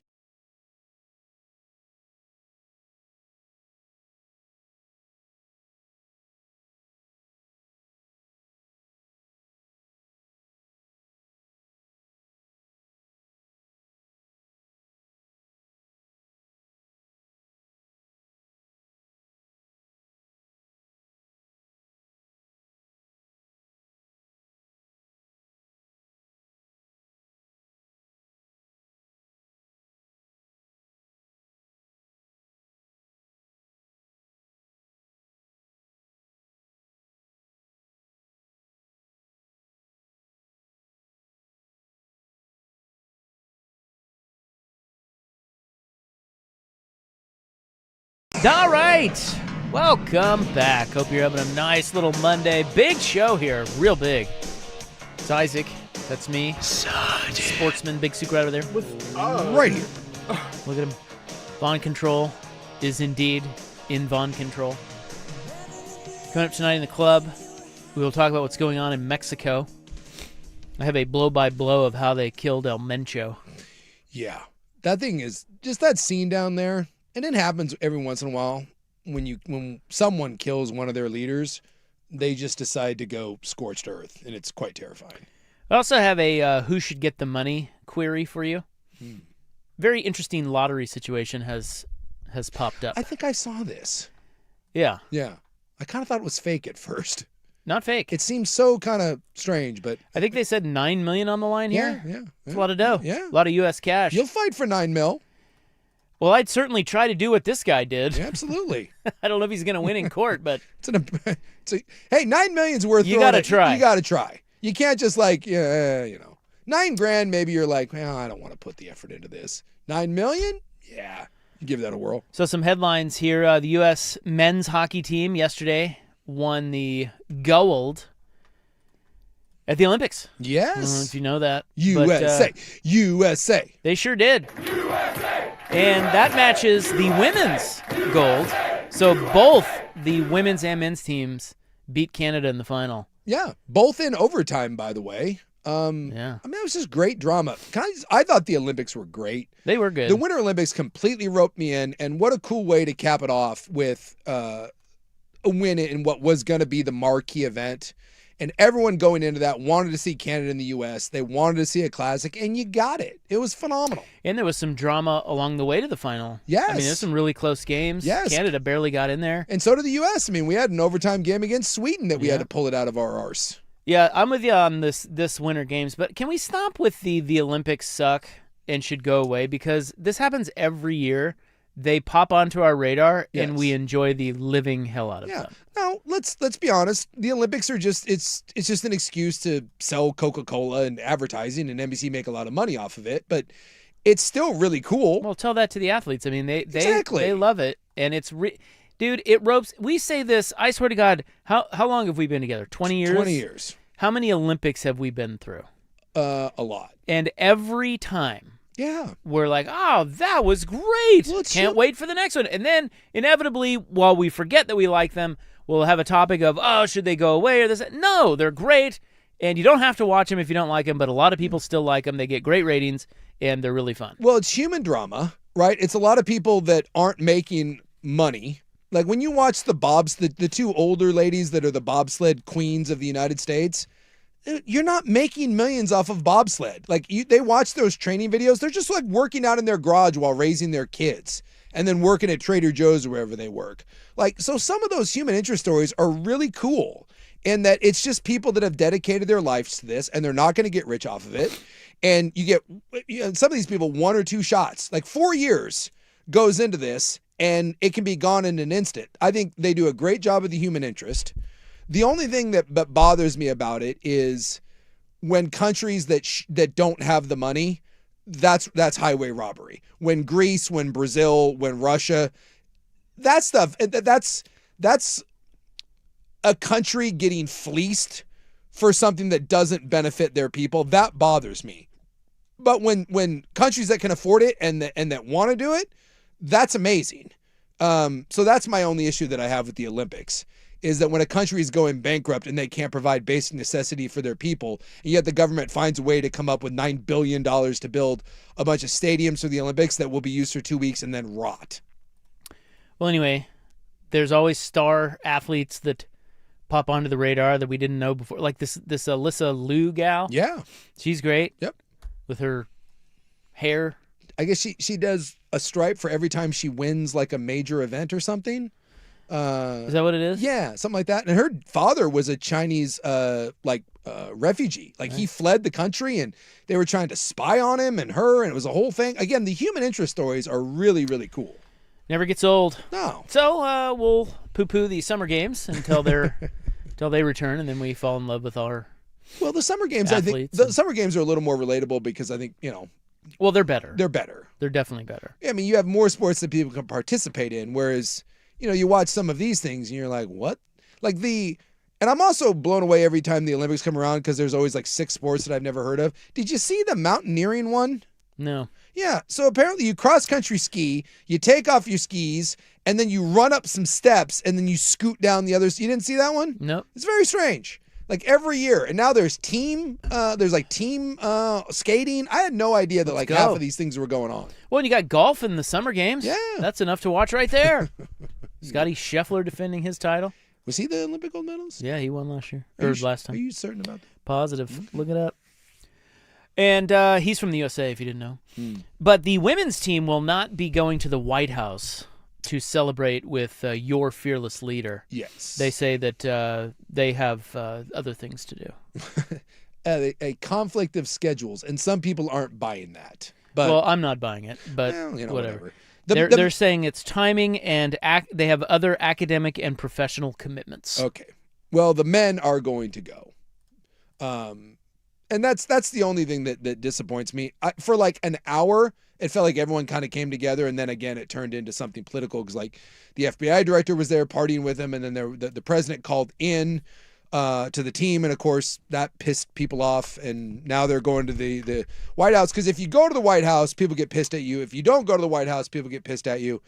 All right, welcome back. Hope you're having a nice little Monday. Big show here, real big. It's Isaac, that's me. Sportsman, big secret over there. Right here. Look at him. Vaughn Control is indeed in Vaughn Control. Coming up tonight in the club, we will talk about what's going on in Mexico. I have a blow-by-blow of how they killed El Mencho. Yeah. That thing is just that scene down there. And it happens every once in a while when someone kills one of their leaders, they just decide to go scorched earth, and it's quite terrifying. I also have a who should get the money query for you. Very interesting lottery situation has popped up. I think I saw this. Yeah. Yeah. I kind of thought it was fake at first. Not fake. It seems so kind of strange, but I think they said $9 million on the line here. Yeah. It's a lot of dough. Yeah. A lot of U.S. cash. You'll fight for $9 million. Well, I'd certainly try to do what this guy did. Yeah, absolutely. I don't know if he's going to win in court, but hey, $9 million's worth. You got to try. You got to try. You can't just $9,000. Maybe you're like, well, I don't want to put the effort into this. $9 million? Yeah, you give that a whirl. So some headlines here: the U.S. men's hockey team yesterday won the gold at the Olympics. Yes. I don't know if you know that. USA. USA. They sure did. USA. And that matches the women's gold. So both the women's and men's teams beat Canada in the final. Yeah. Both in overtime, by the way. Yeah. I mean, it was just great drama. I thought the Olympics were great. They were good. The Winter Olympics completely roped me in, and what a cool way to cap it off with a win in what was going to be the marquee event. And everyone going into that wanted to see Canada and the U.S. They wanted to see a classic, and you got it. It was phenomenal. And there was some drama along the way to the final. Yes. I mean, there's some really close games. Yes. Canada barely got in there. And so did the U.S. I mean, we had an overtime game against Sweden that we had to pull it out of our arse. Yeah, I'm with you on this Winter Games, but can we stop with the Olympics suck and should go away? Because this happens every year, they pop onto our radar Yes. and we enjoy the living hell out of them. No, let's be honest. The Olympics are just it's just an excuse to sell Coca-Cola and advertising, and NBC make a lot of money off of it, but it's still really cool. Well, tell that to the athletes. I mean, they Exactly. love it, and it's dude, it ropes. We say this, I swear to God, how long have we been together? 20 years? 20 years. How many Olympics have we been through? A lot. And every time Yeah. we're like, oh, that was great. Well, Can't wait for the next one. And then inevitably, while we forget that we like them, we'll have a topic of, oh, should they go away or this? No, they're great. And you don't have to watch them if you don't like them, but a lot of people still like them. They get great ratings, and they're really fun. Well, it's human drama, right? It's a lot of people that aren't making money. Like when you watch the two older ladies that are the bobsled queens of the United States, you're not making millions off of bobsled. Like they watch those training videos. They're just like working out in their garage while raising their kids and then working at Trader Joe's or wherever they work. Like, so some of those human interest stories are really cool in that it's just people that have dedicated their lives to this and they're not going to get rich off of it. And you get some of these people 1 or 2 shots, like 4 years goes into this and it can be gone in an instant. I think they do a great job of the human interest. The only thing that bothers me about it is when countries that don't have the money, that's highway robbery. When Greece, when Brazil, when Russia, that stuff, that's a country getting fleeced for something that doesn't benefit their people. That bothers me. But when countries that can afford it and that want to do it, that's amazing. So that's my only issue that I have with the Olympics. Is that when a country is going bankrupt and they can't provide basic necessity for their people, and yet the government finds a way to come up with $9 billion to build a bunch of stadiums for the Olympics that will be used for 2 weeks and then rot. Well, anyway, there's always star athletes that pop onto the radar that we didn't know before. Like this Alyssa Liu gal. Yeah. She's great. Yep. With her hair. I guess she does a stripe for every time she wins like a major event or something. Is that what it is? Yeah, something like that. And her father was a Chinese refugee. Like he fled the country and they were trying to spy on him and her, and it was a whole thing. Again, the human interest stories are really, really cool. Never gets old. No. So we'll poo-poo the summer games until they return, and then we fall in love with our Well, the summer games, athletes. I think the summer games are a little more relatable because I think, well, they're better. They're better. They're definitely better. I mean, you have more sports that people can participate in, whereas, you watch some of these things and you're like, what? And I'm also blown away every time the Olympics come around because there's always like 6 sports that I've never heard of. Did you see the mountaineering one? No. Yeah. So apparently you cross-country ski, you take off your skis, and then you run up some steps, and then you scoot down the others. You didn't see that one? Nope. It's very strange. Like every year. And now there's team skating. I had no idea that half of these things were going on. Well, and you got golf in the summer games. Yeah. That's enough to watch right there. Scotty Scheffler defending his title. Was he the Olympic gold medalist? Yeah, he won last year. Last time. Are you certain about that? Positive. Okay. Look it up. And he's from the USA, if you didn't know. But the women's team will not be going to the White House to celebrate with your fearless leader. Yes. They say that they have other things to do. A conflict of schedules, and some people aren't buying that. But well, I'm not buying it, but whatever. They're saying it's timing, and they have other academic and professional commitments. Okay. Well, the men are going to go. And that's the only thing that disappoints me. For like an hour, it felt like everyone kind of came together, and then again, it turned into something political because like the FBI director was there partying with him, and then the president called in to the team, and of course that pissed people off, and now they're going to the White House because if you go to the White House, people get pissed at you. If you don't go to the White House, people get pissed at you.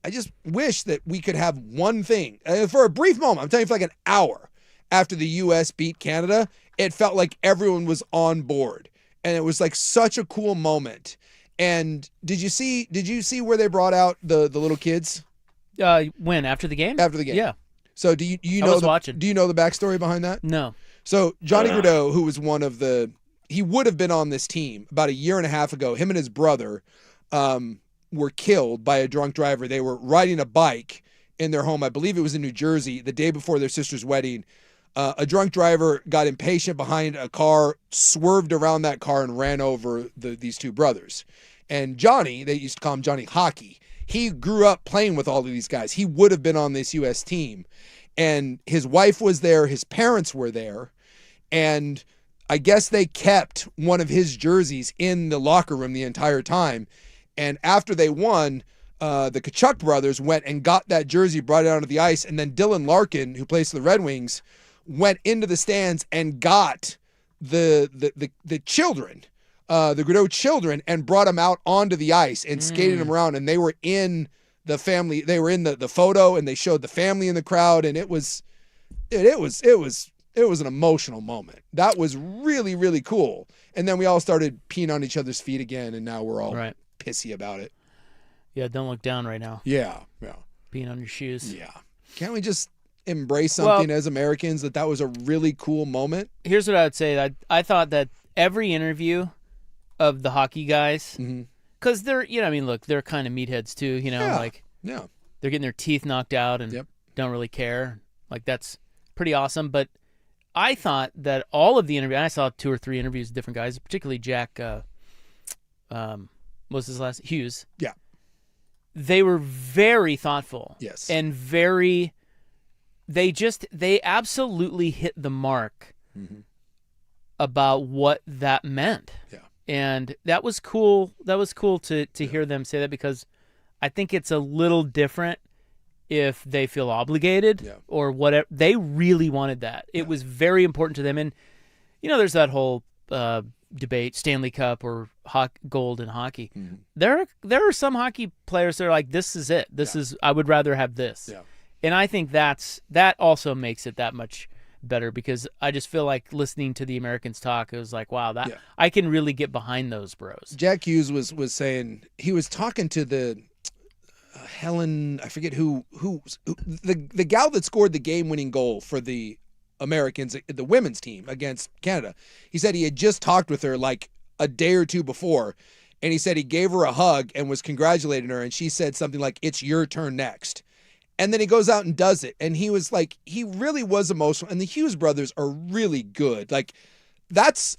I just wish that we could have one thing. For a brief moment, I'm telling you, for like an hour after the U.S. beat Canada, it felt like everyone was on board, and it was like such a cool moment. And did you see where they brought out the little kids? When? After the game? After the game. Yeah. So do you I know was watching. Do you know the babackstory behind that? No. So Johnny Gaudreau, who was he would have been on this team about a year and a half ago. Him and his brother were killed by a drunk driver. They were riding a bike in their home. I believe it was in New Jersey the day before their sister's wedding. A drunk driver got impatient behind a car, swerved around that car, and ran over these two brothers. And Johnny, they used to call him Johnny Hockey, he grew up playing with all of these guys. He would have been on this U.S. team. And his wife was there. His parents were there. And I guess they kept one of his jerseys in the locker room the entire time. And after they won, the Kachuk brothers went and got that jersey, brought it onto the ice. And then Dylan Larkin, who plays for the Red Wings, went into the stands and got the children, the Godot children, and brought them out onto the ice and skated them around. And they were in the family. They were in the photo, and they showed the family in the crowd. And it was an emotional moment. That was really, really cool. And then we all started peeing on each other's feet again, and now we're all pissy about it. Yeah, don't look down right now. Yeah. Peeing on your shoes. Yeah. Can't we just embrace something as Americans that was a really cool moment? Here's what I would say. I thought that every interview of the hockey guys, because they're, look, they're kind of meatheads too, they're getting their teeth knocked out and don't really care. Like, that's pretty awesome. But I thought that all of the interviews, I saw 2 or 3 interviews with different guys, particularly Jack, what's his last? Hughes. Yeah. They were very thoughtful. Yes. And they absolutely hit the mark about what that meant. Yeah. And that was cool. That was cool to hear them say that, because I think it's a little different if they feel obligated or whatever. They really wanted that. It was very important to them. And, there's that whole debate, Stanley Cup or gold in hockey. There are some hockey players that are like, this is it. I would rather have this. Yeah. And I think that also makes it that much better, because I just feel like listening to the Americans talk, it was like, wow, I can really get behind those bros. Jack Hughes was saying, he was talking to the Helen, I forget who the gal that scored the game-winning goal for the Americans, the women's team against Canada. He said he had just talked with her like a day or two before, and he said he gave her a hug and was congratulating her, and she said something like, "It's your turn next." And then he goes out and does it, and he was like, he really was emotional. And the Hughes brothers are really good. Like, that's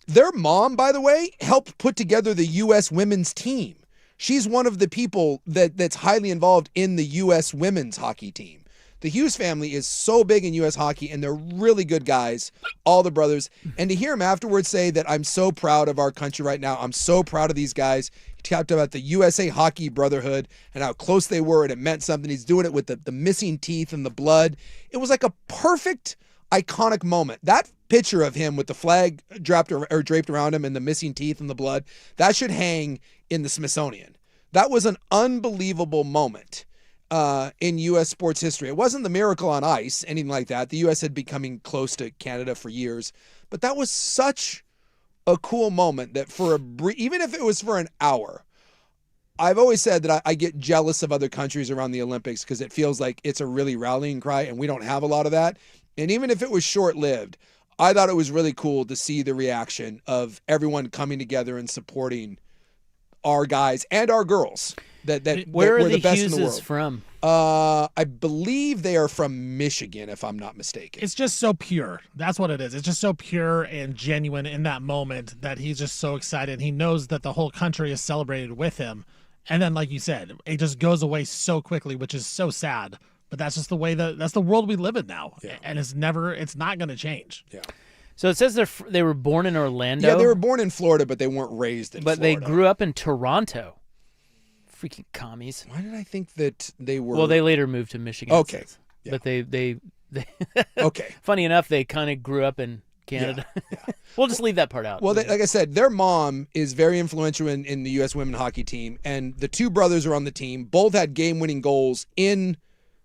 their mom, by the way, helped put together the U.S. women's team. She's one of the people that's highly involved in the U.S. women's hockey team. The Hughes family is so big in U.S. hockey, and they're really good guys, all the brothers. And to hear him afterwards say that, I'm so proud of our country right now. I'm so proud of these guys. He talked about the USA Hockey Brotherhood and how close they were, and it meant something. He's doing it with the missing teeth and the blood. It was like a perfect, iconic moment. That picture of him with the flag draped around him and the missing teeth and the blood, that should hang in the Smithsonian. That was an unbelievable moment in U.S. sports history. It wasn't the miracle on ice, anything like that. The U.S. had been coming close to Canada for years, but that was such a cool moment that even if it was for an hour, I've always said that I get jealous of other countries around the Olympics because it feels like it's a really rallying cry, and we don't have a lot of that. And even if it was short-lived, I thought it was really cool to see the reaction of everyone coming together and supporting our guys and our girls. Where are were the best in the Hugheses world. from? I believe they are from Michigan, if I'm not mistaken. It's just so pure. That's what it is. It's just so pure and genuine in that moment that he's just so excited. He knows that the whole country is celebrated with him. And then, like you said, it just goes away so quickly, which is so sad. But that's just the way that's the world we live in now. Yeah. And it's not going to change. Yeah. So it says they were born in Orlando. Yeah, they were born in Florida, but they weren't raised in Florida. But they grew up in Toronto. Freaking commies. Why did I think that they were? Well, they later moved to Michigan. Okay. Yeah. But they okay. Funny enough, they kind of grew up in Canada. Yeah. We'll just leave that part out. Well, like I said, their mom is very influential in the U.S. women's hockey team, and the 2 brothers are on the team. Both had game-winning goals in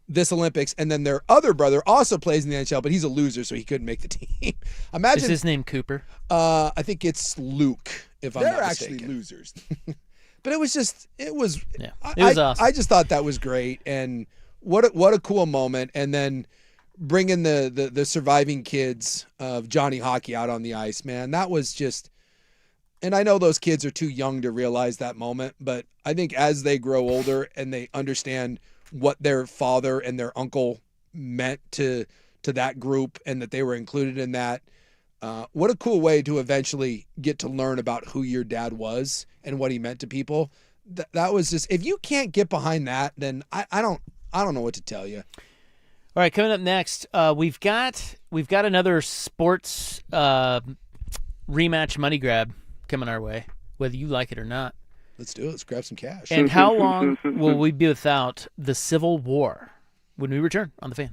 this Olympics, and then their other brother also plays in the NHL, but he's a loser, so he couldn't make the team. Imagine. Is his name Cooper? I think it's Luke, if I'm not mistaken. They're actually losers. But it was Yeah. It was awesome. I just thought that was great, and what a cool moment. And then bringing the surviving kids of Johnny Hockey out on the ice, man, that was just. And I know those kids are too young to realize that moment, but I think as they grow older and they understand what their father and their uncle meant to that group and that they were included in that. What a cool way to eventually get to learn about who your dad was and what he meant to people. that was just, if you can't get behind that, then I don't know what to tell you. All right, coming up next, we've got another sports rematch money grab coming our way, whether you like it or not. Let's do it. Let's grab some cash. And how long will we be without the Civil War? When we return on The Fan.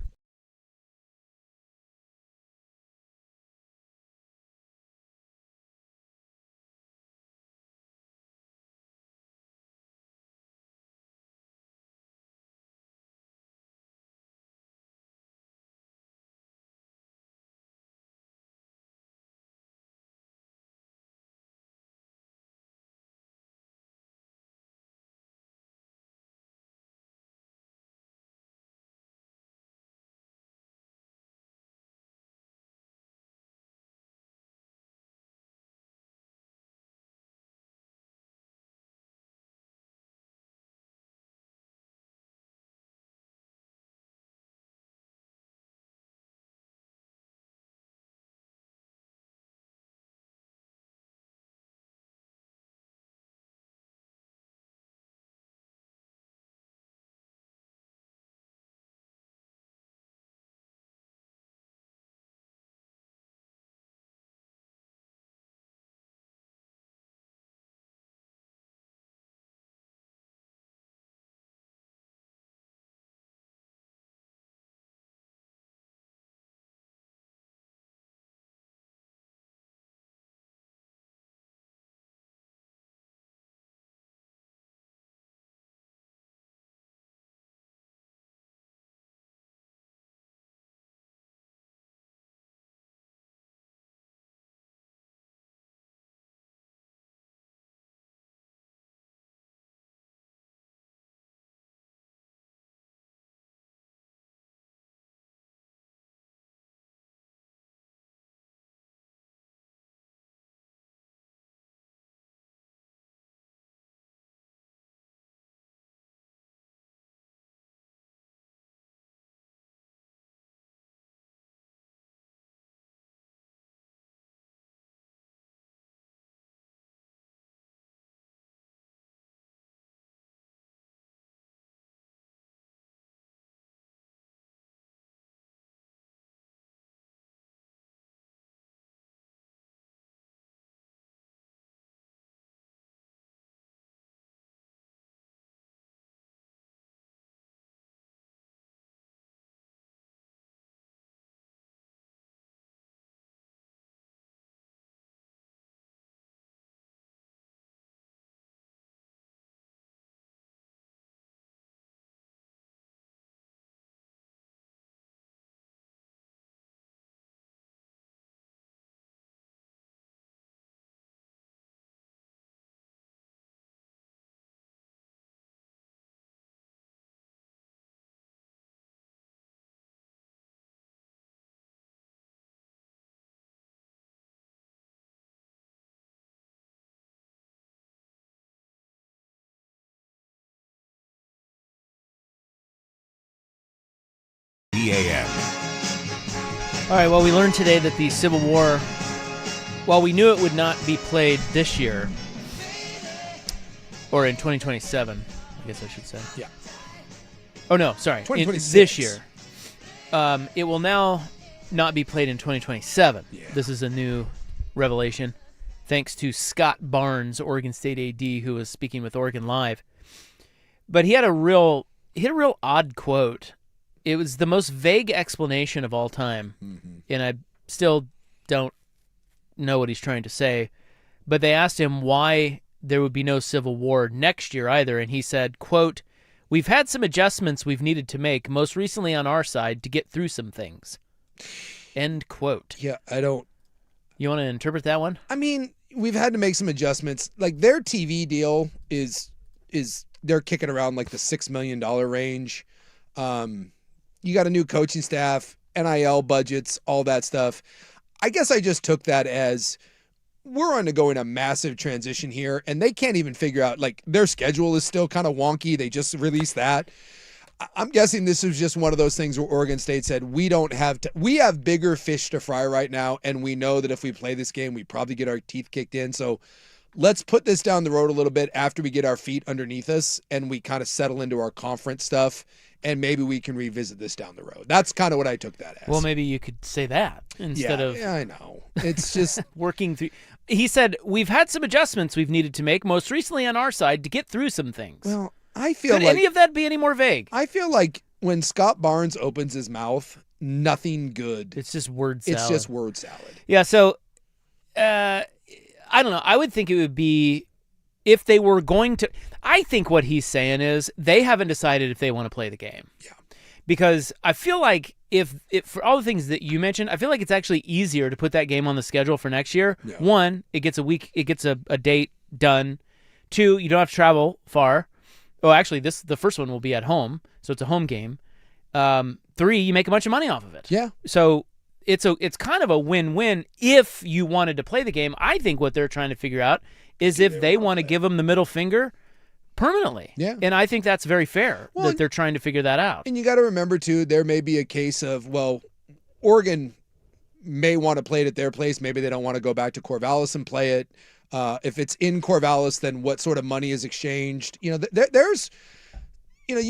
AM. All right, well, we learned today that the Civil War, while we knew it would not be played this year, or in 2027, I guess I should say. Yeah. Oh, no, sorry. 2026. This year. It will now not be played in 2027. Yeah. This is a new revelation, thanks to Scott Barnes, Oregon State AD, who was speaking with Oregon Live. But he had a real odd quote. It was the most vague explanation of all time, and I still don't know what he's trying to say. But they asked him why there would be no Civil War next year either, and he said, quote, "We've had some adjustments we've needed to make, most recently on our side, to get through some things." End quote. Yeah, I don't. You want to interpret that one? I mean, we've had to make some adjustments. Like, their TV deal is they're kicking around like the $6 million range. You got a new coaching staff, NIL budgets, all that stuff. I guess I just took that as we're undergoing a massive transition here, and they can't even figure out, like, their schedule is still kind of wonky. They just released that. I'm guessing this was just one of those things where Oregon State said, we have bigger fish to fry right now, and we know that if we play this game, we probably get our teeth kicked in. So let's put this down the road a little bit after we get our feet underneath us and we kind of settle into our conference stuff, and maybe we can revisit this down the road. That's kind of what I took that as. Well, maybe you could say that instead of I know. It's just working through. He said, we've had some adjustments we've needed to make, most recently on our side, to get through some things. Well, I feel Could like any of that be any more vague? I feel like when Scott Barnes opens his mouth, nothing good. It's just word salad. It's just word salad. Yeah, so I don't know. I would think it would be if they were going to. I think what he's saying is they haven't decided if they want to play the game. Yeah. Because I feel like if for all the things that you mentioned, I feel like it's actually easier to put that game on the schedule for next year. Yeah. One, it gets a date done. Two, you don't have to travel far. Oh, actually, the first one will be at home, so it's a home game. Three, you make a bunch of money off of it. Yeah. So it's kind of a win-win if you wanted to play the game. I think what they're trying to figure out is if they want to give them the middle finger permanently. Yeah. And I think that's very fair that they're trying to figure that out. And you got to remember, too, there may be a case of, well, Oregon may want to play it at their place. Maybe they don't want to go back to Corvallis and play it. If it's in Corvallis, then what sort of money is exchanged? You know, there's, you know,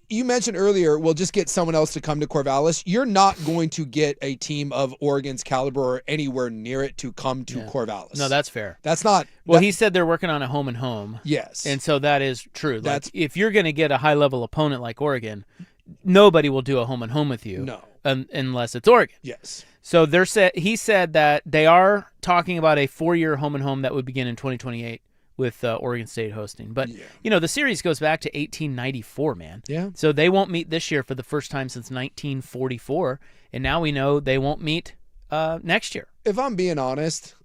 you mentioned earlier, we'll just get someone else to come to Corvallis. You're not going to get a team of Oregon's caliber or anywhere near it to come to Corvallis. No, that's fair. That's not. Well, he said they're working on a home and home. Yes. And so that is true. That's if you're going to get a high-level opponent like Oregon, nobody will do a home and home with you. No. Unless it's Oregon. Yes. So he said that they are talking about a 4-year home and home that would begin in 2028 with Oregon State hosting. But, you know, the series goes back to 1894, man. Yeah. So they won't meet this year for the first time since 1944. And now we know they won't meet next year. If I'm being honest,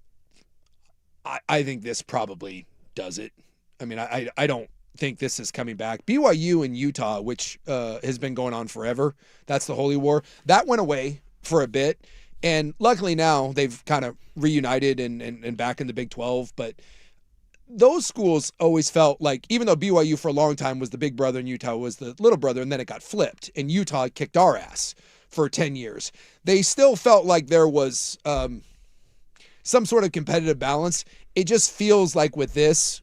I think this probably does it. I mean, I don't think this is coming back. BYU and Utah, which has been going on forever, that's the Holy War, that went away for a bit. And luckily now they've kind of reunited and back in the Big 12. But those schools always felt like, even though BYU for a long time was the big brother and Utah was the little brother, and then it got flipped and Utah kicked our ass for 10 years, they still felt like there was some sort of competitive balance. It just feels like with this,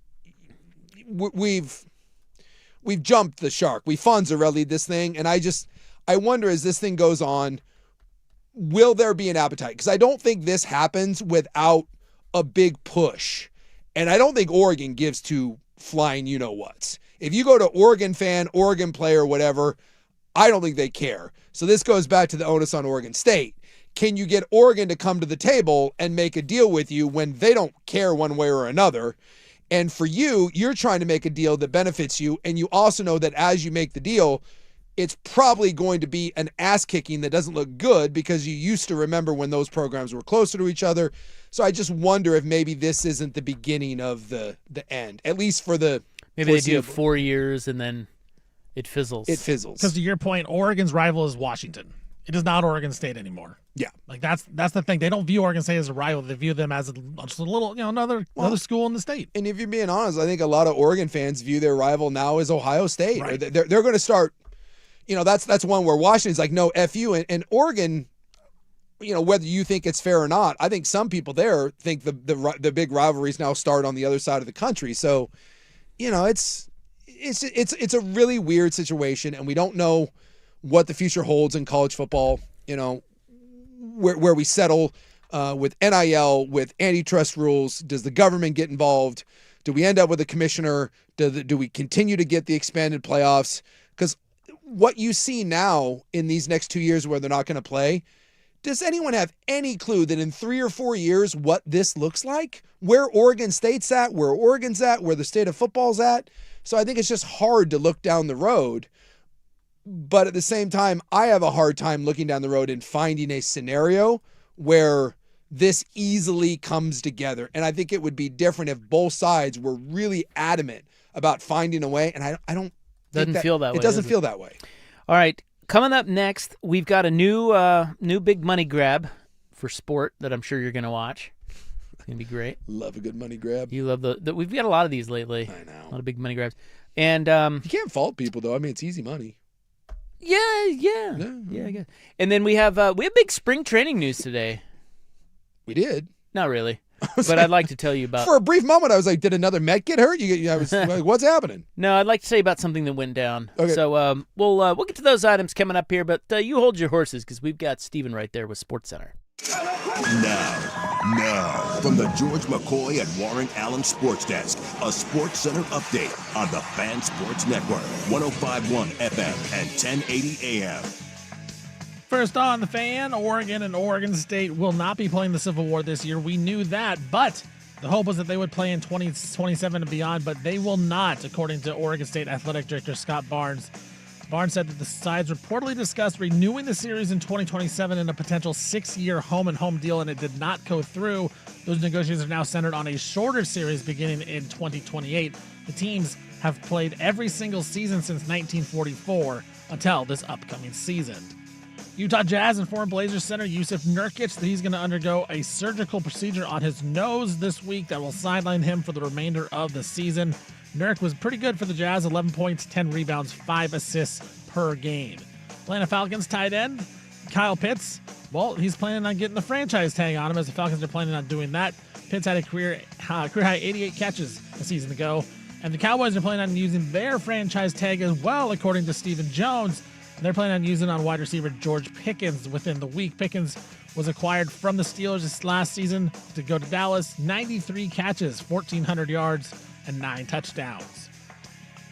we've jumped the shark. We Fonzarelli this thing, and I wonder as this thing goes on, will there be an appetite? Because I don't think this happens without a big push. And I don't think Oregon gives two flying you-know-whats. If you go to Oregon fan, Oregon player, whatever, I don't think they care. So this goes back to the onus on Oregon State. Can you get Oregon to come to the table and make a deal with you when they don't care one way or another? And for you, you're trying to make a deal that benefits you, and you also know that as you make the deal, it's probably going to be an ass-kicking that doesn't look good because you used to remember when those programs were closer to each other. So I just wonder if maybe this isn't the beginning of the end, at least for the maybe they do 4 years and then it fizzles. It fizzles. Because to your point, Oregon's rival is Washington. It is not Oregon State anymore. Yeah, like that's the thing. They don't view Oregon State as a rival. They view them as just a little, another school in the state. And if you're being honest, I think a lot of Oregon fans view their rival now as Ohio State. Right. They're going to start. That's one where Washington's like, no, F you. And Oregon, whether you think it's fair or not, I think some people there think the big rivalries now start on the other side of the country. So, it's a really weird situation, and we don't know what the future holds in college football. Where we settle with NIL, with antitrust rules. Does the government get involved? Do we end up with a commissioner? Do we continue to get the expanded playoffs? Because what you see now in these next 2 years where they're not going to play, does anyone have any clue that in 3 or 4 years what this looks like? Where Oregon State's at, where Oregon's at, where the state of football's at? So I think it's just hard to look down the road. But at the same time, I have a hard time looking down the road and finding a scenario where this easily comes together. And I think it would be different if both sides were really adamant about finding a way. And I don't Doesn't feel that way. It doesn't feel that way. All right. Coming up next, we've got a new big money grab for sport that I'm sure you're going to watch. It's going to be great. Love a good money grab. You love we've got a lot of these lately. I know. A lot of big money grabs. And you can't fault people, though. I mean, it's easy money. Yeah, I guess. And then we have big spring training news today. We did. Not really. But I'd like to tell you about. For a brief moment, I was like, "Did another Met get hurt?" I was like, "What's happening?" No, I'd like to tell you about something that went down. Okay. So we'll get to those items coming up here, but you hold your horses because we've got Steven right there with SportsCenter. Now, from the George McCoy and Warren Allen Sports Desk, a Sports Center update on the Fan Sports Network, 105.1 FM and 1080 AM. First on the Fan, Oregon and Oregon State will not be playing the Civil War this year. We knew that, but the hope was that they would play in 2027 and beyond, but they will not, according to Oregon State Athletic Director Scott Barnes. Barnes said that the sides reportedly discussed renewing the series in 2027 in a potential 6-year home-and-home deal, and it did not go through. Those negotiations are now centered on a shorter series beginning in 2028. The teams have played every single season since 1944 until this upcoming season. Utah Jazz and former Blazers center Yusuf Nurkic, he's going to undergo a surgical procedure on his nose this week that will sideline him for the remainder of the season. Nurk was pretty good for the Jazz, 11 points, 10 rebounds, 5 assists per game. Atlanta Falcons tight end Kyle Pitts, well, he's planning on getting the franchise tag on him as the Falcons are planning on doing that. Pitts had a career high 88 catches a season ago, and the Cowboys are planning on using their franchise tag as well, according to Stephen Jones. They're planning on using on wide receiver George Pickens within the week. Pickens was acquired from the Steelers this last season to go to Dallas. 93 catches, 1,400 yards, and 9 touchdowns.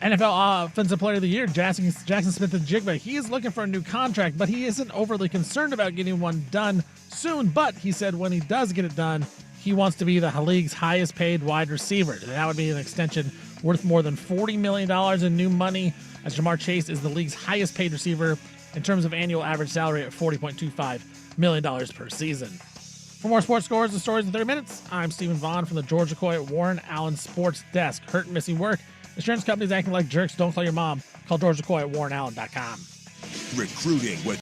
NFL Offensive Player of the Year, Jackson Smith-Njigba. He is looking for a new contract, but he isn't overly concerned about getting one done soon. But he said when he does get it done, he wants to be the league's highest paid wide receiver. That would be an extension worth more than $40 million in new money, as Jamar Chase is the league's highest paid receiver in terms of annual average salary at $40.25 million per season. For more sports scores and stories in 30 minutes, I'm Stephen Vaughn from the George McCoy at Warren Allen Sports Desk. Hurt and missing work. Insurance companies acting like jerks. Don't call your mom. Call George McCoy at warrenallen.com. Recruiting with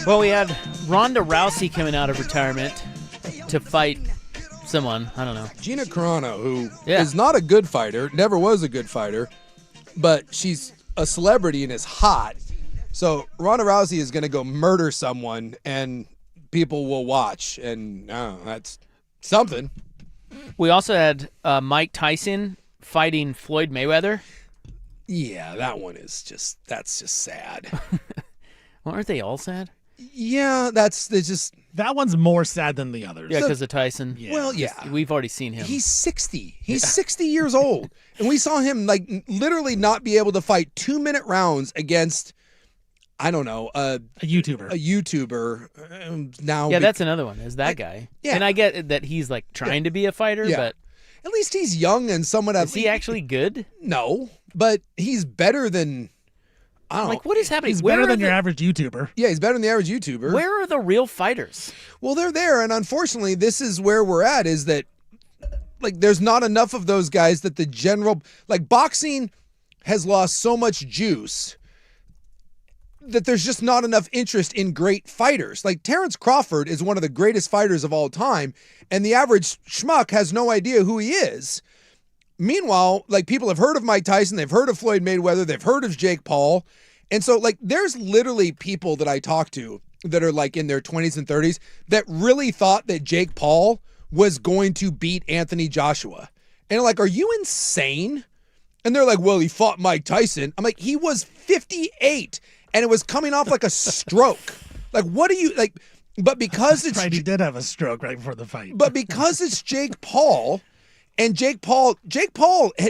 Well, we had Ronda Rousey coming out of retirement to fight someone. I don't know. Gina Carano, who Yeah. is not a good fighter, never was a good fighter, but she's a celebrity and is hot. So Ronda Rousey is going to go murder someone, and people will watch, and that's something. We also had Mike Tyson fighting Floyd Mayweather. Yeah, that's just sad. Well, aren't they all sad? Yeah, it's just. That one's more sad than the others. Yeah, because of Tyson. Yeah. Well, yeah. We've already seen him. He's 60. He's 60 years old. And we saw him literally not be able to fight 2-minute rounds against, I don't know, a YouTuber. A YouTuber. Now, yeah, that's another one. Is that guy? Yeah. And I get that he's trying to be a fighter, but at least he's young and somewhat. is he actually good? No, but he's better than. I don't know. What is happening? He's better than your average YouTuber. Yeah, he's better than the average YouTuber. Where are the real fighters? Well, they're there, and unfortunately, this is where we're at. Is that there's not enough of those guys that the general boxing has lost so much juice that there's just not enough interest in great fighters. Like Terrence Crawford is one of the greatest fighters of all time, and the average schmuck has no idea who he is. Meanwhile, people have heard of Mike Tyson, they've heard of Floyd Mayweather, they've heard of Jake Paul. And so there's literally people that I talk to that are in their 20s and 30s that really thought that Jake Paul was going to beat Anthony Joshua. And are you insane? And they're like, well, he fought Mike Tyson. I'm like, he was 58 and it was coming off like a stroke. What do you but because it's right, he did have a stroke right before the fight. But because it's Jake Paul, and Jake Paul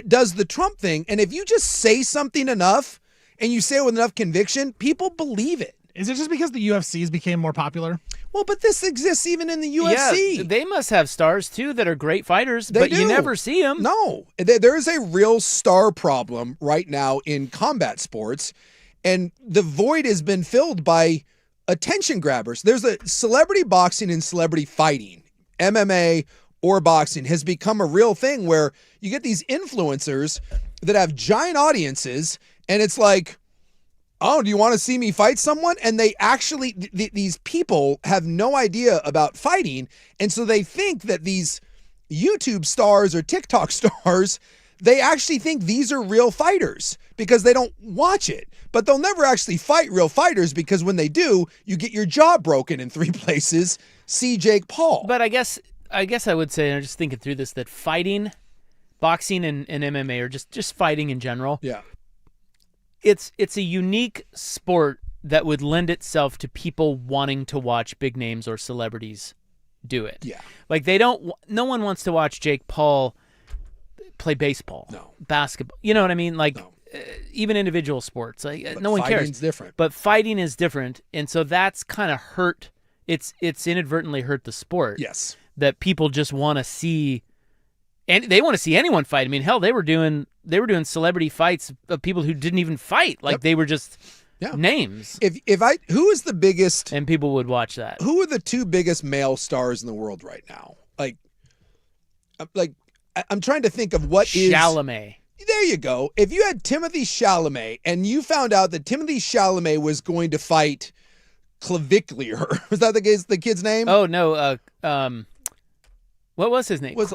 does the Trump thing, and if you just say something enough and you say it with enough conviction, people believe it. Is it just because the UFCs became more popular? Well, but this exists even in the UFC. Yeah, they must have stars too that are great fighters, They but do. you never see them. No, there is a real star problem right now in combat sports, and the void has been filled by attention grabbers. There's a celebrity boxing and celebrity fighting, MMA or boxing has become a real thing where you get these influencers that have giant audiences, and it's like, oh, do you want to see me fight someone? And they actually, these people have no idea about fighting, and so they think that these YouTube stars or TikTok stars, they actually think these are real fighters because they don't watch it. But they'll never actually fight real fighters because when they do, you get your jaw broken in 3 places. See Jake Paul. But I guess I would say, and I'm just thinking through this, that fighting, boxing and MMA, or just fighting in general, yeah, it's a unique sport that would lend itself to people wanting to watch big names or celebrities do it. Yeah. No one wants to watch Jake Paul play baseball, basketball. You know what I mean? Even individual sports, no one cares. Fighting's different. But fighting is different, and so that's kind of hurt. It's inadvertently hurt the sport. Yes. That people just want to see, and they want to see anyone fight. I mean, hell, they were doing celebrity fights of people who didn't even fight. They were just names. Who is the biggest, and people would watch that. Who are the 2 biggest male stars in the world right now? I'm trying to think of what is Chalamet. There you go. If you had Timothy Chalamet and you found out that Timothy Chalamet was going to fight Clavicular, was that the kid's name? Oh no, what was his name? Was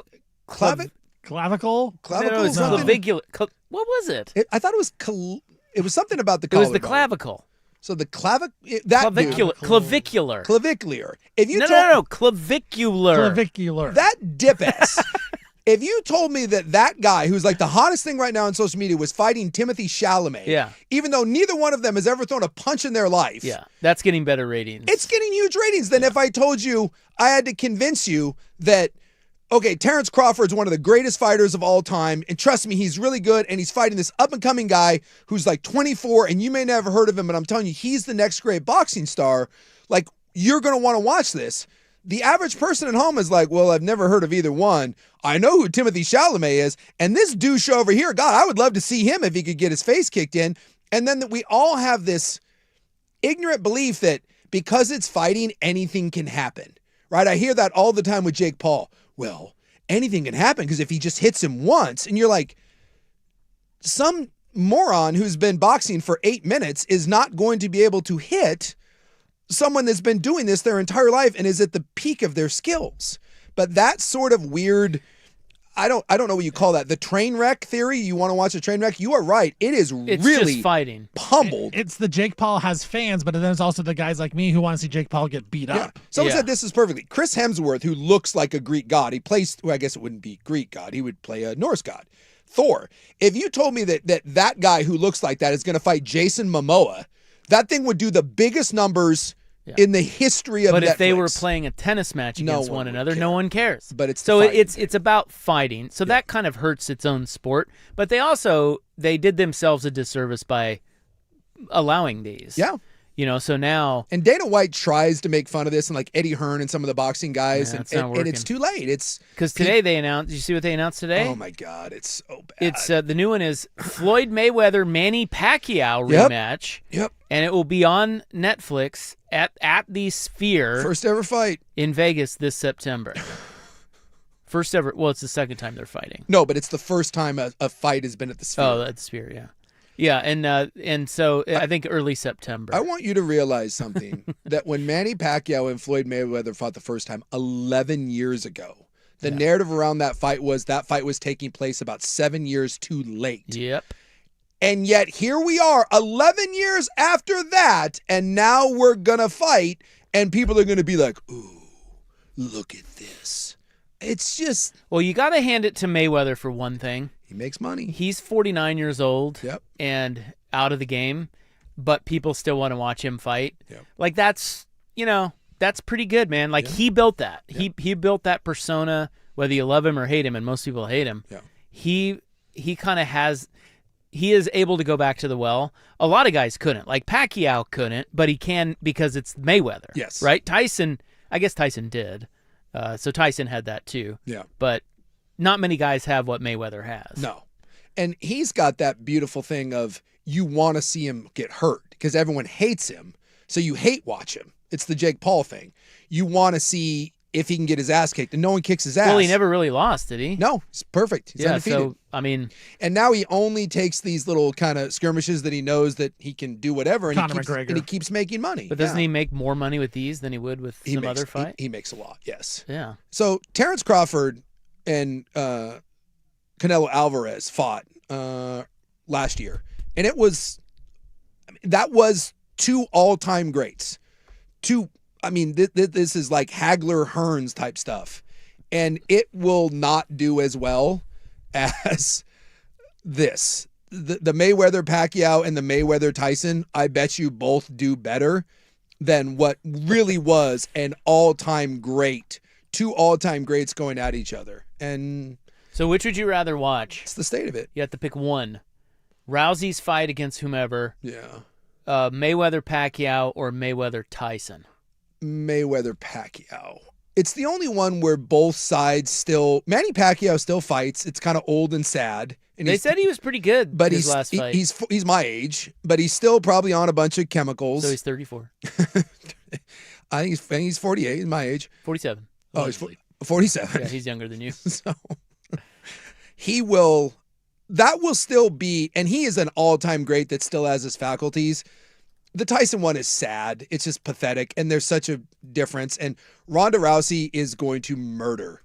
Clavicle? No, it's something? clavicular. What was it? I thought it was it was something about the It was collarbone. the clavicle. So the Clavicular. Clavicular. If you No, clavicular. Clavicular. That dip-ass. If you told me that guy, who's the hottest thing right now on social media, was fighting Timothy Chalamet, even though neither one of them has ever thrown a punch in their life, that's getting better ratings. It's getting huge ratings than if I told you I had to convince you that, okay, Terrence Crawford's one of the greatest fighters of all time, and trust me, he's really good, and he's fighting this up-and-coming guy who's 24, and you may never heard of him, but I'm telling you, he's the next great boxing star. You're going to want to watch this. The average person at home is like, well, I've never heard of either one. I know who Timothy Chalamet is. And this douche over here, God, I would love to see him if he could get his face kicked in. And then we all have this ignorant belief that because it's fighting, anything can happen, right? I hear that all the time with Jake Paul. Well, anything can happen because if he just hits him once, and you're like, some moron who's been boxing for 8 minutes is not going to be able to hit someone that's been doing this their entire life and is at the peak of their skills. But that sort of weird, I don't know what you call that. The train wreck theory. You want to watch a train wreck? You are right. It is It's really just fighting. pummeled. It's the Jake Paul has fans, but then there's also the guys like me who want to see Jake Paul get beat up. Someone Yeah. said this is perfectly. Chris Hemsworth, who looks like a Greek god, he plays, well, I guess it wouldn't be Greek god. He would play a Norse god. Thor. If you told me that guy who looks like that is going to fight Jason Momoa, that thing would do the biggest numbers in the history of But Netflix. if they were playing a tennis match No against one one would another, care. no one cares. But it's so the fighting. it's about fighting. So that kind of hurts its own sport. But they did themselves a disservice by allowing these. Yeah. So now And Dana White tries to make fun of this, and like Eddie Hearn and some of the boxing guys, Yeah, and it's not and it's working. too late. It's because today they announced. Did you see what they announced today? oh my god, it's so bad. It's the new one is Floyd Mayweather Manny Pacquiao Yep. rematch. Yep. And it will be on Netflix at the Sphere First ever fight. in Vegas this September. First ever. Well, it's the second time they're fighting. No, but it's the first time a fight has been at the Sphere. Oh, at the Sphere, yeah. Yeah, and so I think early September. I want you to realize something, that when Manny Pacquiao and Floyd Mayweather fought the first time 11 years ago, the narrative around that fight was taking place about 7 years too late. Yep. And yet here we are 11 years after that, and now we're going to fight, and people are going to be like, ooh, look at this. It's just... Well, you got to hand it to Mayweather for one thing. He makes money. He's 49 years old and out of the game, but people still want to watch him fight. Yep. Like that's pretty good, man. Like he built that. He built that persona, whether you love him or hate him, and most people hate him. Yeah. He kind of he is able to go back to the well. A lot of guys couldn't. Like Pacquiao couldn't, but he can because it's Mayweather. Yes. Right? I guess Tyson did. So Tyson had that too. Yeah. But not many guys have what Mayweather has. No. And he's got that beautiful thing of you want to see him get hurt because everyone hates him. So you hate watch him. It's the Jake Paul thing. You want to see if he can get his ass kicked, and no one kicks his ass. Well, he never really lost, did he? No, he's perfect. He's undefeated. So, I mean... And now he only takes these little kind of skirmishes that he knows that he can do whatever, and, he keeps making money. But doesn't he make more money with these than he would with some other fight? He makes a lot, yes. Yeah. So Terrence Crawford and Canelo Alvarez fought last year, and that was two all-time greats. This is like Hagler Hearns type stuff, and it will not do as well as this. The Mayweather Pacquiao and the Mayweather Tyson, I bet you both do better than what really was an all-time great. Two all-time greats going at each other. And so which would you rather watch? It's the state of it. You have to pick one. Rousey's fight against whomever. Yeah. Mayweather Pacquiao or Mayweather Tyson. Mayweather Pacquiao. It's the only one where both sides still... Manny Pacquiao still fights. It's kind of old and sad. And they said he was pretty good but his last fight. He's my age, but he's still probably on a bunch of chemicals. So he's 34. I think he's 48. He's my age. 47. Oh, he's 47. Yeah, he's younger than you. So that will still be, and he is an all-time great that still has his faculties. The Tyson one is sad. It's just pathetic, and there's such a difference. And Ronda Rousey is going to murder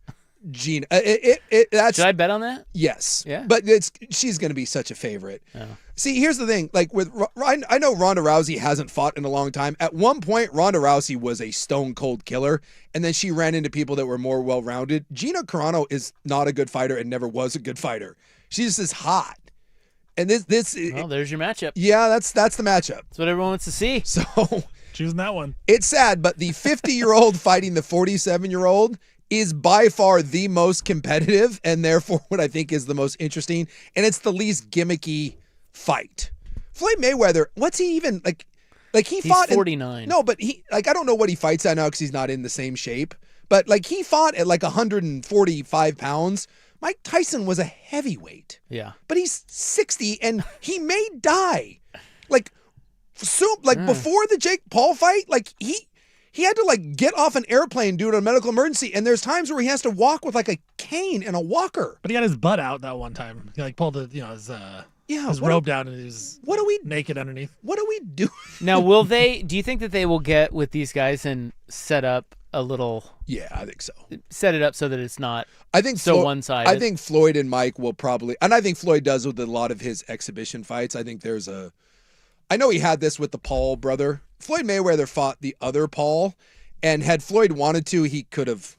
Gina. Should I bet on that? Yes. Yeah. But she's going to be such a favorite. Oh. See, here's the thing. Like I know Ronda Rousey hasn't fought in a long time. At one point, Ronda Rousey was a stone cold killer, and then she ran into people that were more well-rounded. Gina Carano is not a good fighter and never was a good fighter. She just is hot. And well, there's your matchup. Yeah, that's the matchup. That's what everyone wants to see. So choosing that one. It's sad, but the 50-year-old fighting the 47-year-old is by far the most competitive, and therefore what I think is the most interesting, and it's the least gimmicky fight. Floyd Mayweather, what's he even like? Like he's 49. No, but I don't know what he fights at now because he's not in the same shape. But like he fought at like 145 pounds. Mike Tyson was a heavyweight. Yeah. But he's 60 and he may die. Like before the Jake Paul fight, like he had to like get off an airplane due to a medical emergency, and there's times where he has to walk with like a cane and a walker. But he got his butt out that one time. He like pulled his Yeah, his robe down and he's naked underneath. What do we do? Now, do you think that they will get with these guys and set up a little? Yeah, I think so. Set it up so that it's not so one-sided. I think Floyd and Mike will probably, and I think Floyd does with a lot of his exhibition fights. I think I know he had this with the Paul brother. Floyd Mayweather fought the other Paul, and had Floyd wanted to, he could have.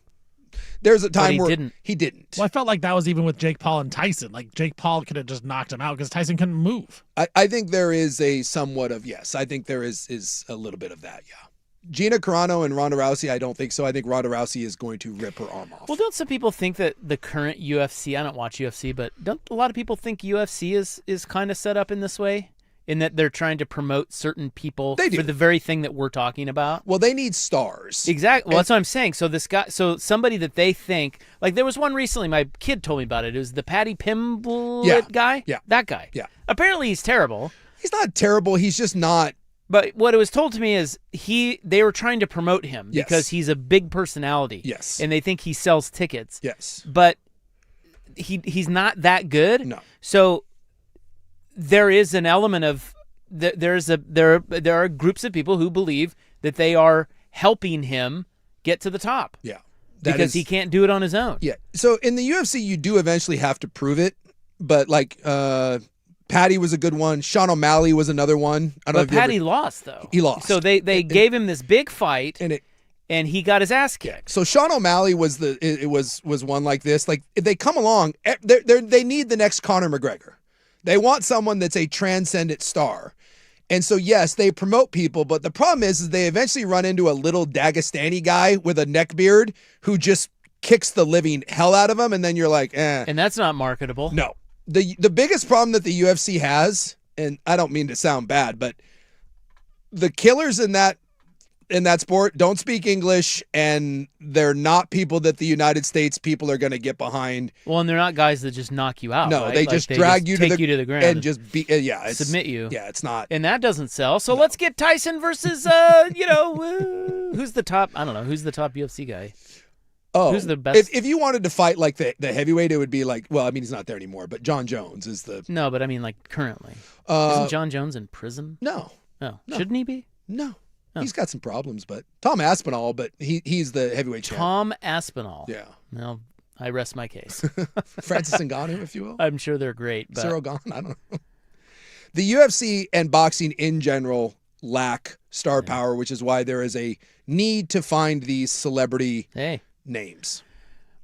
There's a time where he didn't. Well, I felt like that was even with Jake Paul and Tyson. Like Jake Paul could have just knocked him out because Tyson couldn't move. I think there is a somewhat of, yes. I think there is a little bit of that, yeah. Gina Carano and Ronda Rousey, I don't think so. I think Ronda Rousey is going to rip her arm off. Well, don't some people think that the current UFC, I don't watch UFC, but don't a lot of people think UFC is kind of set up in this way? In that they're trying to promote certain people for the very thing that we're talking about? Well, they need stars. Exactly. Well, that's what I'm saying. So somebody that they think, like there was one recently, my kid told me about it. It was the Patty Pimblett guy. Yeah. That guy. Yeah. Apparently he's terrible. He's not terrible. He's just not. But what it was told to me is they were trying to promote him Yes. because he's a big personality. Yes. And they think he sells tickets. Yes. But he's not that good. No. So there is an element of there are groups of people who believe that they are helping him get to the top. Yeah. Because he can't do it on his own. Yeah. So in the UFC, you do eventually have to prove it. But like Patty was a good one. Sean O'Malley was another one. I don't know But if Patty lost, though. He lost. So they gave him this big fight, and he got his ass kicked. So Sean O'Malley was one like this. Like if they come along, they need the next Conor McGregor. They want someone that's a transcendent star. And so, yes, they promote people, but the problem is they eventually run into a little Dagestani guy with a neck beard who just kicks the living hell out of him, and then you're like, eh. And that's not marketable. No. The biggest problem that the UFC has, and I don't mean to sound bad, but the killers in that sport don't speak English, and they're not people that the United States people are going to get behind. Well, and they're not guys that just knock you out. No, right? they just drag you to the ground and just submit you. Yeah, it's not. And that doesn't sell. So let's get Tyson versus who's the top? I don't know who's the top UFC guy. Oh, who's the best? If you wanted to fight like the heavyweight, it would be like, well, I mean, he's not there anymore, but John Jones is the. No, but I mean, like currently, isn't John Jones in prison? No. No. Shouldn't he be? No. Oh. He's got some problems, but Tom Aspinall, but he's the heavyweight champ. Tom Aspinall. Yeah. Well, I rest my case. Francis Ngannou, if you will. I'm sure they're great. But... Cyril Gane, I don't know. The UFC and boxing in general lack star power, which is why there is a need to find these celebrity names.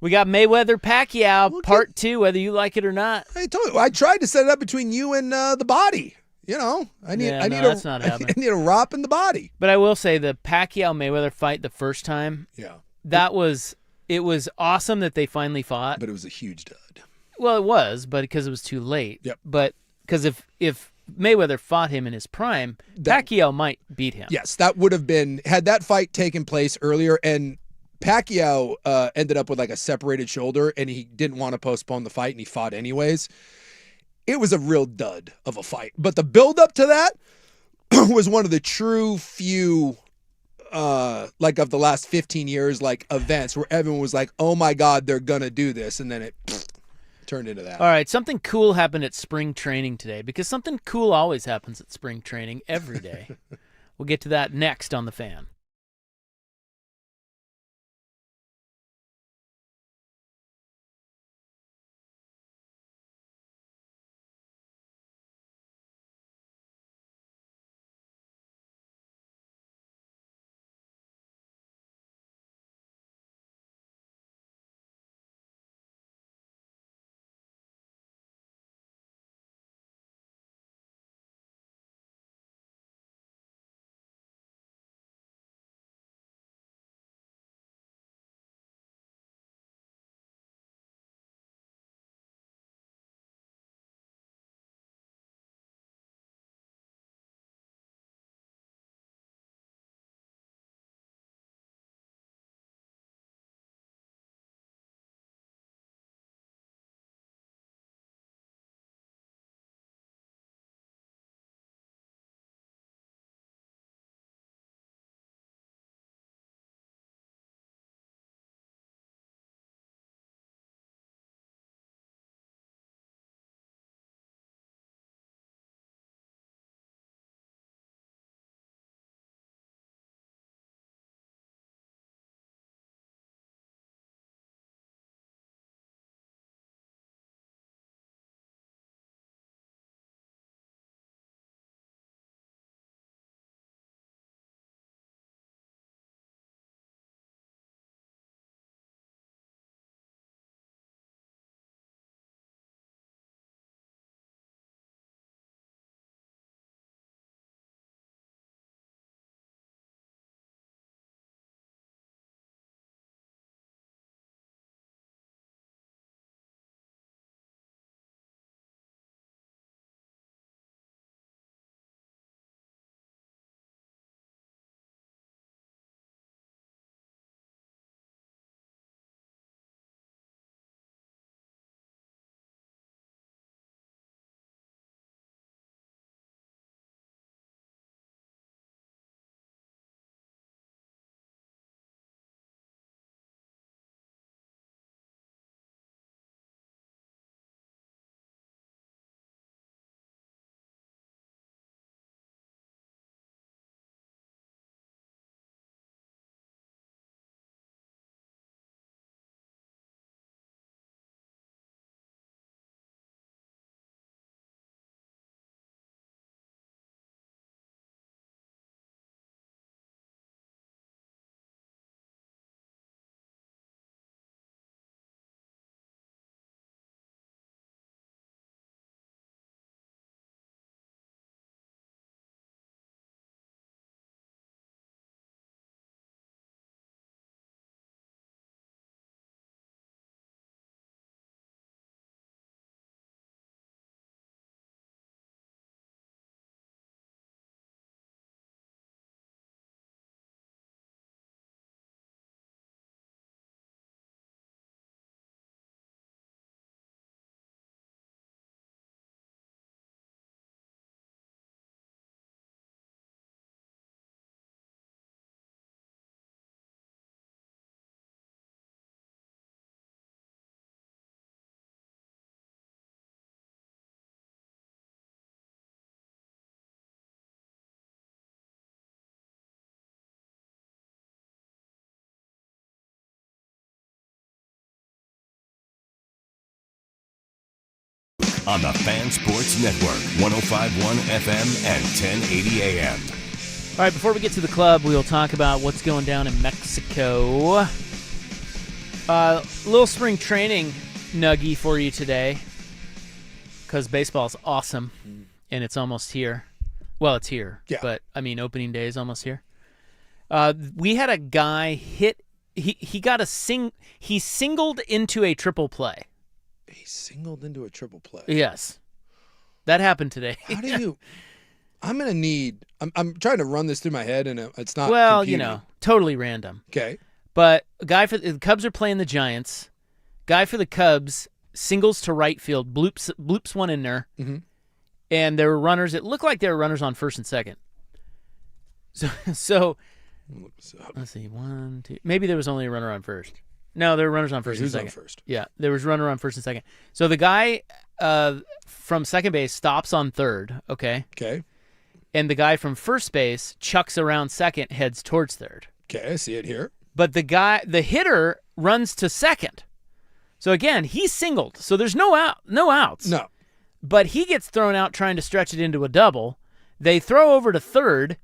We got Mayweather-Pacquiao part 2, whether you like it or not. I tried to set it up between you and the body. You know, I need that's not happening. I need a rop in the body. But I will say the Pacquiao-Mayweather fight the first time, it was awesome that they finally fought. But it was a huge dud. Well, it was, but because it was too late. Yep. But because if Mayweather fought him in his prime, Pacquiao might beat him. Yes, that would have been, had that fight taken place earlier, and Pacquiao ended up with like a separated shoulder, and he didn't want to postpone the fight, and he fought anyways. It was a real dud of a fight. But the build-up to that was one of the true few, like of the last 15 years, like events where everyone was like, oh my God, they're going to do this. And then it turned into that. All right, something cool happened at spring training today, because something cool always happens at spring training every day. We'll get to that next on The Fan. on the Fan Sports Network, 105.1 FM and 1080 AM. All right, before we get to the club, we'll talk about what's going down in Mexico. Little spring training nuggie for you today, because baseball's awesome, and it's almost here. Well, it's here, but, I mean, opening day is almost here. We had a guy hit – he singled into a triple play. He singled into a triple play. Yes. That happened today. How do you – I'm going to need – I'm trying to run this through my head, and it's not Well, computing. you know, totally random. Okay. But a guy for the Cubs are playing the Giants. Guy for the Cubs singles to right field, bloops one in there, and there were runners. It looked like there were runners on first and second. So let's see, 1, 2. Maybe there was only a runner on first. No, there were runners on first and second. On first? Yeah, there was runner on first and second. So the guy from second base stops on third. Okay. Okay. And the guy from first base chucks around second, heads towards third. Okay, I see it here. But the hitter runs to second. So again, he's singled. So there's no outs. No. But he gets thrown out trying to stretch it into a double. They throw over to third,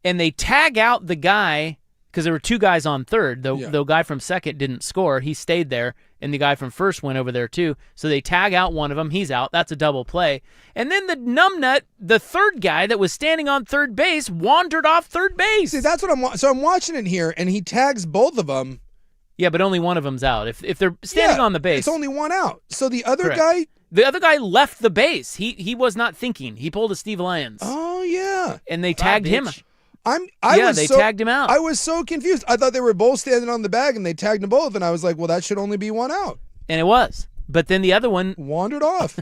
and they tag out the guy because there were two guys on third. The guy from second didn't score. He stayed there, and the guy from first went over there too. So they tag out one of them. He's out. That's a double play. And then the numbnut, the third guy that was standing on third base, wandered off third base. See, that's what I'm watching it here, and he tags both of them. Yeah, but only one of them's out. If they're standing on the base, it's only one out. So the other Correct. The other guy left the base. He was not thinking. He pulled a Steve Lyons. Oh yeah, and they tagged him. They tagged him out. I was so confused. I thought they were both standing on the bag, and they tagged them both, and I was like, well, that should only be one out. And it was. But then the other one wandered off.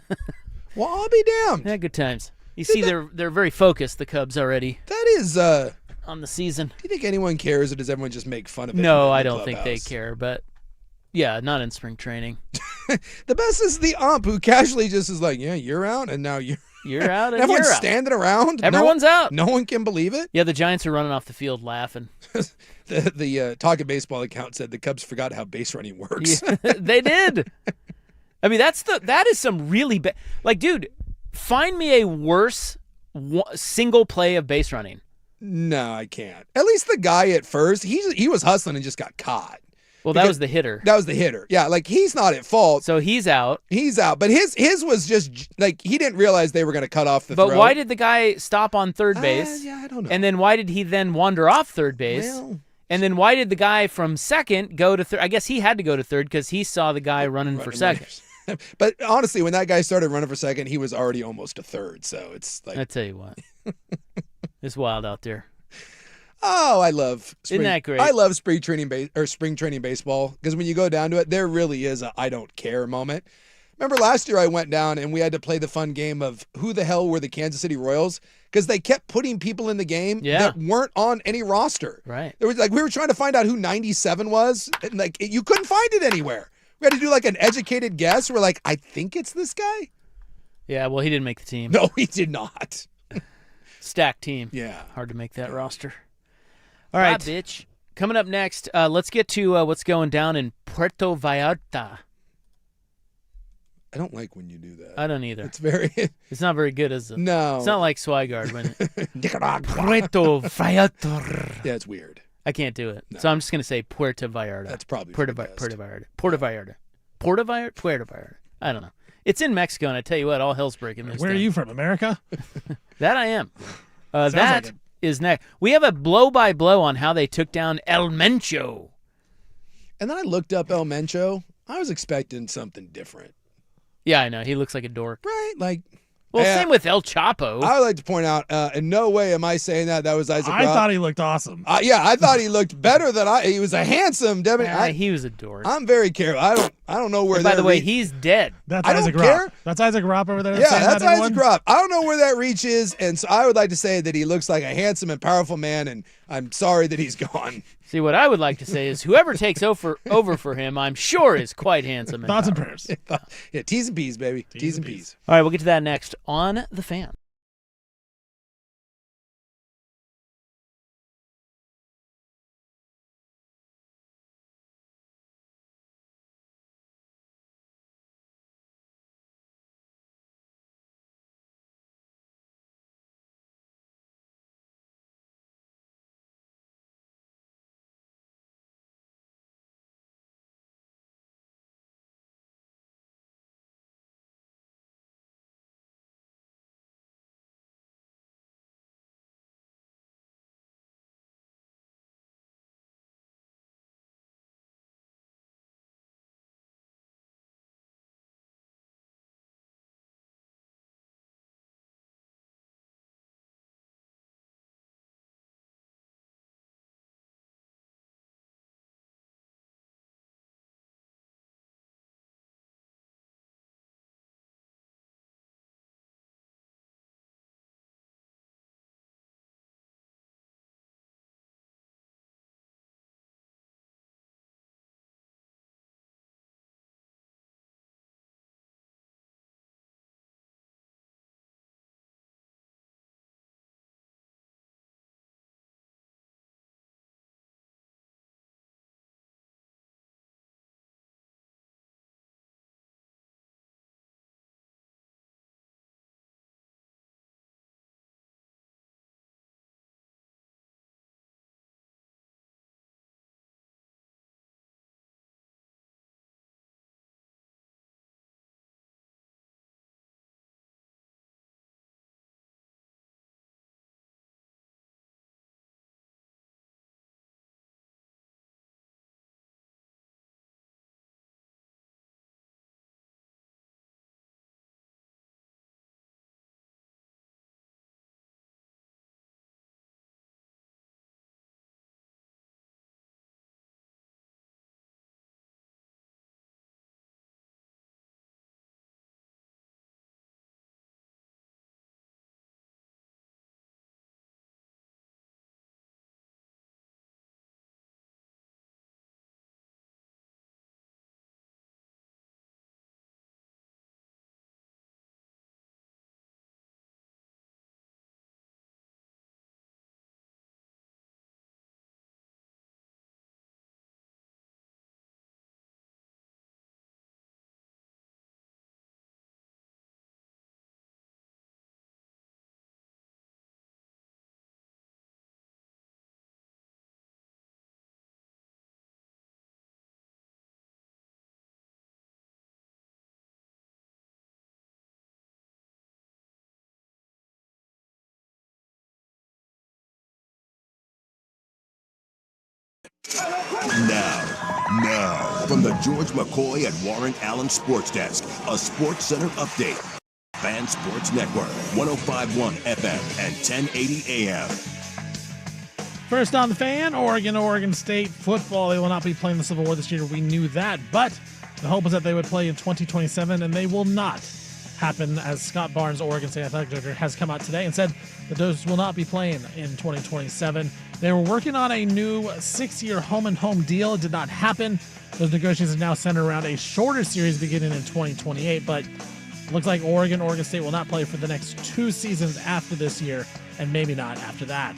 Well, I'll be damned. Yeah, good times. You see, they're very focused, the Cubs already. That is on the season. Do you think anyone cares, or does everyone just make fun of it? No, I don't think they care, but yeah, not in spring training. The best is the ump who casually just is like, yeah, you're out, and now you're out, and everyone's you're out. standing around. Everyone's out. No one can believe it. Yeah, the Giants are running off the field laughing. the Talking Baseball account said the Cubs forgot how base running works. Yeah, they did. I mean, that is some really bad. Like, dude, find me a worse single play of base running. No, I can't. At least the guy at first, he was hustling and just got caught. Well, that was the hitter. That was the hitter. Yeah, like he's not at fault. So he's out. He's out. But his was just like he didn't realize they were going to cut off the throw. But why did the guy stop on third base? Yeah, I don't know. And then why did he then wander off third base? Well, and then why did the guy from second go to third? I guess he had to go to third because he saw the guy running for second. But honestly, when that guy started running for second, he was already almost a third. So it's like, I tell you what, it's wild out there. Oh, I love Isn't that great? I love spring training baseball because when you go down to it, there really is a I don't care moment. Remember last year I went down and we had to play the fun game of who the hell were the Kansas City Royals because they kept putting people in the game that weren't on any roster. Right. There was like we were trying to find out who 97 was, and like you couldn't find it anywhere. We had to do like an educated guess. We're like, I think it's this guy. Yeah, well, he didn't make the team. No, he did not. Stacked team. Yeah. Hard to make that roster. All right, bitch. Coming up next, let's get to what's going down in Puerto Vallarta. I don't like when you do that. I don't either. It's not very good, is it? No. It's not like Swigard when Puerto Vallarta. Yeah, it's weird. I can't do it. No. So I'm just going to say Puerto Vallarta. That's probably Puerto Vallarta. I don't know. It's in Mexico, and I tell you what, all hell's breaking loose. Where are you from, America? That I am. Sounds that like it. is next. We have a blow-by-blow on how they took down El Mencho. And then I looked up El Mencho. I was expecting something different. Yeah, I know. He looks like a dork. Right? Like, well, same with El Chapo. I would like to point out, in no way am I saying that was Isaac Robb. I thought he looked awesome. Yeah, I thought he looked better than he was a handsome Devin. He was a dork. I'm very careful. I don't know where. And by the way, he's dead. That's I Isaac don't Robb. care. That's Isaac Robb over there. Yeah, saying that's that, everyone? Isaac Robb. I don't know where that reach is, and so I would like to say that he looks like a handsome and powerful man, and I'm sorry that he's gone. See, what I would like to say is whoever takes over for him, I'm sure is quite handsome. Thoughts and prayers. Yeah, T's and P's, baby. T's and P's. All right, we'll get to that next on The Fan. Now, from the George McCoy at Warren Allen Sports Desk, a Sports Center update. Fan Sports Network, 105.1 FM and 1080 AM. First on the Fan, Oregon State football. They will not be playing the Civil War this year. We knew that, but the hope is that they would play in 2027, and they will not happen, as Scott Barnes, Oregon State athletic director, has come out today and said that those will not be playing in 2027. They were working on a new 6-year home-and-home deal. It did not happen. Those negotiations are now centered around a shorter series beginning in 2028, but looks like Oregon State will not play for the next 2 seasons after this year, and maybe not after that.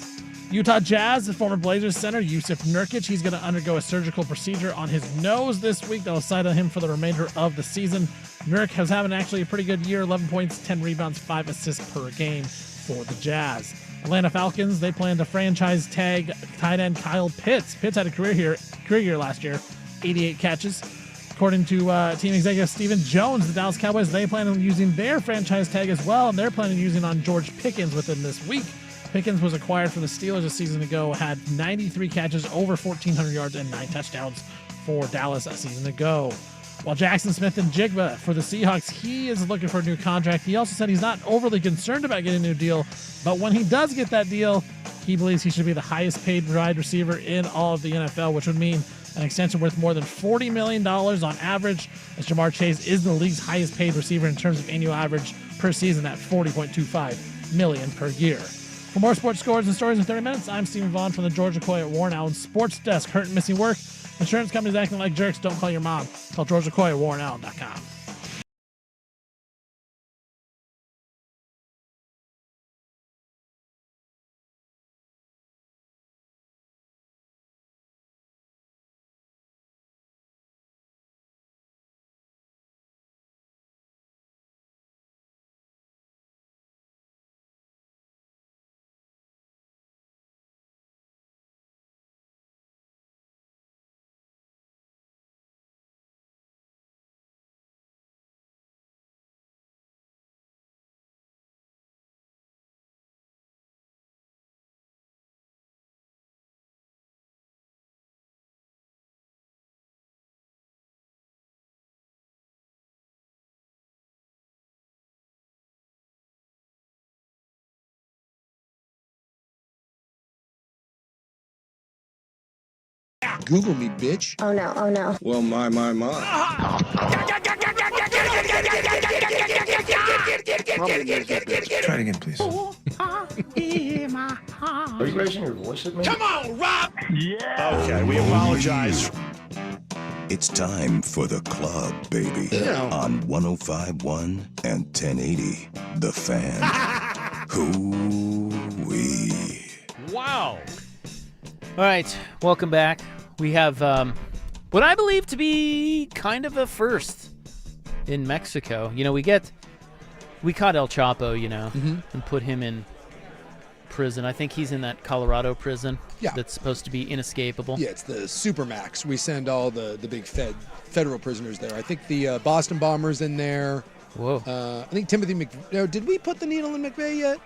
Utah Jazz, the former Blazers center, Yusuf Nurkic, he's going to undergo a surgical procedure on his nose this week that will sideline him for the remainder of the season. Nurk has having actually a pretty good year, 11 points, 10 rebounds, 5 assists per game for the Jazz. Atlanta Falcons, they plan to franchise tag tight end Kyle Pitts. Pitts had a career year last year, 88 catches. According to team executive Stephen Jones, the Dallas Cowboys, they plan on using their franchise tag as well, and they're planning on using on George Pickens within this week. Pickens was acquired from the Steelers a season ago, had 93 catches, over 1,400 yards, and 9 touchdowns for Dallas a season ago. While Jackson Smith and Jigba for the Seahawks, he is looking for a new contract. He also said he's not overly concerned about getting a new deal, but when he does get that deal, he believes he should be the highest paid wide receiver in all of the NFL, which would mean an extension worth more than $40 million on average, as Jamar Chase is the league's highest paid receiver in terms of annual average per season at $40.25 million per year. For more sports scores and stories in 30 minutes, I'm Stephen Vaughn from the George McCoy at Warren Allen Sports Desk. Hurt and missing work? Insurance companies acting like jerks? Don't call your mom. Call George McCoy at warrenallen.com. Google me, bitch. Oh no, oh no. Well, my. Try it again, please. Are you raising your voice at me? Come on, Rob! Yeah. Okay, we apologize. It's time for the club, baby. Yeah. On 105.1 and 1080, The Fan. Hoo-wee. Wow. All right, welcome back. We have what I believe to be kind of a first in Mexico. You know, we caught El Chapo, you know, and put him in prison. I think he's in that Colorado prison that's supposed to be inescapable. Yeah, it's the Supermax. We send all the big federal prisoners there. I think the Boston Bomber's in there. Whoa. I think Timothy McVeigh. Did we put the needle in McVeigh yet?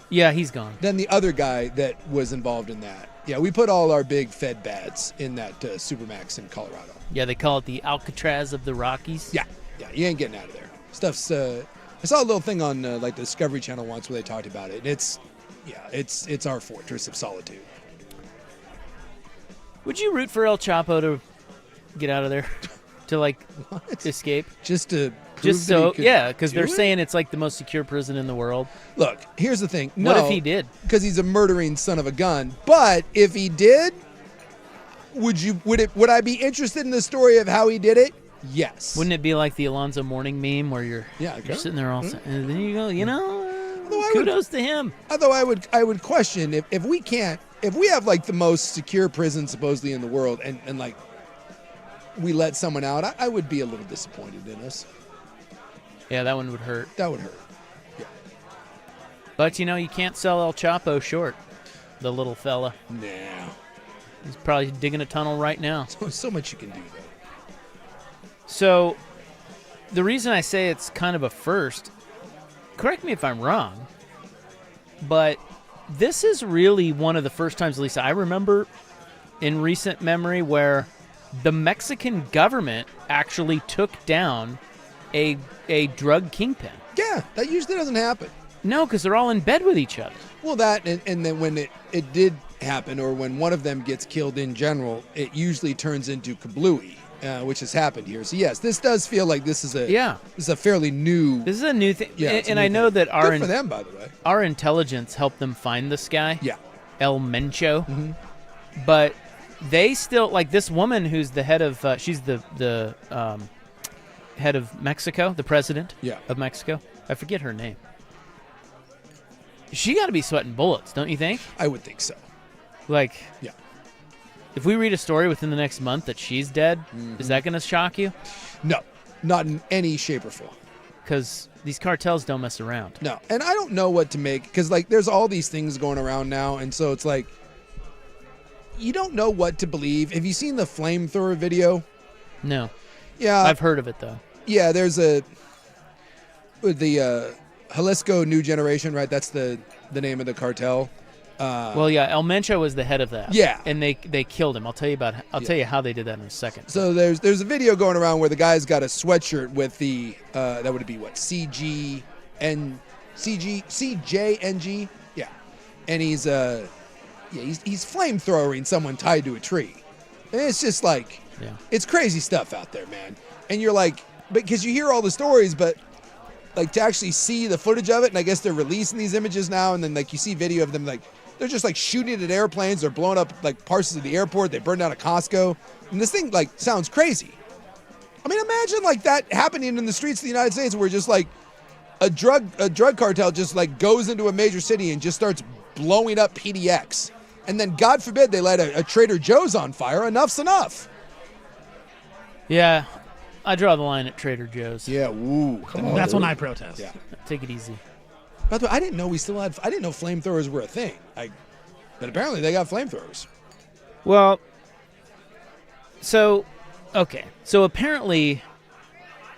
Yeah, he's gone. Then the other guy that was involved in that. Yeah, we put all our big Fed bads in that Supermax in Colorado. Yeah, they call it the Alcatraz of the Rockies. Yeah, you ain't getting out of there. Stuff's. I saw a little thing on like the Discovery Channel once where they talked about it. And it's our fortress of solitude. Would you root for El Chapo to get out of there, to like escape? Just to. Just so, yeah, because they're saying it's like the most secure prison in the world. Look, here's the thing. No, what if he did? Because he's a murdering son of a gun. But if he did, would I be interested in the story of how he did it? Yes. Wouldn't it be like the Alonzo Mourning meme where you're sitting there all and then you go, you know, kudos to him. Although I would question if we have like the most secure prison supposedly in the world and like we let someone out, I would be a little disappointed in us. Yeah, that one would hurt. That would hurt. Yeah. But, you know, you can't sell El Chapo short, the little fella. Nah. He's probably digging a tunnel right now. So much you can do, though. So, the reason I say it's kind of a first, correct me if I'm wrong, but this is really one of the first times, at least I remember, in recent memory where the Mexican government actually took down a drug kingpin. Yeah, that usually doesn't happen. No, because they're all in bed with each other. Well, that and then when it did happen, or when one of them gets killed in general, it usually turns into kablooey, which has happened here. So yes, this does feel like this is a fairly new. This is a new thing. Yeah, and I know that good for them, by the way. Our intelligence helped them find this guy. Yeah, El Mencho. Mm-hmm. But they still, like this woman who's the head of, she's the head of Mexico, the president of Mexico. I forget her name. She got to be sweating bullets, don't you think? I would think so. Like, yeah. If we read a story within the next month that she's dead, is that going to shock you? No, not in any shape or form. Because these cartels don't mess around. No, and I don't know what to make, because like there's all these things going around now, and so it's like you don't know what to believe. Have you seen the flamethrower video? No. Yeah, I've heard of it though. Yeah, there's the Jalisco New Generation, right? That's the name of the cartel. Well, yeah, El Mencho was the head of that. Yeah, and they killed him. I'll tell you how they did that in a second. So there's a video going around where the guy's got a sweatshirt with the that would be what CJNG, yeah, and he's flamethrowing someone tied to a tree, and it's just like it's crazy stuff out there, man. And you're like, because you hear all the stories, but like to actually see the footage of it, and I guess they're releasing these images now, and then like you see video of them like they're just like shooting at airplanes, they're blowing up like parts of the airport, they burned down a Costco, and this thing like sounds crazy. I mean, imagine like that happening in the streets of the United States, where just like a drug cartel just like goes into a major city and just starts blowing up PDX, and then God forbid they light a Trader Joe's on fire. Enough's enough. Yeah. I draw the line at Trader Joe's. Yeah, woo. That's when I protest. Yeah. Take it easy. By the way, I didn't know I didn't know flamethrowers were a thing. But apparently they got flamethrowers. Well, so apparently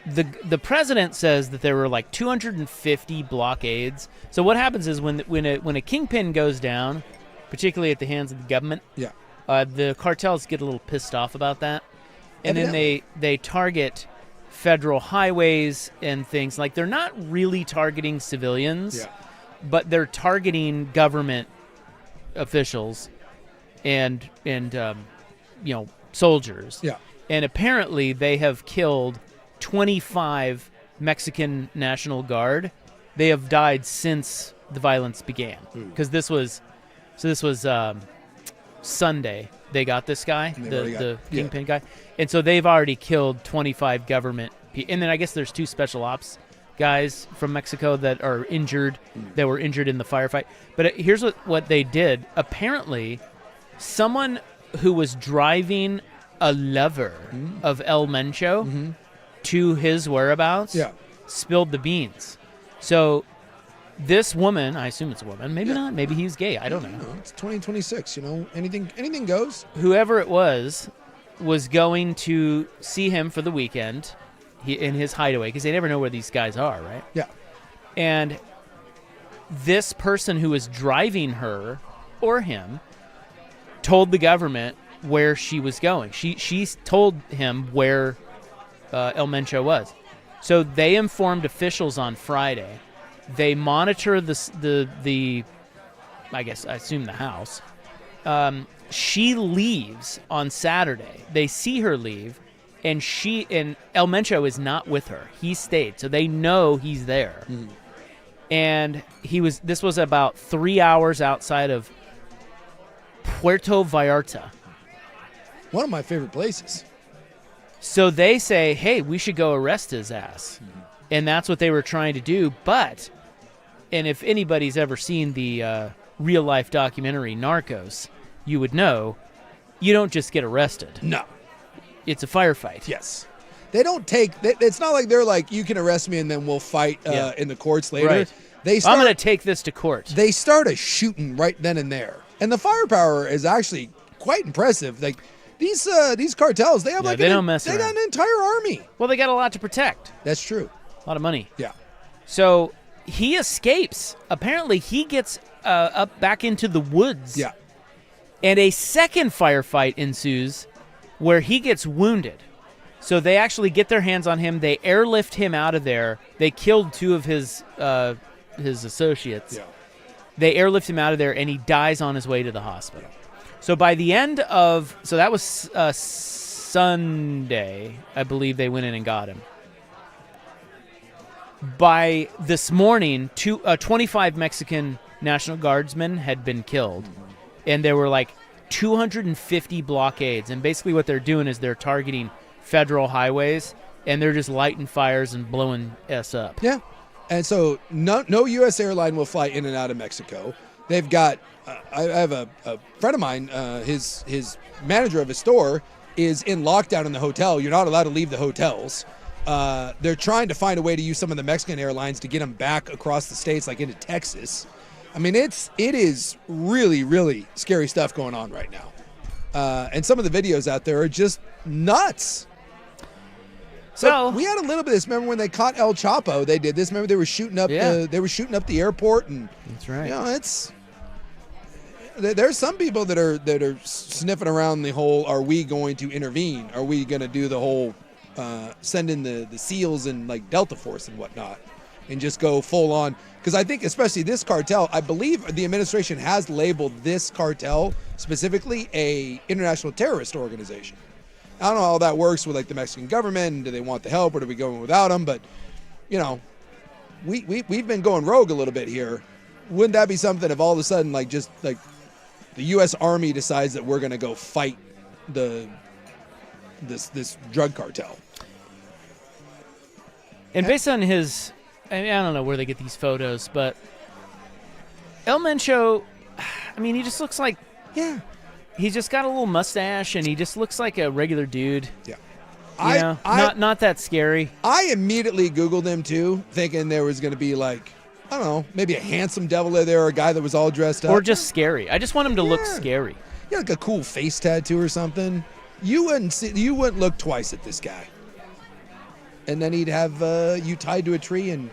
the president says that there were like 250 blockades. So what happens is when a kingpin goes down, particularly at the hands of the government, the cartels get a little pissed off about that. And then they target federal highways and things. Like, they're not really targeting civilians, but they're targeting government officials and soldiers. Yeah. And apparently they have killed 25 Mexican National Guard. They have died since the violence began. Because this was Sunday. They got this guy, the kingpin guy. And so they've already killed 25 government people. And then I guess there's 2 special ops guys from Mexico that are injured, that were injured in the firefight. But here's what they did. Apparently, someone who was driving a lover of El Mencho to his whereabouts spilled the beans. So this woman, I assume it's a woman, maybe not, maybe he's gay, I don't know. It's 2026, anything goes. Whoever it was going to see him for the weekend in his hideaway, because they never know where these guys are, right? Yeah. And this person who was driving her or him told the government where she was going. She told him where El Mencho was. So they informed officials on Friday. They monitor the I assume the house. She leaves on Saturday. They see her leave, and El Mencho is not with her. He stayed, so they know he's there. And this was about 3 hours outside of Puerto Vallarta. One of my favorite places. So they say, hey, we should go arrest his ass. And that's what they were trying to do. But, and if anybody's ever seen the real-life documentary Narcos, you would know, you don't just get arrested. No. It's a firefight. Yes. They don't take, it's not like they're like, you can arrest me and then we'll fight in the courts later. Right. I'm going to take this to court. They start a shooting right then and there. And the firepower is actually quite impressive. Like, these cartels, they have they don't mess they around. got an entire army. Well, they got a lot to protect. That's true. A lot of money. Yeah. So he escapes. Apparently, he gets up back into the woods. Yeah. And a second firefight ensues where he gets wounded. So they actually get their hands on him. They airlift him out of there. They killed 2 of his associates. Yeah. They airlift him out of there, and he dies on his way to the hospital. So by the end of – so that was Sunday, I believe they went in and got him. By this morning, 25 Mexican National Guardsmen had been killed, and there were like 250 blockades. And basically what they're doing is they're targeting federal highways, and they're just lighting fires and blowing us up. Yeah. And so no U.S. airline will fly in and out of Mexico. They've got I have a friend of mine, his manager of his store is in lockdown in the hotel. You're not allowed to leave the hotels. They're trying to find a way to use some of the Mexican airlines to get them back across the states, like into Texas. I mean, it is really, really scary stuff going on right now. And some of the videos out there are just nuts. So we had a little bit of this. Remember when they caught El Chapo? They did this. Remember they were shooting up the airport, and that's right. You know, there's some people that are sniffing around the whole. Are we going to intervene? Are we going to do the whole send in the SEALs and like Delta Force and whatnot, and just go full on? Because I think especially this cartel, I believe the administration has labeled this cartel specifically a international terrorist organization. I don't know how that works with like the Mexican government, and do they want the help, or do we go in without them? But, you know, we've been going rogue a little bit here. Wouldn't that be something if all of a sudden, like, just like the U.S. Army decides that we're going to go fight this drug cartel? And based on his, I don't know where they get these photos, but El Mencho, I mean, he just looks like, he's just got a little mustache, and he just looks like a regular dude. Yeah. Not that scary. I immediately Googled him, too, thinking there was going to be, like, I don't know, maybe a handsome devil there, or a guy that was all dressed up. Or just scary. I just want him to look scary. Yeah, like a cool face tattoo or something. You wouldn't look twice at this guy. And then he'd have you tied to a tree, and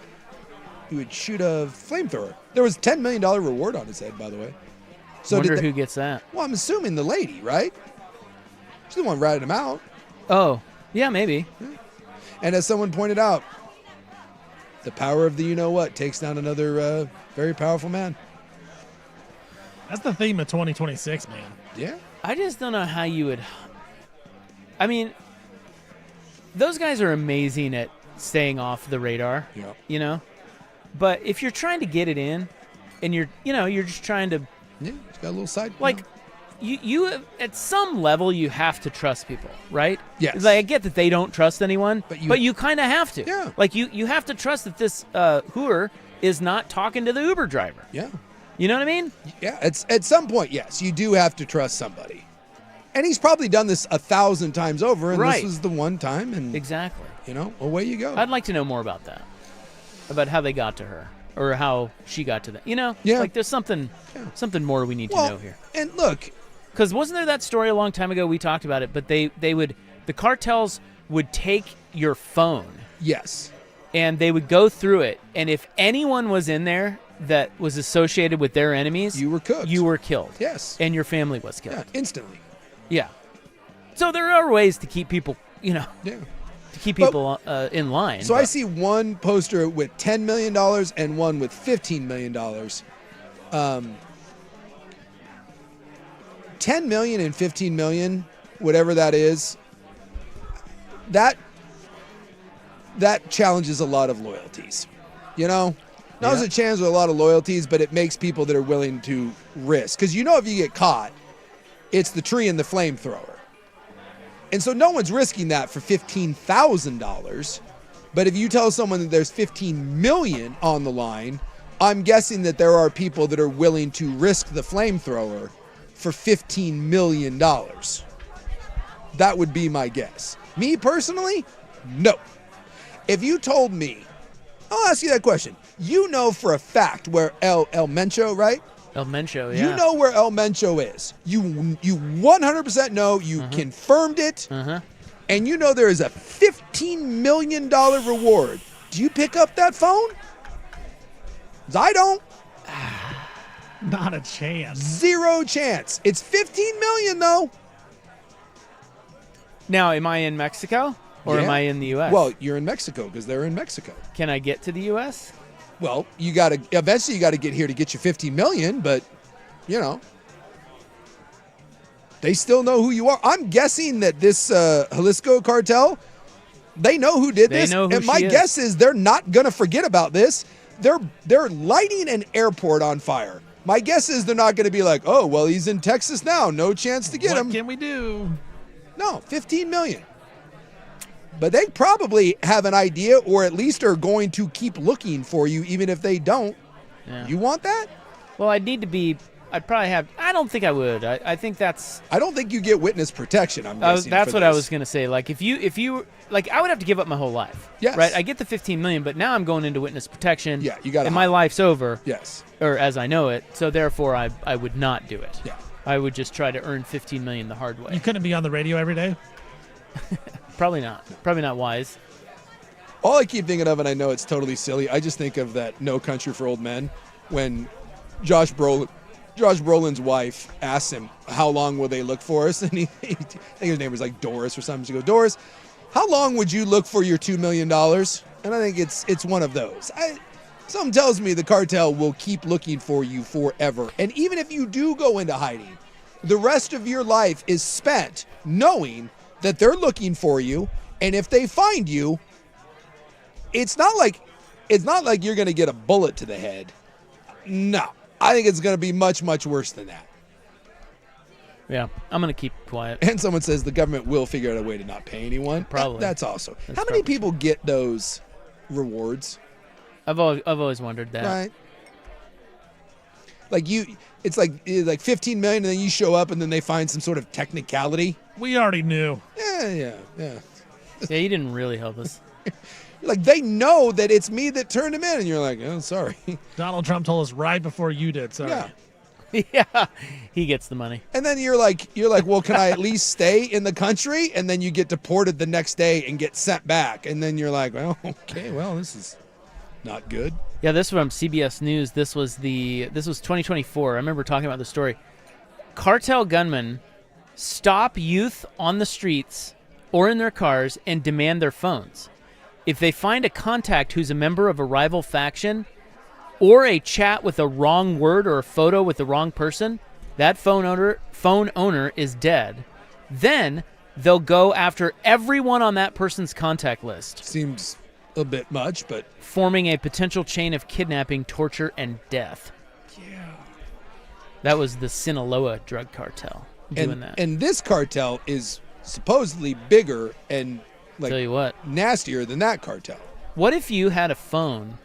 he would shoot a flamethrower. There was a $10 million reward on his head, by the way. So wonder who gets that. Well, I'm assuming the lady, right? She's the one ratting him out. Oh, yeah, maybe. Yeah. And as someone pointed out, the power of the you-know-what takes down another very powerful man. That's the theme of 2026, man. Yeah. I just don't know how you would... I mean, those guys are amazing at staying off the radar, you know? But if you're trying to get it in, and you're just trying to... Yeah, it's got a little side. Like, you at some level, you have to trust people, right? Yes. Like, I get that they don't trust anyone, but you kind of have to. Yeah. Like, you have to trust that this hooer is not talking to the Uber driver. Yeah. You know what I mean? Yeah, at some point, yes, you do have to trust somebody. And he's probably done this 1,000 times over, and this was the one time. And exactly. You know, away you go. I'd like to know more about that, about how they got to her. Or how she got to that. You know? Yeah. Like, there's something more we need to know here. And look. Because wasn't there that story a long time ago? We talked about it, but the cartels would take your phone. Yes. And they would go through it. And if anyone was in there that was associated with their enemies, you were cooked. You were killed. Yes. And your family was killed. Yeah, instantly. Yeah. So there are ways to keep people, to keep people in line. So I see one poster with $10 million and one with $15 million. $10 million and $15 million, whatever that is, that challenges a lot of loyalties. You know? Now there's a chance with a lot of loyalties, but it makes people that are willing to risk. Because if you get caught, it's the tree and the flamethrower. And so no one's risking that for $15,000. But if you tell someone that there's $15 million on the line, I'm guessing that there are people that are willing to risk the flamethrower for $15 million. That would be my guess. Me personally, no. If you told me, I'll ask you that question. You know for a fact where El Mencho, right? El Mencho, yeah. You know where El Mencho is. You 100% know. You confirmed it. And you know there is a $15 million reward. Do you pick up that phone? 'Cause I don't. Not a chance. Zero chance. It's $15 million though. Now, am I in Mexico or am Yeah. I in the U.S.? Well, you're in Mexico because they're in Mexico. Can I get to the U.S.? Well, eventually you got to get here to get your $15 million, but you know, they still know who you are. I'm guessing that this Jalisco cartel, they know who did this. Know who and my she guess is they're not going to forget about this. They're lighting an airport on fire. My guess is they're not going to be like, oh, well, he's in Texas now. No chance to get him. What can we do? No, $15 million. But they probably have an idea, or at least are going to keep looking for you, even if they don't. Yeah. You want that? Well, I'd probably have. I don't think I would. I think that's. I don't think you get witness protection. I'm guessing. That's for what I this. was gonna say. Like if you like, I would have to give up my whole life. Yes. Right. I get the $15 million, but now I'm going into witness protection. Yeah, you got. And my life's over. Yes. Or as I know it. So therefore, I would not do it. Yeah. I would just try to earn $15 million the hard way. You couldn't be on the radio every day? Probably not. Probably not wise. All I keep thinking of, and I know it's totally silly, I just think of that No Country for Old Men when Josh Brolin's wife asks him, how long will they look for us? And I think his name was like Doris or something. She goes, Doris, how long would you look for your $2 million? And I think it's one of those. Something tells me the cartel will keep looking for you forever. And even if you do go into hiding, the rest of your life is spent knowing that they're looking for you. And if they find you, it's not like you're going to get a bullet to the head. No, I think it's going to be much, much worse than that. Yeah, I'm going to keep quiet. And someone says the government will figure out a way to not pay anyone. Probably. That's also. That's How many probably people get those rewards? I've always wondered that. Right. Like it's like 15 million, and then you show up, and then they find some sort of technicality. We already knew. Yeah. Yeah, you didn't really help us. Like they know that it's me that turned him in, and you're like, oh, sorry. Donald Trump told us right before you did. Sorry. Yeah. Yeah, he gets the money. And then you're like, well, can I at least stay in the country? And then you get deported the next day and get sent back, and then you're like, well, okay, well, this is not good. Yeah, this from CBS News. This was 2024. I remember talking about the story. Cartel gunmen stop youth on the streets or in their cars and demand their phones. If they find a contact who's a member of a rival faction or a chat with a wrong word or a photo with the wrong person, that phone owner is dead. Then they'll go after everyone on that person's contact list. Seems a bit much, but forming a potential chain of kidnapping, torture, and death. Yeah. That was the Sinaloa drug cartel doing that. And this cartel is supposedly bigger and like Tell you what, nastier than that cartel. What if you had a phone?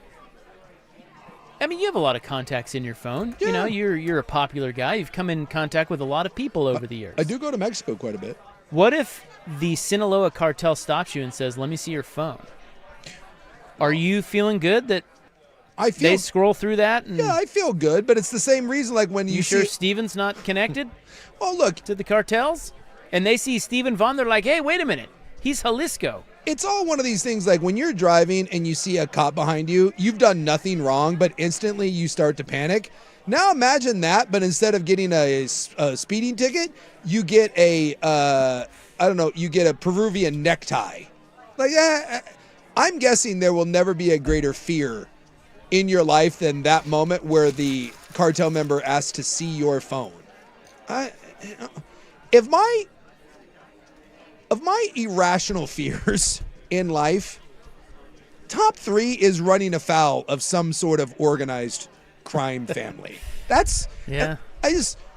I mean, you have a lot of contacts in your phone. Yeah. You know, you're a popular guy. You've come in contact with a lot of people over the years. I do go to Mexico quite a bit. What if the Sinaloa cartel stops you and says, "Let me see your phone"? Are you feeling good that they scroll through that? And yeah, I feel good, but it's the same reason like when you sure see Steven's not connected? Well, look, to the cartels? And they see Stephen Vaughn, they're like, hey, wait a minute. He's Jalisco. It's all one of these things like when you're driving and you see a cop behind you, you've done nothing wrong, but instantly you start to panic. Now imagine that, but instead of getting a speeding ticket, you get you get a Peruvian necktie. Like, I'm guessing there will never be a greater fear in your life than that moment where the cartel member asks to see your phone. Of my irrational fears in life, top 3 is running afoul of some sort of organized crime family. That's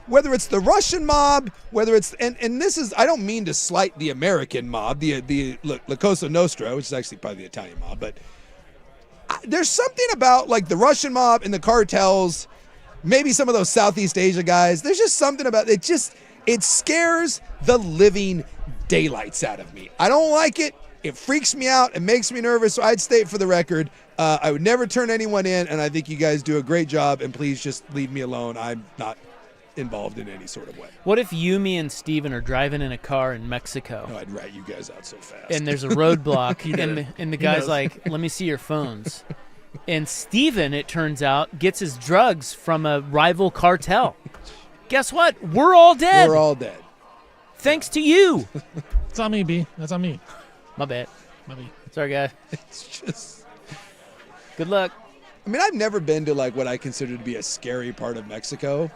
whether it's the Russian mob, whether it's and this is, I don't mean to slight the American mob, the La Cosa Nostra, which is actually probably the Italian mob, but there's something about like the Russian mob and the cartels, maybe some of those Southeast Asia guys. There's just something about it. It scares the living daylights out of me. I don't like it. It freaks me out. It makes me nervous. So I'd state for the record, I would never turn anyone in, and I think you guys do a great job, and please just leave me alone. I'm not involved in any sort of way. What if you, me, and Steven are driving in a car in Mexico? Oh, I'd rat you guys out so fast. And there's a roadblock, and the guy's like, let me see your phones. And Steven, it turns out, gets his drugs from a rival cartel. Guess what? We're all dead. We're all dead. Thanks to you. It's on me, B. That's on me. My bad. My B. Sorry, guy. It's just. Good luck. I mean, I've never been to like what I consider to be a scary part of Mexico.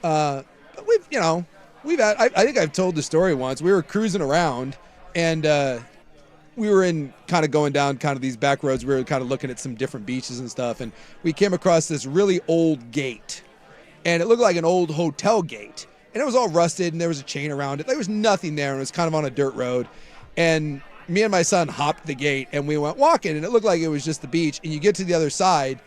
But we've had. I think I've told the story once. We were cruising around, and we were kind of going down kind of these back roads. We were kind of looking at some different beaches and stuff, and we came across this really old gate, and it looked like an old hotel gate, and it was all rusted, and there was a chain around it. There was nothing there, and it was kind of on a dirt road, and me and my son hopped the gate, and we went walking, and it looked like it was just the beach, and you get to the other side,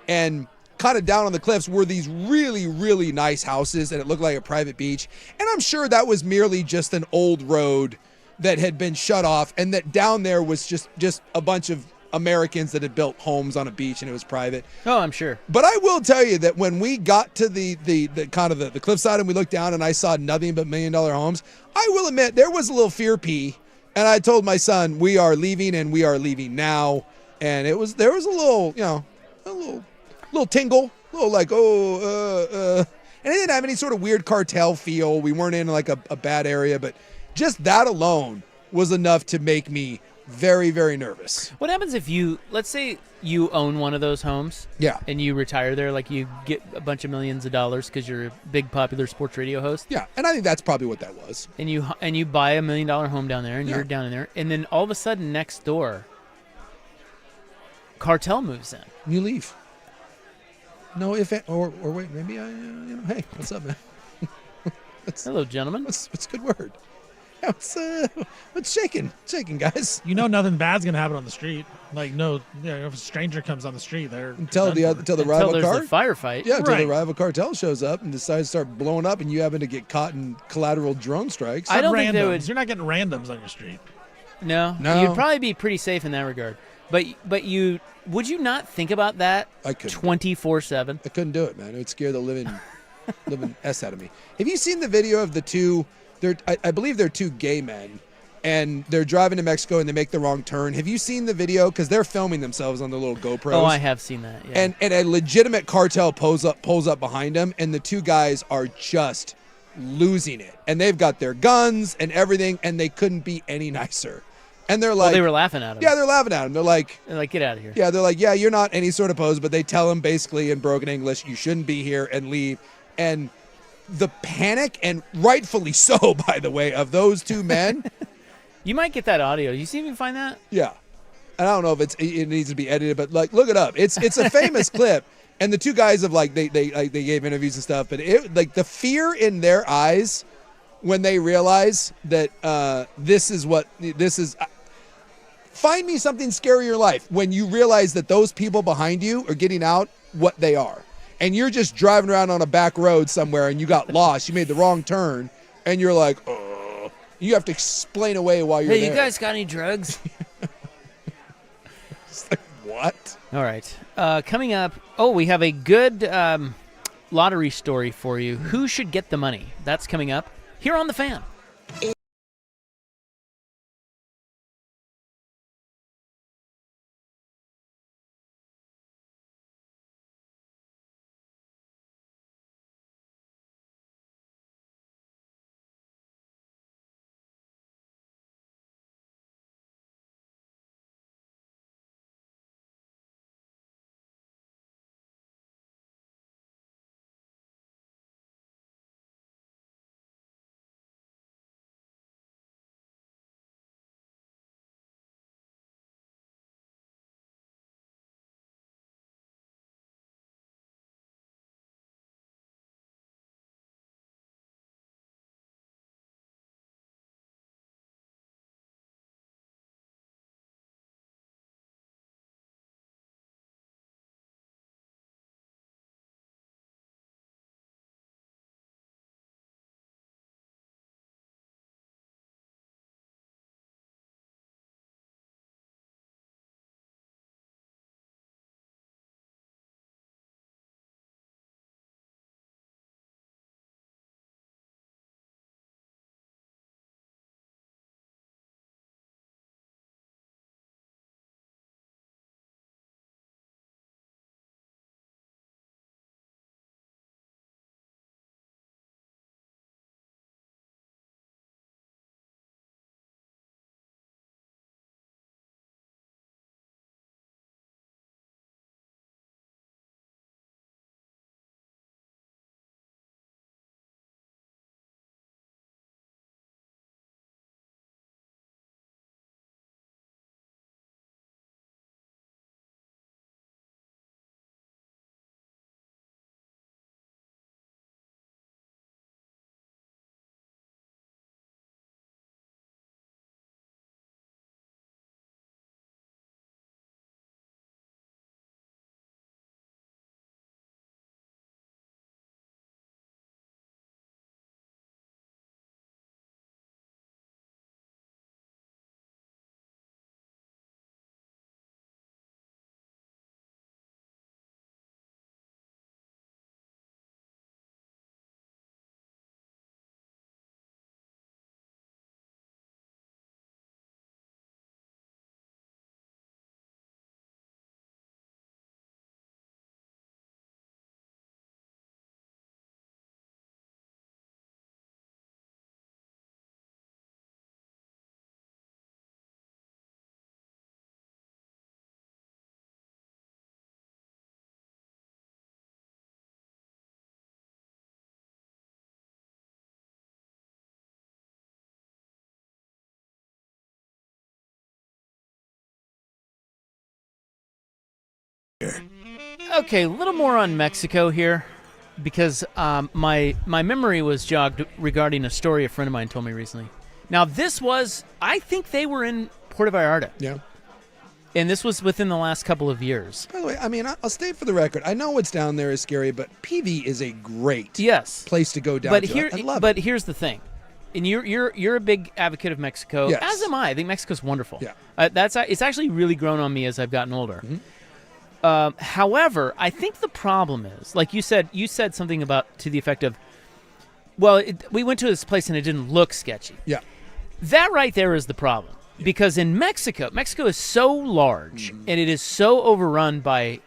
and kind of down on the cliffs were these really, really nice houses, and it looked like a private beach, and I'm sure that was merely just an old road that had been shut off, and that down there was just a bunch of Americans that had built homes on a beach, and it was private. Oh, I'm sure. But I will tell you that when we got to the kind of the cliffside and we looked down and I saw nothing but $1 million homes, I will admit there was a little fear pee, and I told my son, we are leaving and we are leaving now. And there was a little, a little tingle, a little like, and it didn't have any sort of weird cartel feel. We weren't in like a bad area, but just that alone was enough to make me very, very nervous. What happens if let's say you own one of those homes, Yeah. and you retire there, like you get a bunch of millions of dollars because you're a big popular sports radio host, Yeah, and I think that's probably what that was. and you buy $1 million home down there, and Yeah. you're down in there, and then all of a sudden next door, cartel moves in. You leave. No, or wait, maybe hey, what's up, man? Hello, gentlemen. What's a good word? Yeah, what's shaking, guys? You know nothing bad's gonna happen on the street. Like if a stranger comes on the street, they're Until the Until rival there's car. a firefight. Yeah, until the Right. rival cartel shows up and decides to start blowing up, and you happen to get caught in collateral drone strikes. I don't randoms. think they would. You're not getting randoms on your street. No, No. you'd probably be pretty safe in that regard. But would you not think about that I couldn't. 24/7? I couldn't do it, man. It would scare the living s out of me. Have you seen the video of the two? I believe they're two gay men, and they're driving to Mexico and they make the wrong turn. Have you seen the video? Because they're filming themselves on their little GoPros. Oh, I have seen that. Yeah. And a legitimate cartel pulls up behind them, and the two guys are just losing it. And they've got their guns and everything, and they couldn't be any nicer. And they're like, they were laughing at him. yeah, they're laughing at him. They're like, Get out of here. yeah, they're like, yeah, you're not any sort of pose, but they tell him basically in broken English, you shouldn't be here and leave. And the panic, and rightfully so, by the way, of those two men. You might get that audio. You see if you can find that? Yeah. And I don't know if it needs to be edited, but like, look it up. It's a famous clip. And the two guys have they gave interviews and stuff, but it like the fear in their eyes when they realize that this is. Find me something scary in your life when you realize that those people behind you are getting out what they are. And you're just driving around on a back road somewhere and you got lost. You made the wrong turn and you're like, oh. You have to explain away while you're there. Hey, you guys got any drugs? It's like, what? All right. Coming up, we have a good lottery story for you. Who should get the money? That's coming up here on The Fan. Okay, a little more on Mexico here, because my memory was jogged regarding a story a friend of mine told me recently. Now, I think they were in Puerto Vallarta. Yeah. And this was within the last couple of years. By the way, I mean, I'll state for the record, I know what's down there is scary, but PV is a great place to go down to. I love but it. here's the thing. And you're a big advocate of Mexico, Yes. as am I. I think Mexico's wonderful. Yeah. It's actually really grown on me as I've gotten older. However, I think the problem is, like you said something about to the effect of, well, we went to this place and it didn't look sketchy. Yeah. That right there is the problem. Because in Mexico is so large and it is so overrun by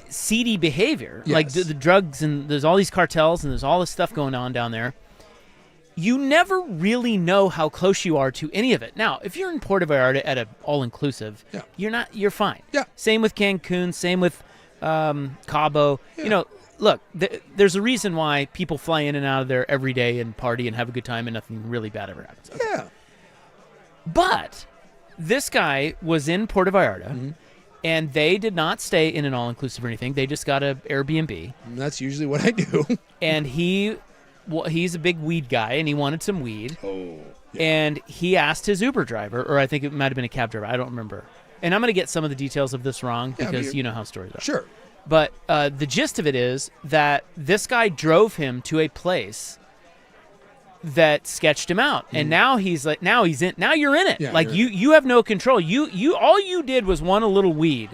seedy behavior, like the drugs, and there's all these cartels and there's all this stuff going on down there. You never really know how close you are to any of it. Now, if you're in Puerto Vallarta at an all-inclusive, you're fine. Yeah. Same with Cancun, same with Cabo. Yeah. Look, there's a reason why people fly in and out of there every day and party and have a good time and nothing really bad ever happens. Okay. Yeah. But this guy was in Puerto Vallarta, and they did not stay in an all-inclusive or anything. They just got an Airbnb. And that's usually what I do. And he's a big weed guy, and he wanted some weed. Oh. Yeah. And he asked his Uber driver, or I think it might have been a cab driver. I don't remember. And I'm going to get some of the details of this wrong because you know how stories are. Sure. But the gist of it is that this guy drove him to a place that sketched him out, and now you're in it. Yeah, like you have no control. You all you did was want a little weed,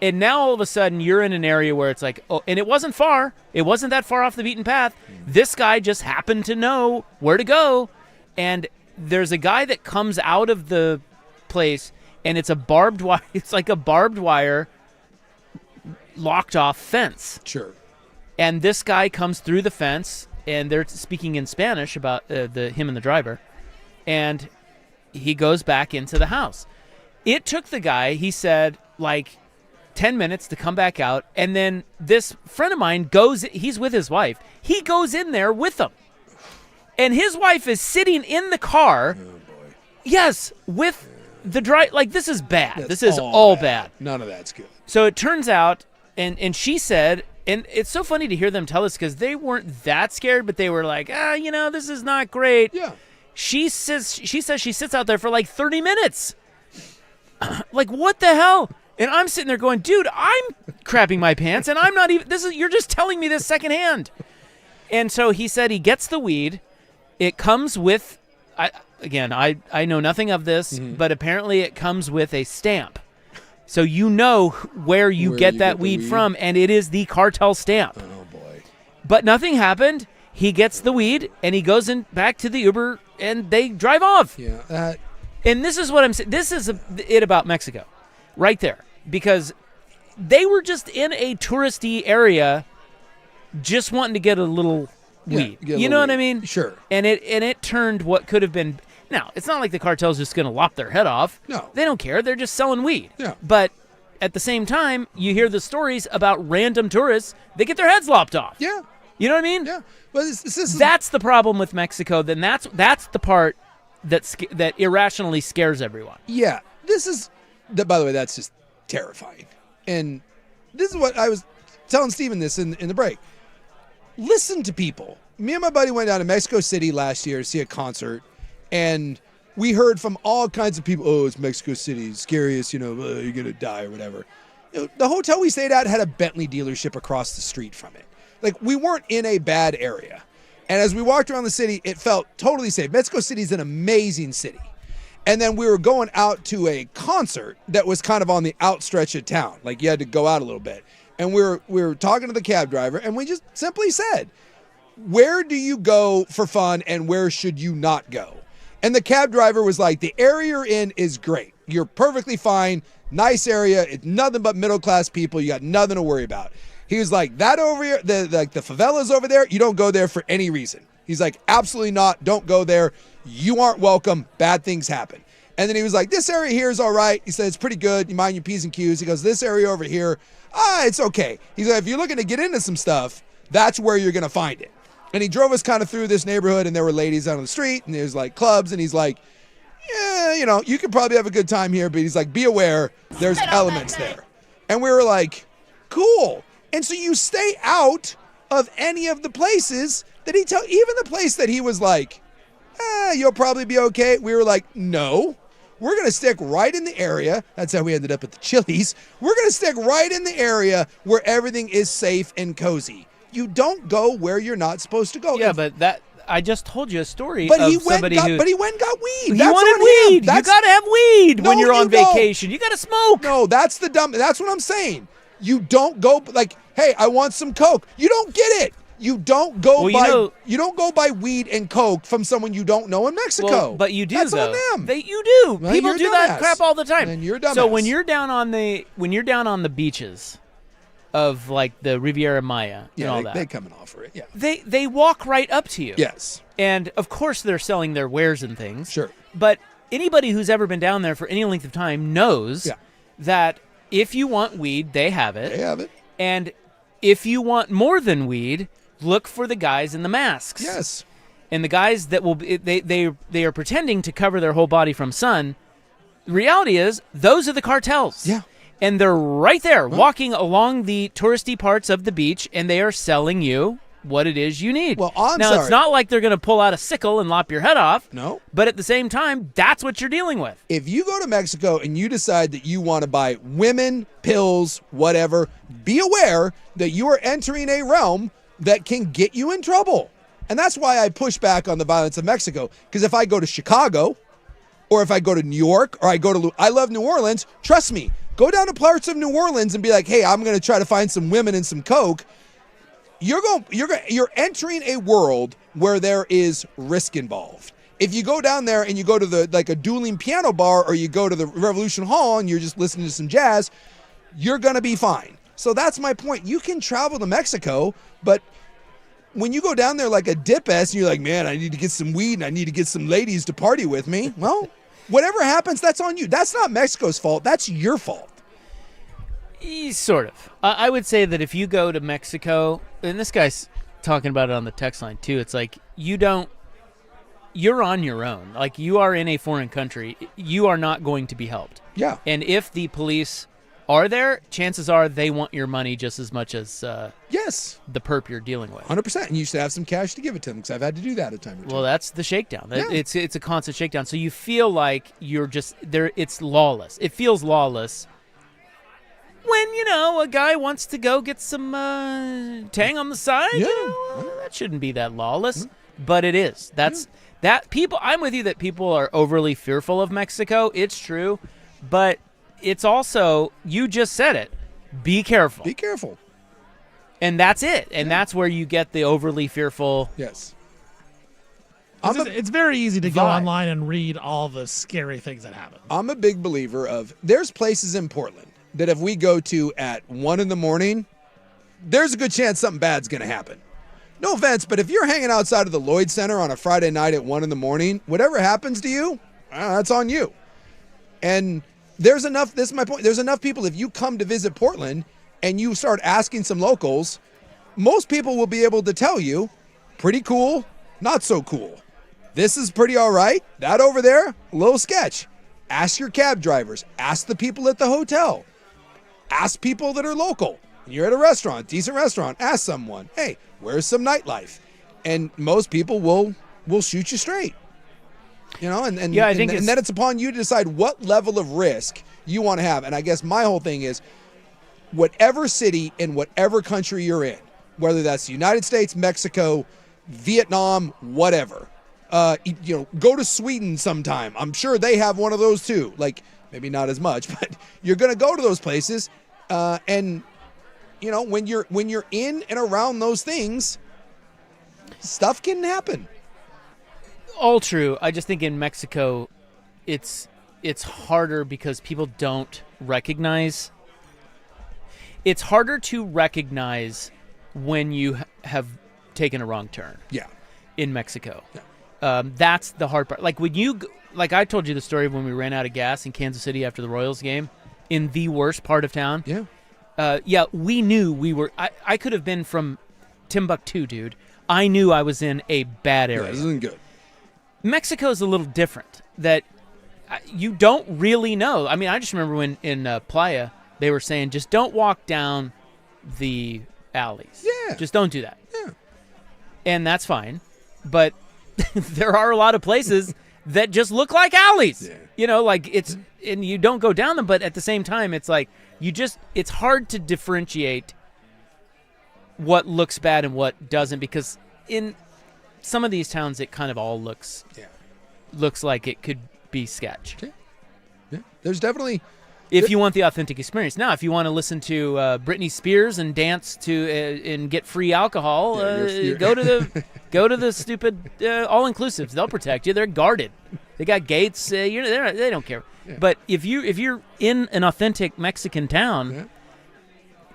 and now all of a sudden you're in an area where it's like, oh, and it wasn't far. It wasn't that far off the beaten path. This guy just happened to know where to go, and there's a guy that comes out of the place, and it's a barbed wire. It's like a barbed wire locked off fence. Sure. And this guy comes through the fence. And they're speaking in Spanish about him and the driver, and he goes back into the house. It took the guy, he said, like 10 minutes to come back out, and then this friend of mine he's with his wife. He goes in there with them, and his wife is sitting in the car. Oh, boy. Yes, with the driver. Like, this is bad. This is all bad. None of that's good. So it turns out, and she said, and it's so funny to hear them tell us because they weren't that scared, but they were like, this is not great. Yeah. She says she sits out there for like 30 minutes. Like, what the hell? And I'm sitting there going, dude, I'm crapping my pants, and I'm not even. You're just telling me this secondhand. And so he said he gets the weed. It comes with, I know nothing of this, but apparently it comes with a stamp. So you know where you get that weed from, and it is the cartel stamp. Oh, boy. But nothing happened. He gets the weed, and he goes back to the Uber, and they drive off. Yeah. And this is what I'm saying. This is it about Mexico right there, because they were just in a touristy area just wanting to get a little weed. You know what I mean? Sure. And it turned what could have been. Now, it's not like the cartel's just going to lop their head off. No. They don't care. They're just selling weed. Yeah. But at the same time, you hear the stories about random tourists. They get their heads lopped off. Yeah. You know what I mean? Yeah. Well, that's the problem with Mexico. Then that's the part that irrationally scares everyone. Yeah. By the way, that's just terrifying. And this is what I was telling Steven this in the break. Listen to people. Me and my buddy went down to Mexico City last year to see a concert. And we heard from all kinds of people, oh, it's Mexico City, scariest, you're going to die or whatever. The hotel we stayed at had a Bentley dealership across the street from it. Like, we weren't in a bad area. And as we walked around the city, it felt totally safe. Mexico City is an amazing city. And then we were going out to a concert that was kind of on the outstretch of town. Like, you had to go out a little bit. And we were talking to the cab driver, and we just simply said, where do you go for fun and where should you not go? And the cab driver was like, the area you're in is great. You're perfectly fine. Nice area. It's nothing but middle-class people. You got nothing to worry about. He was like, that over here, the favelas over there, you don't go there for any reason. He's like, absolutely not. Don't go there. You aren't welcome. Bad things happen. And then he was like, this area here is all right. He said, it's pretty good. You mind your P's and Q's. He goes, this area over here, it's okay. He's like, if you're looking to get into some stuff, that's where you're going to find it. And he drove us kind of through this neighborhood, and there were ladies out on the street, and there's like clubs, and he's like, yeah, you could probably have a good time here, but he's like, be aware, there's elements there. And we were like, cool. And so you stay out of any of the places that even the place that he was like, you'll probably be okay. We were like, no, we're going to stick right in the area. That's how we ended up at the Chili's. We're going to stick right in the area where everything is safe and cozy. You don't go where you're not supposed to go. Yeah, but I just told you a story But of he went somebody and got weed. He That's wanted on weed. him. You got to have weed when No, you're on you don't. vacation. You got to smoke. No, that's what I'm saying. You don't go like, hey, I want some Coke. You don't get it. You don't go you don't go buy weed and Coke from someone you don't know in Mexico. Well, but you do. That's though. on them. You do. Well, People you're a do that dumbass. crap all the time. And you're a dumbass. So when you're down on the beaches of like the Riviera Maya and all that, they come and offer it. Yeah. They walk right up to you. Yes. And of course they're selling their wares and things. Sure. But anybody who's ever been down there for any length of time knows that if you want weed, they have it. They have it. And if you want more than weed, look for the guys in the masks. Yes. And the guys that will be, they are pretending to cover their whole body from sun. The reality is those are the cartels. Yeah. And they're right there walking along the touristy parts of the beach, and they are selling you what it is you need. Well, it's not like they're going to pull out a sickle and lop your head off. No. But at the same time, that's what you're dealing with. If you go to Mexico and you decide that you want to buy women, pills, whatever, be aware that you are entering a realm that can get you in trouble. And that's why I push back on the violence of Mexico. Because if I go to Chicago, or if I go to New York, or I love New Orleans, trust me, go down to parts of New Orleans and be like, hey, I'm going to try to find some women and some Coke. You're entering a world where there is risk involved. If you go down there and you go to a dueling piano bar, or you go to the Revolution Hall and you're just listening to some jazz, you're going to be fine. So that's my point. You can travel to Mexico, but when you go down there like a dip-ass and you're like, man, I need to get some weed and I need to get some ladies to party with me, well, whatever happens, that's on you. That's not Mexico's fault. That's your fault. Sort of. I would say that if you go to Mexico, and this guy's talking about it on the text line too, it's like you're on your own. Like, you are in a foreign country. You are not going to be helped. Yeah. And if the police are there, chances are they want your money just as much as yes, the perp you're dealing with. 100%. And you should have some cash to give it to them, because I've had to do that a time or two. Well, that's the shakedown. Yeah. It's a constant shakedown. So you feel like you're just there. It's lawless. It feels lawless when, a guy wants to go get some tang on the side. Yeah. That shouldn't be that lawless, but it is. That people. I'm with you that people are overly fearful of Mexico. It's true, but it's also, you just said it, be careful. Be careful. And that's it. And that's where you get the overly fearful. Yes. It's very easy to go online and read all the scary things that happen. I'm a big believer of, there's places in Portland that if we go to at 1 a.m, there's a good chance something bad's going to happen. No offense, but if you're hanging outside of the Lloyd Center on a Friday night at 1 a.m, whatever happens to you, that's on you. And this is my point, there's enough people, if you come to visit Portland and you start asking some locals, most people will be able to tell you, pretty cool, not so cool. This is pretty all right. That over there, a little sketch. Ask your cab drivers. Ask the people at the hotel. Ask people that are local. You're at a restaurant, decent restaurant, ask someone, hey, where's some nightlife? And most people will shoot you straight. And then it's upon you to decide what level of risk you want to have. And I guess my whole thing is, whatever city in whatever country you're in, whether that's the United States, Mexico, Vietnam, whatever, go to Sweden sometime. I'm sure they have one of those too. Like, maybe not as much, but you're going to go to those places. And when you're in and around those things, stuff can happen. All true. I just think in Mexico, it's harder because people don't recognize. It's harder to recognize when you have taken a wrong turn. Yeah. In Mexico. Yeah. That's the hard part. Like like I told you the story of when we ran out of gas in Kansas City after the Royals game, in the worst part of town. Yeah. We knew we were. I could have been from Timbuktu, dude. I knew I was in a bad area. Yeah, this isn't good. Mexico's a little different. That you don't really know. I mean, I just remember when in Playa they were saying just don't walk down the alleys. Yeah. Just don't do that. Yeah. And that's fine. But there are a lot of places that just look like alleys. Yeah. Like and you don't go down them, but at the same time, it's like it's hard to differentiate what looks bad and what doesn't, because in some of these towns, it kind of all looks like it could be sketch. Yeah. There's definitely... If you want the authentic experience. Now, if you want to listen to Britney Spears and dance to and get free alcohol, go to the stupid all-inclusives. They'll protect you. They're guarded. They got gates. They don't care. Yeah. But if you're in an authentic Mexican town,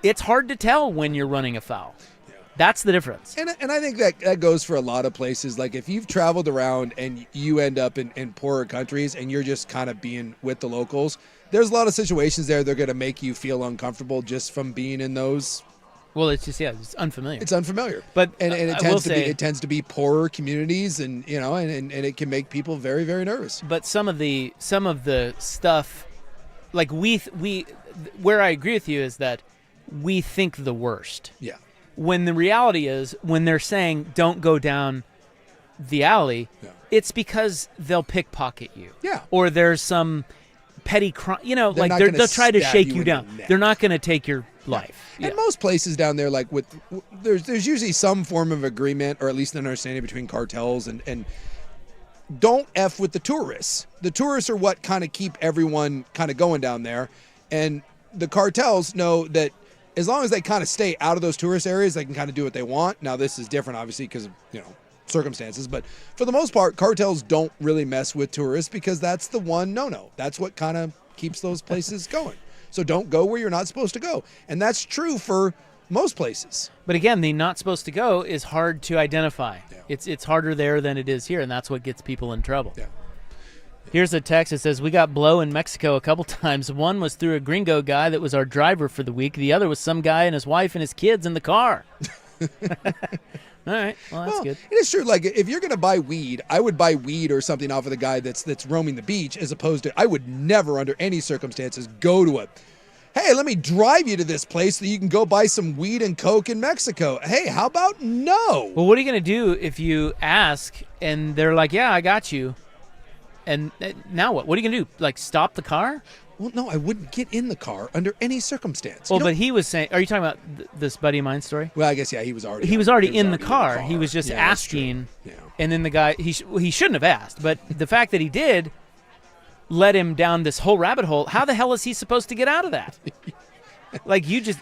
it's hard to tell when you're running afoul. Yeah. That's the difference. And I think that goes for a lot of places. Like if you've traveled around and you end up in poorer countries and you're just kind of being with the locals, there's a lot of situations there they're going to make you feel uncomfortable just from being in those. Well, it's just it's unfamiliar. It's unfamiliar, but and it tends to be poorer communities, and and it can make people very, very nervous. But some of the stuff, like we where I agree with you is that we think the worst. Yeah. When the reality is, when they're saying don't go down the alley, it's because they'll pickpocket you. Yeah. Or there's some petty crime, they'll try to shake you down. They're not going to take your life. And most places down there, like there's usually some form of agreement, or at least an understanding between cartels and don't F with the tourists. The tourists are what kind of keep everyone kind of going down there. And the cartels know that as long as they kind of stay out of those tourist areas, they can kind of do what they want. Now, this is different, obviously, because of, circumstances. But for the most part, cartels don't really mess with tourists because that's the one no-no. That's what kind of keeps those places going. So don't go where you're not supposed to go. And that's true for most places. But again, the not supposed to go is hard to identify. Yeah. It's harder there than it is here, and that's what gets people in trouble. Yeah. Here's a text that says, we got blow in Mexico a couple times. One was through a gringo guy that was our driver for the week. The other was some guy and his wife and his kids in the car. All right. Well, that's good. It is true. Like, if you're going to buy weed, I would buy weed or something off of the guy that's roaming the beach, as opposed to, I would never under any circumstances go to hey, let me drive you to this place so you can go buy some weed and coke in Mexico. Hey, how about no? Well, what are you going to do if you ask and they're like, yeah, I got you. And now what? What are you going to do? Like, stop the car? Well, no, I wouldn't get in the car under any circumstance. Well, but he was saying, are you talking about this buddy of mine story? Well, I guess, yeah, he was already in the car. He was just asking. Yeah. And then the guy, he shouldn't have asked. But the fact that he did led him down this whole rabbit hole. How the hell is he supposed to get out of that? Like, you just,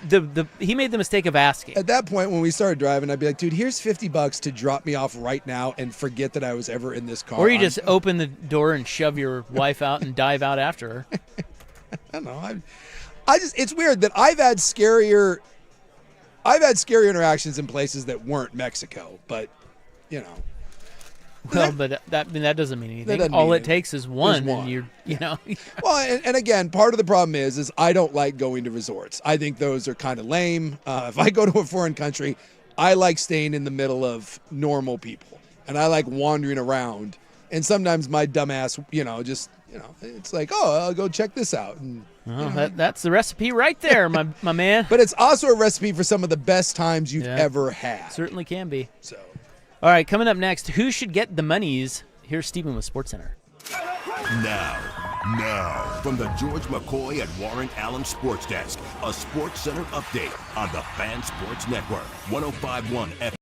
he made the mistake of asking. At that point, when we started driving, I'd be like, dude, here's $50 to drop me off right now and forget that I was ever in this car. Or you just open the door and shove your wife out and dive out after her. I don't know. It's weird that I've had scarier interactions in places that weren't Mexico, but, Well, but that doesn't mean anything. All it takes is one. And you're, Well, and again, part of the problem is I don't like going to resorts. I think those are kind of lame. If I go to a foreign country, I like staying in the middle of normal people, and I like wandering around. And sometimes my dumbass, it's like, oh, I'll go check this out. And that's the recipe right there, my man. But it's also a recipe for some of the best times you've ever had. Certainly can be. So. All right, coming up next, who should get the monies? Here's Stephen with SportsCenter. Now, from the George McCoy and Warren Allen Sports Desk, a SportsCenter update on the Fan Sports Network, 105.1 FM.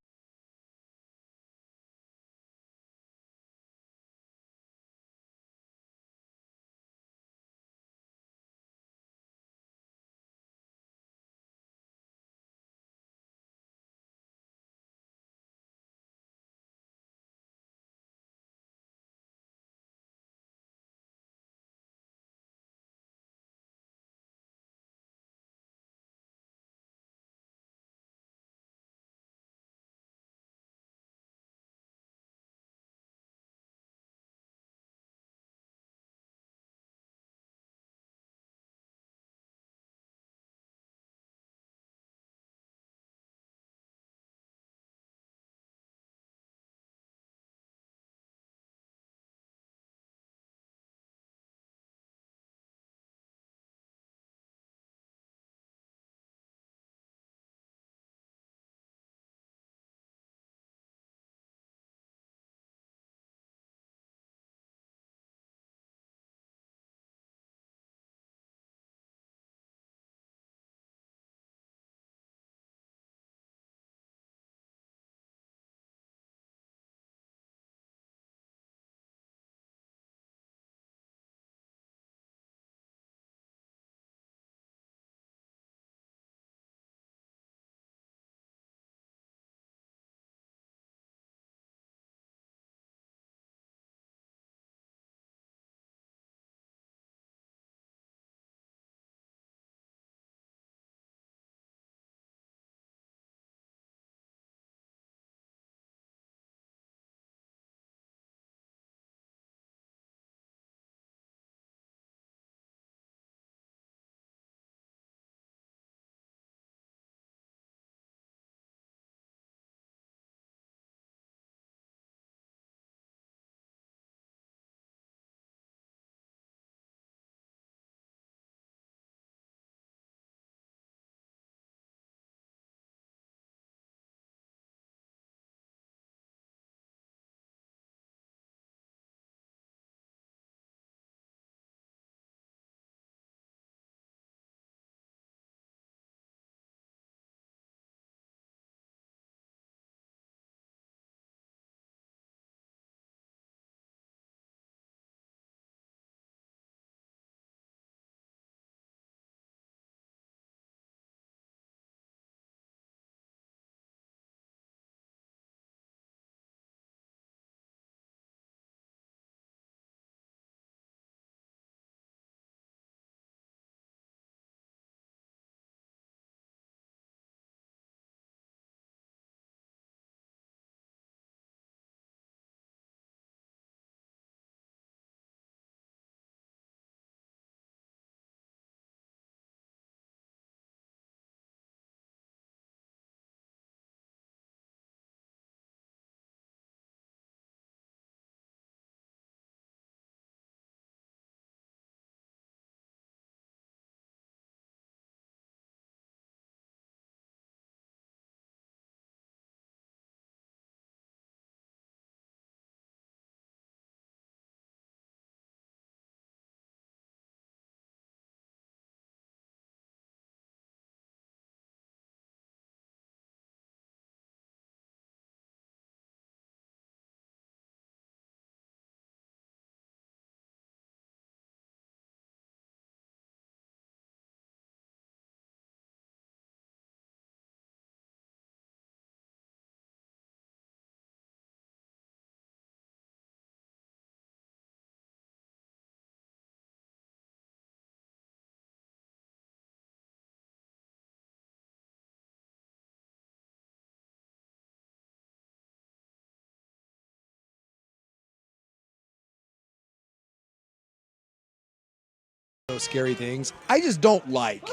those scary things. I just don't like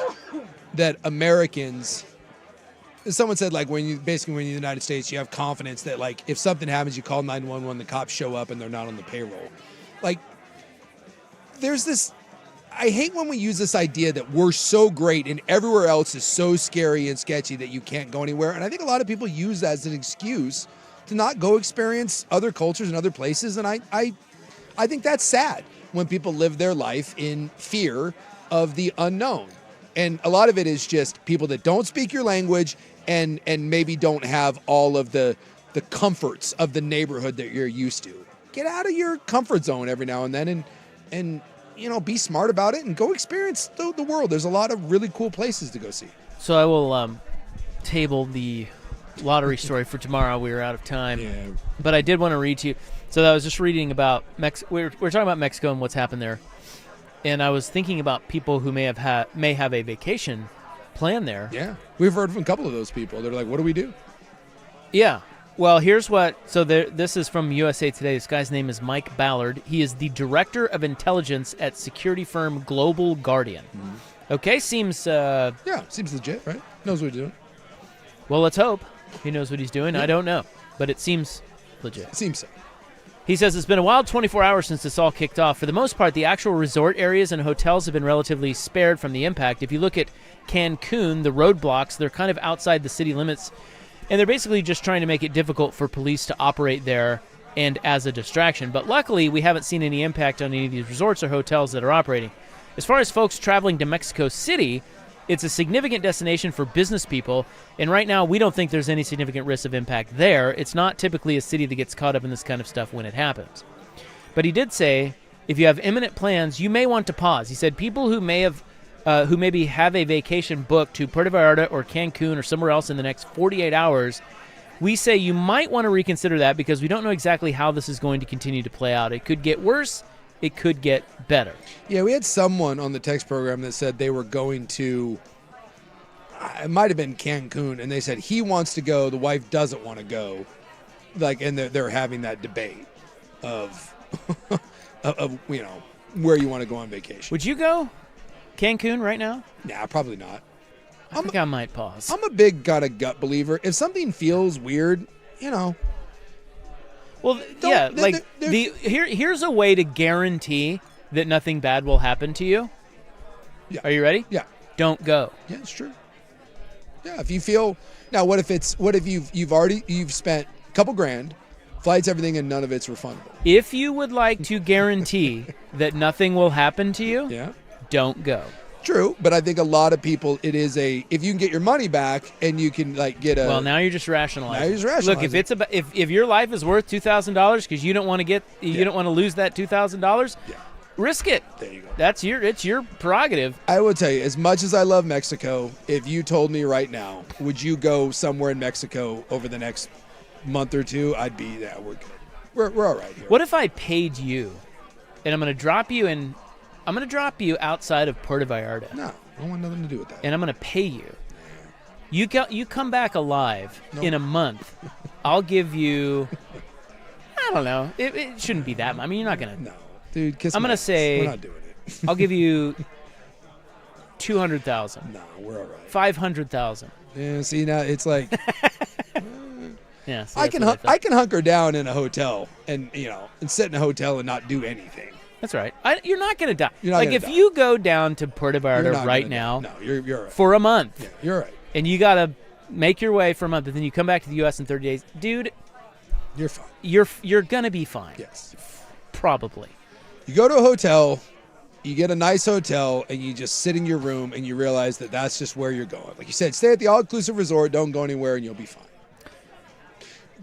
that Americans. Someone said, like, when you're in the United States, you have confidence that, like, if something happens, you call 911, the cops show up and they're not on the payroll. Like, there's this. I hate when we use this idea that we're so great and everywhere else is so scary and sketchy that you can't go anywhere. And I think a lot of people use that as an excuse to not go experience other cultures and other places. And I think that's sad when people live their life in fear of the unknown. And a lot of it is just people that don't speak your language and maybe don't have all of the comforts of the neighborhood that you're used to. Get out of your comfort zone every now and then and be smart about it and go experience the world. There's a lot of really cool places to go see. So I will table the lottery story for tomorrow. We were out of time. Yeah. But I did want to read to you. So I was just reading about we were talking about Mexico and what's happened there. And I was thinking about people who may have a vacation plan there. Yeah. We've heard from a couple of those people. They're like, what do we do? Yeah. Well, here's what. So this is from USA Today. This guy's name is Mike Ballard. He is the director of intelligence at security firm Global Guardian. Mm-hmm. Okay, seems. Seems legit, right? Knows what he's doing. Well, let's hope he knows what he's doing. Yeah. I don't know, but it seems legit. It seems so. He says it's been a wild 24 hours since this all kicked off. For the most part, the actual resort areas and hotels have been relatively spared from the impact. If you look at Cancun, the roadblocks, they're kind of outside the city limits. And they're basically just trying to make it difficult for police to operate there and as a distraction. But luckily, we haven't seen any impact on any of these resorts or hotels that are operating. As far as folks traveling to Mexico City, it's a significant destination for business people. And right now, we don't think there's any significant risk of impact there. It's not typically a city that gets caught up in this kind of stuff when it happens. But he did say, if you have imminent plans, you may want to pause. He said people who maybe have a vacation booked to Puerto Vallarta or Cancun or somewhere else in the next 48 hours, we say you might want to reconsider that because we don't know exactly how this is going to continue to play out. It could get worse. It could get better. Yeah, we had someone on the text program that said they were going to, it might have been Cancun, and they said he wants to go, the wife doesn't want to go. Like, and they're having that debate of, where you want to go on vacation. Would you go Cancun right now? Nah, probably not. I think I might pause. I'm a big kind of gut believer. If something feels weird, Well, here's a way to guarantee that nothing bad will happen to you. Yeah. Are you ready? Yeah. Don't go. Yeah, it's true. Yeah, if you feel now, what if you've spent a couple grand, flights, everything, and none of it's refundable? If you would like to guarantee that nothing will happen to you, yeah, don't go. True, but I think a lot of people, it is if you can get your money back and you can get a. Well, now you're just rationalizing. Now you're just rationalizing. Look, if your life is worth $2,000 because you don't want to lose that $2,000, risk it. There you go. It's your prerogative. I will tell you, as much as I love Mexico, if you told me right now, would you go somewhere in Mexico over the next month or two? I'd be we're good. We're all right here. What if I paid you, and I'm going to drop you in? I'm going to drop you outside of Puerto Vallarta. No, I don't want nothing to do with that. And I'm going to pay you. You come back alive in a month. I'll give you, I don't know. It shouldn't be that much. I mean, you're not going to. No, dude, kiss I'm going to say. We're not doing it. I'll give you 200,000. No, we're all right. 500,000. Yeah, see, now it's like. Yeah, I can hunker down in a hotel and sit in a hotel and not do anything. That's right. You're not going to die. If you go down to Puerto Vallarta right now, no, you're right. For a month. Yeah, you're right. And you got to make your way for a month, and then you come back to the U.S. in 30 days, dude. You're fine. You're going to be fine. Yes. Probably. You go to a hotel, you get a nice hotel, and you just sit in your room, and you realize that that's just where you're going. Like you said, stay at the all-inclusive resort, don't go anywhere, and you'll be fine.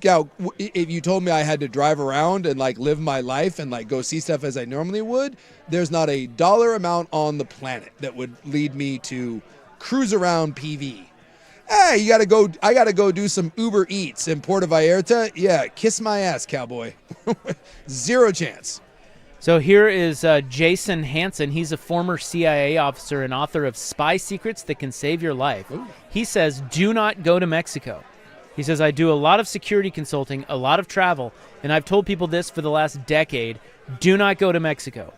Yeah, if you told me I had to drive around and live my life and go see stuff as I normally would, there's not a dollar amount on the planet that would lead me to cruise around PV. Hey, I gotta go do some Uber Eats in Puerto Vallarta. Yeah, kiss my ass, cowboy. Zero chance. So here is Jason Hansen. He's a former CIA officer and author of Spy Secrets That Can Save Your Life. Ooh. He says, do not go to Mexico. He says, I do a lot of security consulting, a lot of travel, and I've told people this for the last decade. Do not go to Mexico.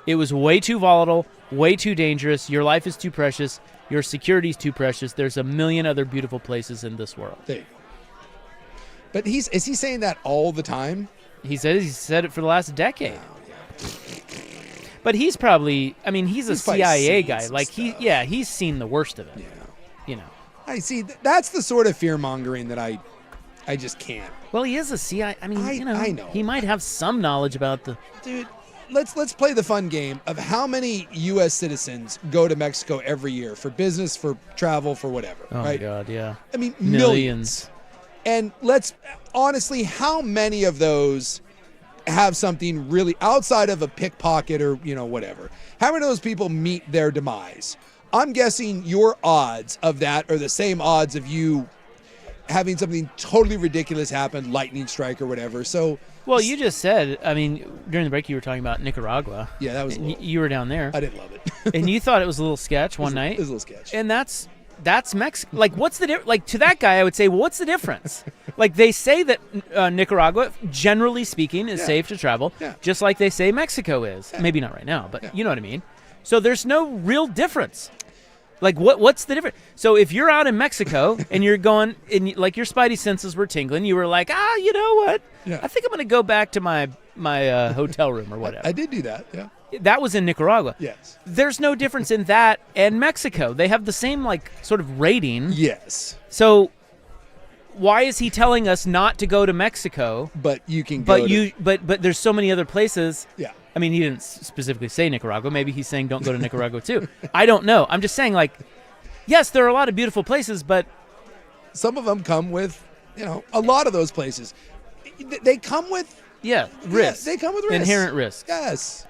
It was way too volatile, way too dangerous. Your life is too precious. Your security is too precious. There's a million other beautiful places in this world. There you go. But is he saying that all the time? He's said it for the last decade. But he's probably, I mean, he's a CIA guy. Like, he's seen the worst of it. Yeah. You know. I see. That's the sort of fear-mongering that I just can't. Well, he is a CIA. I mean, I know. He might have some knowledge about the... Dude, let's play the fun game of how many U.S. citizens go to Mexico every year for business, for travel, for whatever. Oh, right? my God, yeah. I mean, millions. And honestly, how many of those have something really outside of a pickpocket or, whatever? How many of those people meet their demise? I'm guessing your odds of that are the same odds of you having something totally ridiculous happen, lightning strike or whatever. So, well, you just said, I mean, during the break you were talking about Nicaragua. Yeah, that was you were down there. I didn't love it. And you thought it was a little sketch one night. It was a little sketch. And that's Mexico. Like, what's the difference? Like, to that guy, I would say, well, what's the difference? Like, they say that Nicaragua, generally speaking, is safe to travel, just like they say Mexico is. Yeah. Maybe not right now, but you know what I mean. So there's no real difference. Like, what's the difference? So if you're out in Mexico and you're going, and like your spidey senses were tingling, you were like, you know what? Yeah. I think I'm going to go back to my hotel room or whatever. I did do that, yeah. That was in Nicaragua. Yes. There's no difference in that and Mexico. They have the same, like, sort of rating. Yes. So why is he telling us not to go to Mexico? But you can go But there's so many other places. Yeah. I mean, he didn't specifically say Nicaragua. Maybe he's saying don't go to Nicaragua too. I don't know. I'm just saying, like, yes, there are a lot of beautiful places, but some of them come with, a lot of those places. They come with risk. They come with risk. Inherent risk. Yes.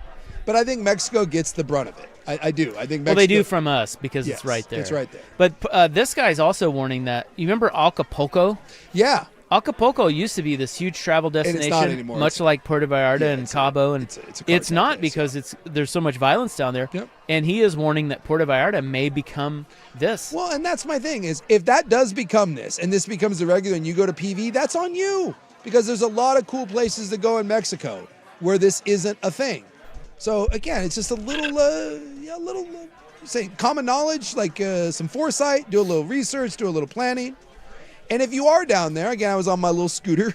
But I think Mexico gets the brunt of it. I do. I think Mexico. Well, they do from us because it's right there. It's right there. But this guy's also warning that, you remember Acapulco? Yeah. Acapulco used to be this huge travel destination, and it's not anymore. Much like Puerto Vallarta and Cabo, and it's not place, because there's so much violence down there. Yep. And he is warning that Puerto Vallarta may become this. Well, and that's my thing is if that does become this, and this becomes the regular, and you go to PV, that's on you because there's a lot of cool places to go in Mexico where this isn't a thing. So again, it's just a little, say common knowledge, like some foresight, do a little research, do a little planning. And if you are down there, again, I was on my little scooter,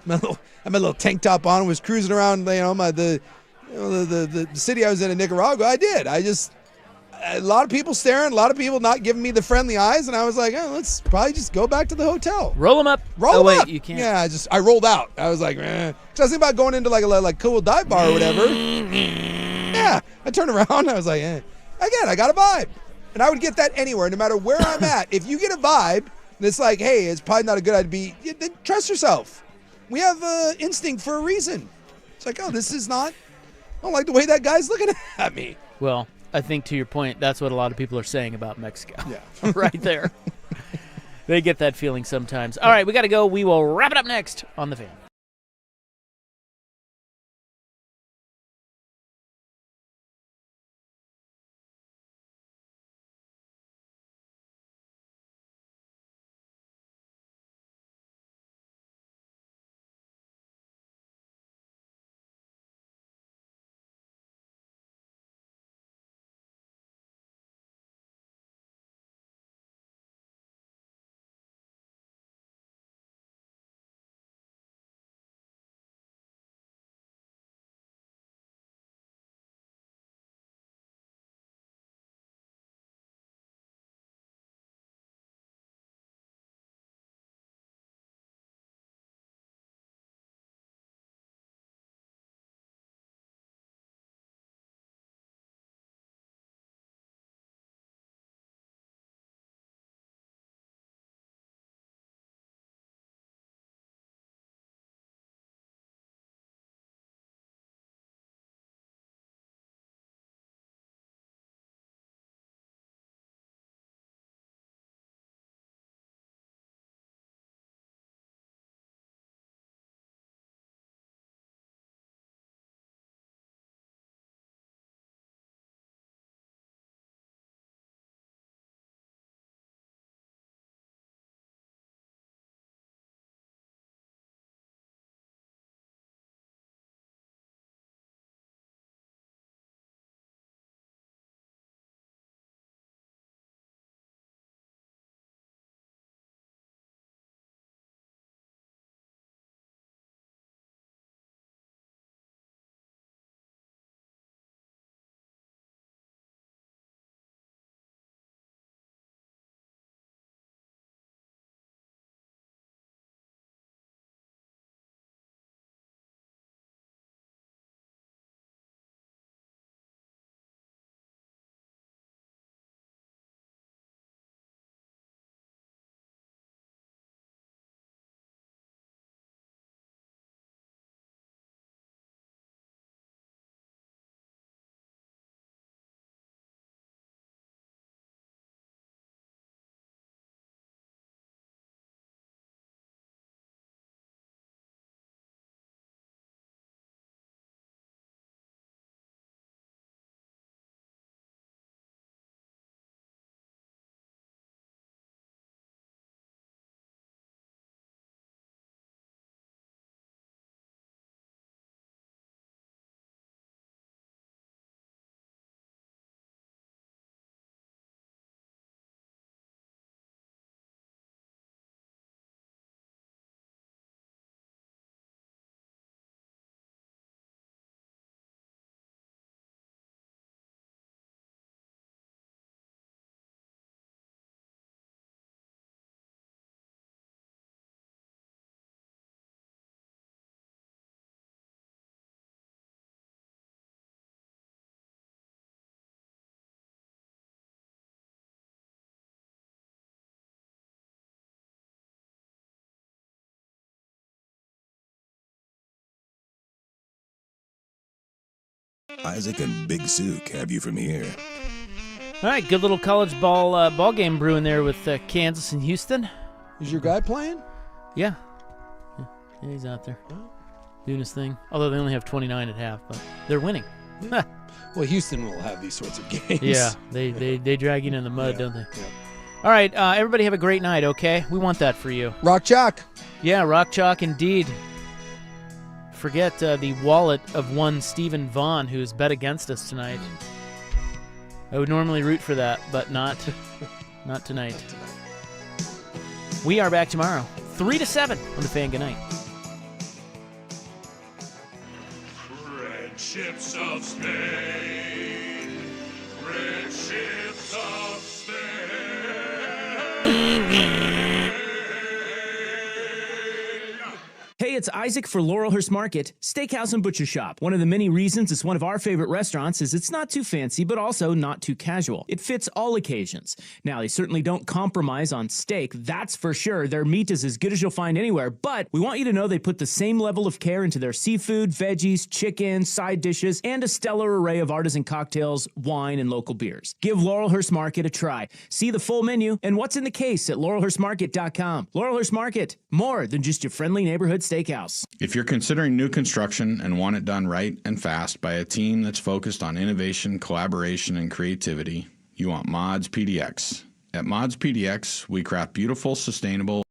had my little tank top on, was cruising around, the city I was in Nicaragua. I did. A lot of people staring, a lot of people not giving me the friendly eyes, and I was like, let's probably just go back to the hotel. Roll them up. Roll them up. You can't. Yeah, I rolled out. I was like, because I was thinking about going into like a cool dive bar or whatever. Yeah, I turned around. I was like, Again, I got a vibe, and I would get that anywhere, no matter where I'm at. If you get a vibe that's like, hey, it's probably not a good idea to be, then trust yourself. We have instinct for a reason. It's like, this is not. I don't like the way that guy's looking at me. Well, I think to your point, that's what a lot of people are saying about Mexico. Yeah. Right there. They get that feeling sometimes. All right, we got to go. We will wrap it up next on The Fan. Isaac and Big Sook have you from here. All right, good little college ball game brewing there with Kansas and Houston. Is your guy playing? Yeah, he's out there doing his thing. Although they only have 29 at half, but they're winning. Well, Houston will have these sorts of games. Yeah, they drag you in the mud, don't they? Yeah. All right, everybody have a great night, okay? We want that for you. Rock chalk. Yeah, rock chalk indeed. Forget the wallet of one Stephen Vaughn, who's bet against us tonight. I would normally root for that, but not tonight. We are back tomorrow, 3 to 7 on the Fan. Good night. Red ships of Spain. Red ships of Spain. Hey, it's Isaac for Laurelhurst Market, Steakhouse and Butcher Shop. One of the many reasons it's one of our favorite restaurants is it's not too fancy, but also not too casual. It fits all occasions. Now, they certainly don't compromise on steak, that's for sure. Their meat is as good as you'll find anywhere, but we want you to know they put the same level of care into their seafood, veggies, chicken, side dishes, and a stellar array of artisan cocktails, wine, and local beers. Give Laurelhurst Market a try. See the full menu and what's in the case at laurelhurstmarket.com. Laurelhurst Market, more than just your friendly neighborhood steakhouse. If you're considering new construction and want it done right and fast by a team that's focused on innovation, collaboration, and creativity, you want Mods PDX. At Mods PDX, we craft beautiful, sustainable